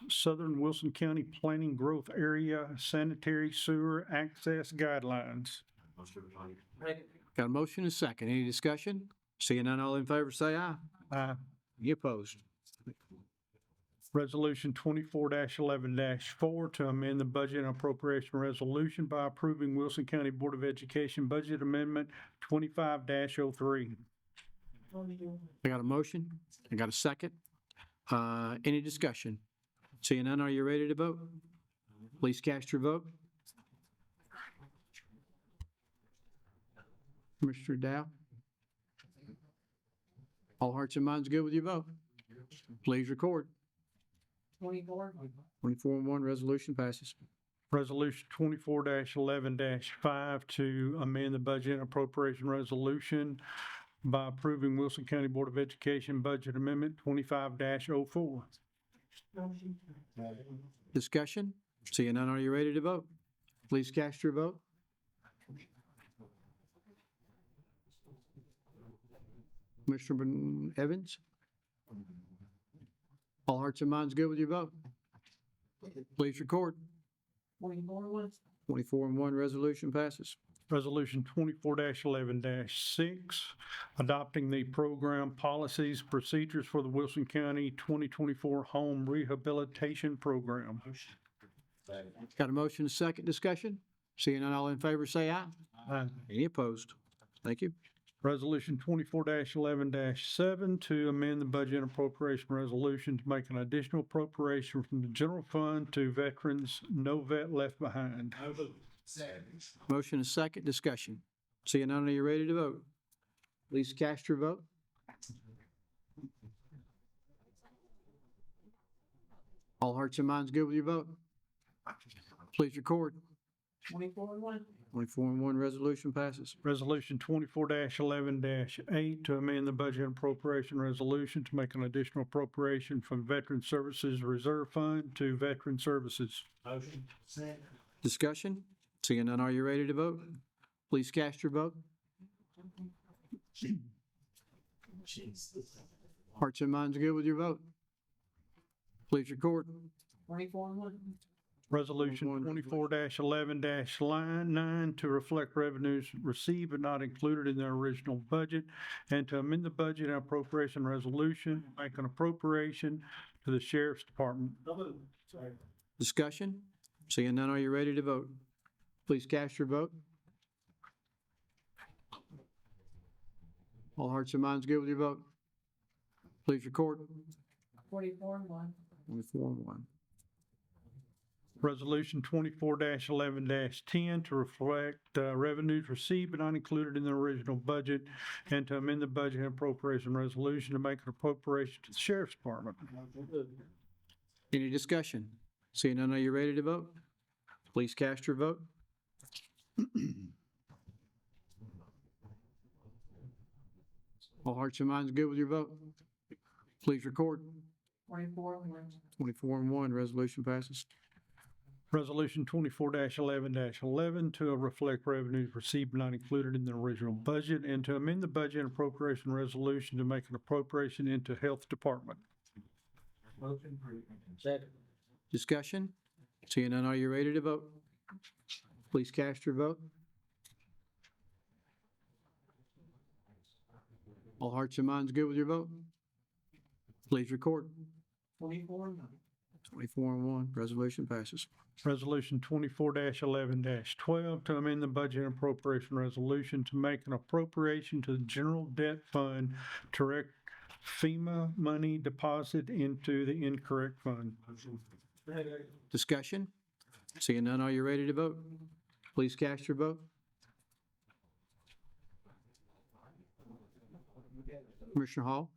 Southern Wilson County Planning Growth Area Sanitary Sewer Access Guidelines. Got a motion and a second. Any discussion? Seeing none, all in favor, say aye. Aye. Any opposed? Resolution 24-11-4 to amend the budget and appropriation resolution by approving Wilson County Board of Education Budget Amendment 25-03. I got a motion. I got a second. Any discussion? Seeing none, are you ready to vote? Please cast your vote. Commissioner Dow? All hearts and minds good with your vote? Please record. 24 and 1, resolution passes. Resolution 24-11-5 to amend the budget and appropriation resolution by approving Wilson County Board of Education Budget Amendment 25-04. Discussion? Seeing none, are you ready to vote? Please cast your vote. Commissioner Evans? All hearts and minds good with your vote? Please record. 24 and 1, resolution passes. Resolution 24-11-6, adopting the program policies, procedures for the Wilson County 2024 Home Rehabilitation Program. Got a motion, second discussion? Seeing none, all in favor, say aye. Aye. Any opposed? Thank you. Resolution 24-11-7 to amend the budget and appropriation resolution to make an additional appropriation from the general fund to veterans, no vet left behind. Motion is second discussion. Seeing none, are you ready to vote? Please cast your vote. All hearts and minds good with your vote? Please record. 24 and 1, resolution passes. Resolution 24-11-8 to amend the budget and appropriation resolution to make an additional appropriation from Veteran Services Reserve Fund to Veteran Services. Discussion? Seeing none, are you ready to vote? Please cast your vote. Hearts and minds good with your vote? Please record. 24 and 1. Resolution 24-11-9 to reflect revenues received but not included in the original budget, and to amend the budget and appropriation resolution, make an appropriation to the Sheriff's Department. Discussion? Seeing none, are you ready to vote? Please cast your vote. All hearts and minds good with your vote? Please record. 24 and 1. 24 and 1. Resolution 24-11-10 to reflect revenues received but not included in the original budget, and to amend the budget and appropriation resolution to make an appropriation to the Sheriff's Department. Any discussion? Seeing none, are you ready to vote? Please cast your vote. All hearts and minds good with your vote? Please record. 24 and 1, resolution passes. Resolution 24-11-11 to reflect revenues received but not included in the original budget, and to amend the budget and appropriation resolution to make an appropriation into Health Department. Discussion? Seeing none, are you ready to vote? Please cast your vote. All hearts and minds good with your vote? Please record. 24 24-1, resolution passes. Resolution 24-11-12 to amend the budget and appropriation resolution to make an appropriation to the general debt fund to direct FEMA money deposited into the incorrect fund. Discussion? Seeing none, are you ready to vote? Please cast your vote. Commissioner Hall?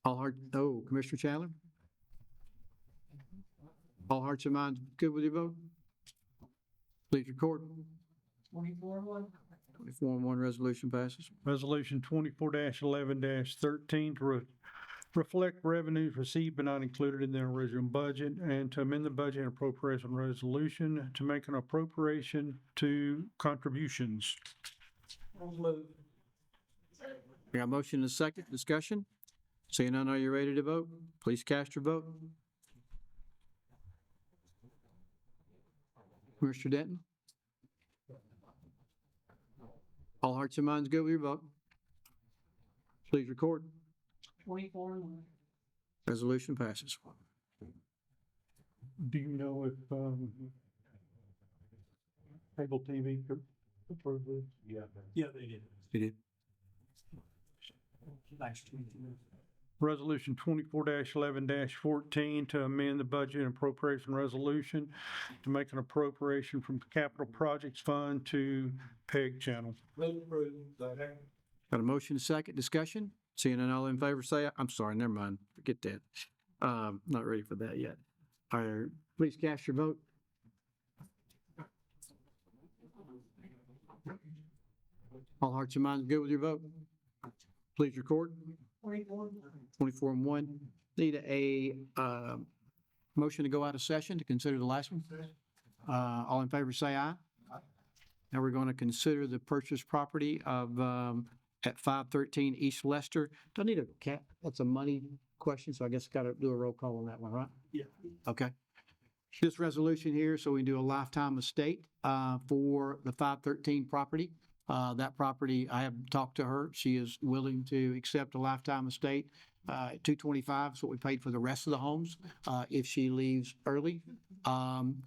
All heart, oh, Commissioner Chandler? All hearts and minds good with your vote? Please record. 24-1, resolution passes. Resolution 24-11-13 to reflect revenues received but not included in the original budget, and to amend the budget and appropriation resolution to make an appropriation to contributions. We got a motion and a second. Discussion? Seeing none, are you ready to vote? Please cast your vote. Commissioner Denton? All hearts and minds good with your vote? Please record. 24-1. Resolution passes. Do you know if, cable TV could approve this? Yeah, they did. You did. Resolution 24-11-14 to amend the budget and appropriation resolution to make an appropriation from the Capital Projects Fund to PEG Channel. Got a motion and a second. Discussion? Seeing none, all in favor say, I'm sorry, never mind. Forget that. Not ready for that yet. All right, please cast your vote. All hearts and minds good with your vote? Please record. 24-1. Need a motion to go out of session to consider the last one. All in favor say aye. Now we're going to consider the purchase property of at 513 East Lester. Do I need a cap? That's a money question, so I guess got to do a roll call on that one, right? Yeah. Okay. This resolution here, so we do a lifetime estate for the 513 property. That property, I have talked to her. She is willing to accept a lifetime estate. $225 is what we paid for the rest of the homes. If she leaves early,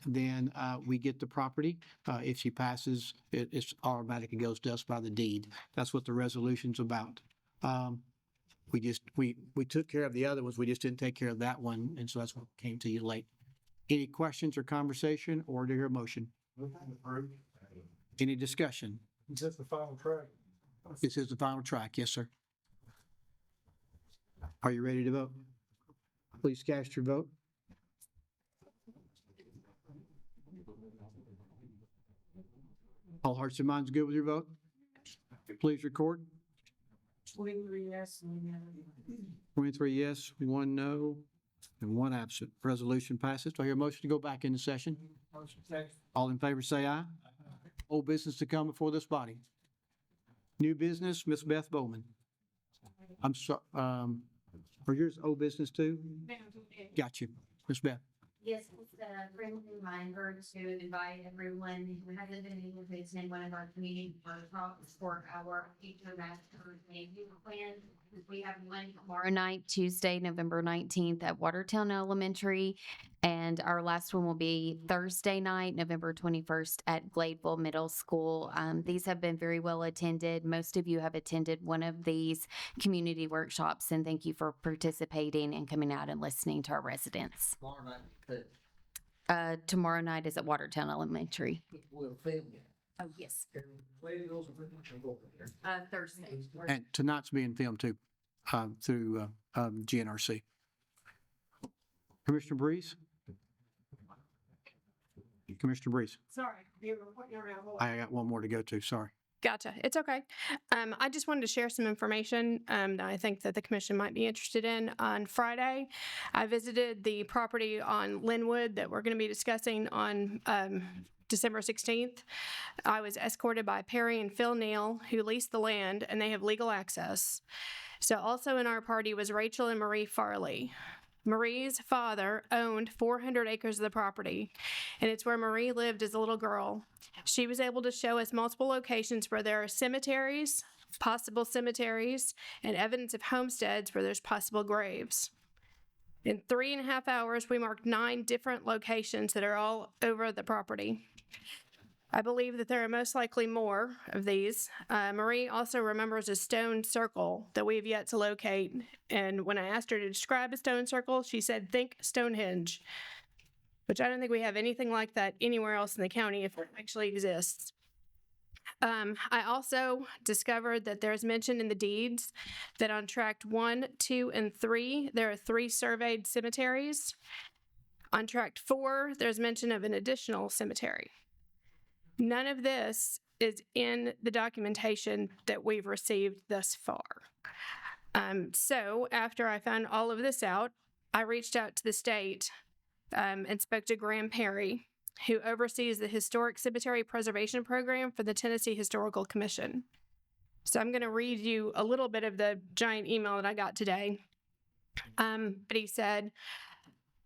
then we get the property. If she passes, it's automatic. It goes to us by the deed. That's what the resolution's about. We took care of the other ones. We just didn't take care of that one, and so that's what came to you late. Any questions or conversation, or do you hear a motion? Any discussion? Is this the final track? This is the final track, yes, sir. Are you ready to vote? Please cast your vote. All hearts and minds good with your vote? Please record. 23 yes. 23 yes, 1 no, and 1 absent. Resolution passes. Do I hear a motion to go back into session? All in favor say aye. Old business to come before this body. New business, Miss Beth Bowman. I'm sorry, are yours old business too? Got you. Miss Beth. Yes, it's a friendly reminder to invite everyone who hasn't been able to attend one of our community workshops for our future master plan. We have one tomorrow night, Tuesday, November 19th at Watertown Elementary. And our last one will be Thursday night, November 21st at Gladeville Middle School. These have been very well attended. Most of you have attended one of these community workshops, and thank you for participating and coming out and listening to our residents. Tomorrow night is at Watertown Elementary. We'll film you. Oh, yes. Thursday. And tonight's being filmed too, through GNRC. Commissioner Breeze? Commissioner Breeze? Sorry, you were pointing around. I got one more to go to, sorry. Gotcha. It's okay. I just wanted to share some information that I think that the commission might be interested in. On Friday, I visited the property on Linwood that we're going to be discussing on December 16th. I was escorted by Perry and Phil Neal, who leased the land, and they have legal access. So also in our party was Rachel and Marie Farley. Marie's father owned 400 acres of the property, and it's where Marie lived as a little girl. She was able to show us multiple locations where there are cemeteries, possible cemeteries, and evidence of homesteads where there's possible graves. In 3.5 hours, we marked 9 different locations that are all over the property. I believe that there are most likely more of these. Marie also remembers a stone circle that we have yet to locate. And when I asked her to describe a stone circle, she said, think Stonehenge, which I don't think we have anything like that anywhere else in the county if it actually exists. I also discovered that there's mention in the deeds that on tract 1, 2, and 3, there are 3 surveyed cemeteries. On tract 4, there's mention of an additional cemetery. None of this is in the documentation that we've received thus far. So after I found all of this out, I reached out to the state and spoke to Graham Perry, who oversees the Historic Cemetery Preservation Program for the Tennessee Historical Commission. So I'm going to read you a little bit of the giant email that I got today. But he said,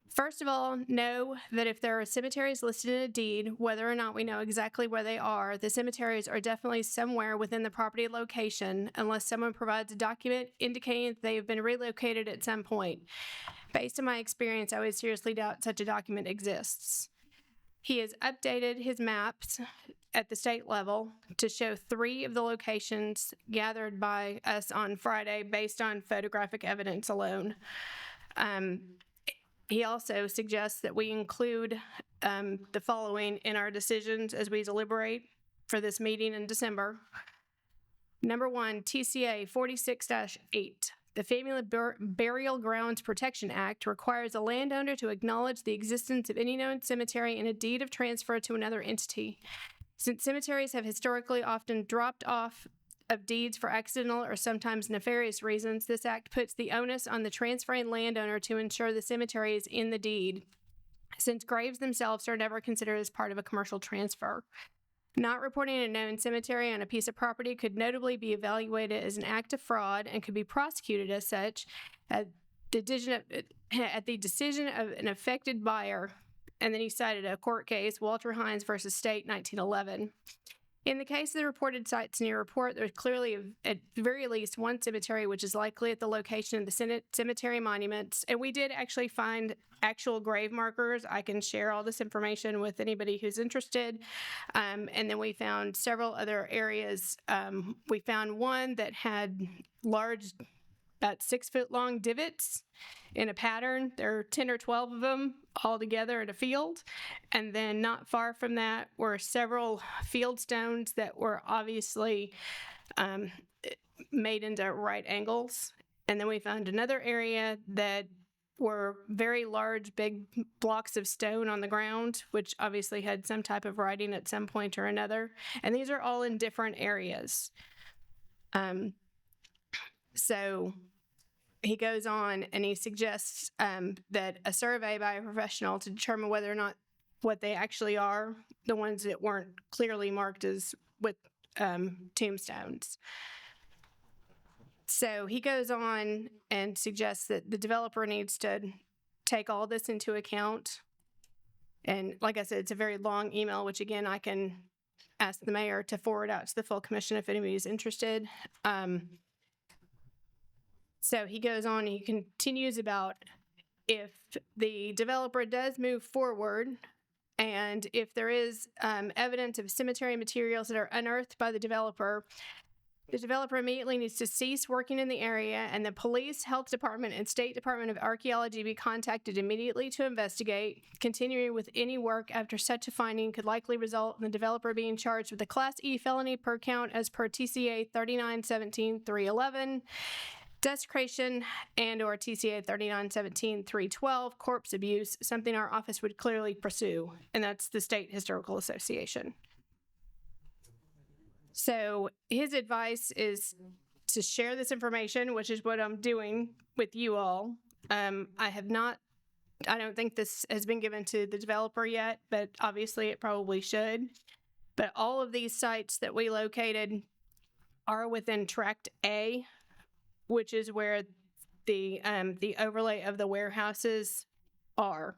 first of all, know that if there are cemeteries listed in a deed, whether or not we know exactly where they are, the cemeteries are definitely somewhere within the property location unless someone provides a document indicating that they have been relocated at some point. Based on my experience, I would seriously doubt such a document exists. He has updated his maps at the state level to show 3 of the locations gathered by us on Friday based on photographic evidence alone. He also suggests that we include the following in our decisions as we deliberate for this meeting in December. Number 1, TCA 46-8. The Family Burial Grounds Protection Act requires a landowner to acknowledge the existence of any known cemetery in a deed of transfer to another entity. Since cemeteries have historically often dropped off of deeds for accidental or sometimes nefarious reasons, this act puts the onus on the transferring landowner to ensure the cemetery is in the deed, since graves themselves are never considered as part of a commercial transfer. Not reporting a known cemetery on a piece of property could notably be evaluated as an act of fraud and could be prosecuted as such at the decision of an affected buyer. And then he cited a court case, Walter Hines versus State, 1911. In the case of the reported sites in your report, there's clearly at the very least one cemetery which is likely at the location of the cemetery monuments. And we did actually find actual grave markers. I can share all this information with anybody who's interested. And then we found several other areas. We found one that had large, about 6-foot long divots in a pattern. There are 10 or 12 of them all together in a field. And then not far from that were several field stones that were obviously made into right angles. And then we found another area that were very large, big blocks of stone on the ground, which obviously had some type of writing at some point or another. And these are all in different areas. So he goes on and he suggests that a survey by a professional to determine whether or not what they actually are, the ones that weren't clearly marked as with tombstones. So he goes on and suggests that the developer needs to take all this into account. And like I said, it's a very long email, which again, I can ask the mayor to forward out to the full commission if anybody's interested. So he goes on, he continues about if the developer does move forward and if there is evidence of cemetery materials that are unearthed by the developer immediately needs to cease working in the area, and the police, health department, and State Department of Archaeology be contacted immediately to investigate. Continuing with any work after such a finding could likely result in the developer being charged with a Class E felony per count as per TCA 3917-311. Desecration and or TCA 3917-312, corpse abuse, something our office would clearly pursue, and that's the State Historical Association. So his advice is to share this information, which is what I'm doing with you all. I don't think this has been given to the developer yet, but obviously it probably should. But all of these sites that we located are within Tract A, which is where the overlay of the warehouses are.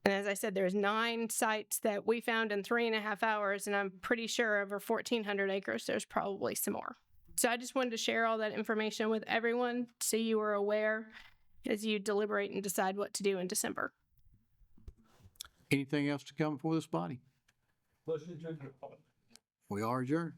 And as I said, there's 9 sites that we found in 3.5 hours, and I'm pretty sure over 1,400 acres, there's probably some more. So I just wanted to share all that information with everyone so you were aware. as you deliberate and decide what to do in December. Anything else to come before this body? We are adjourned.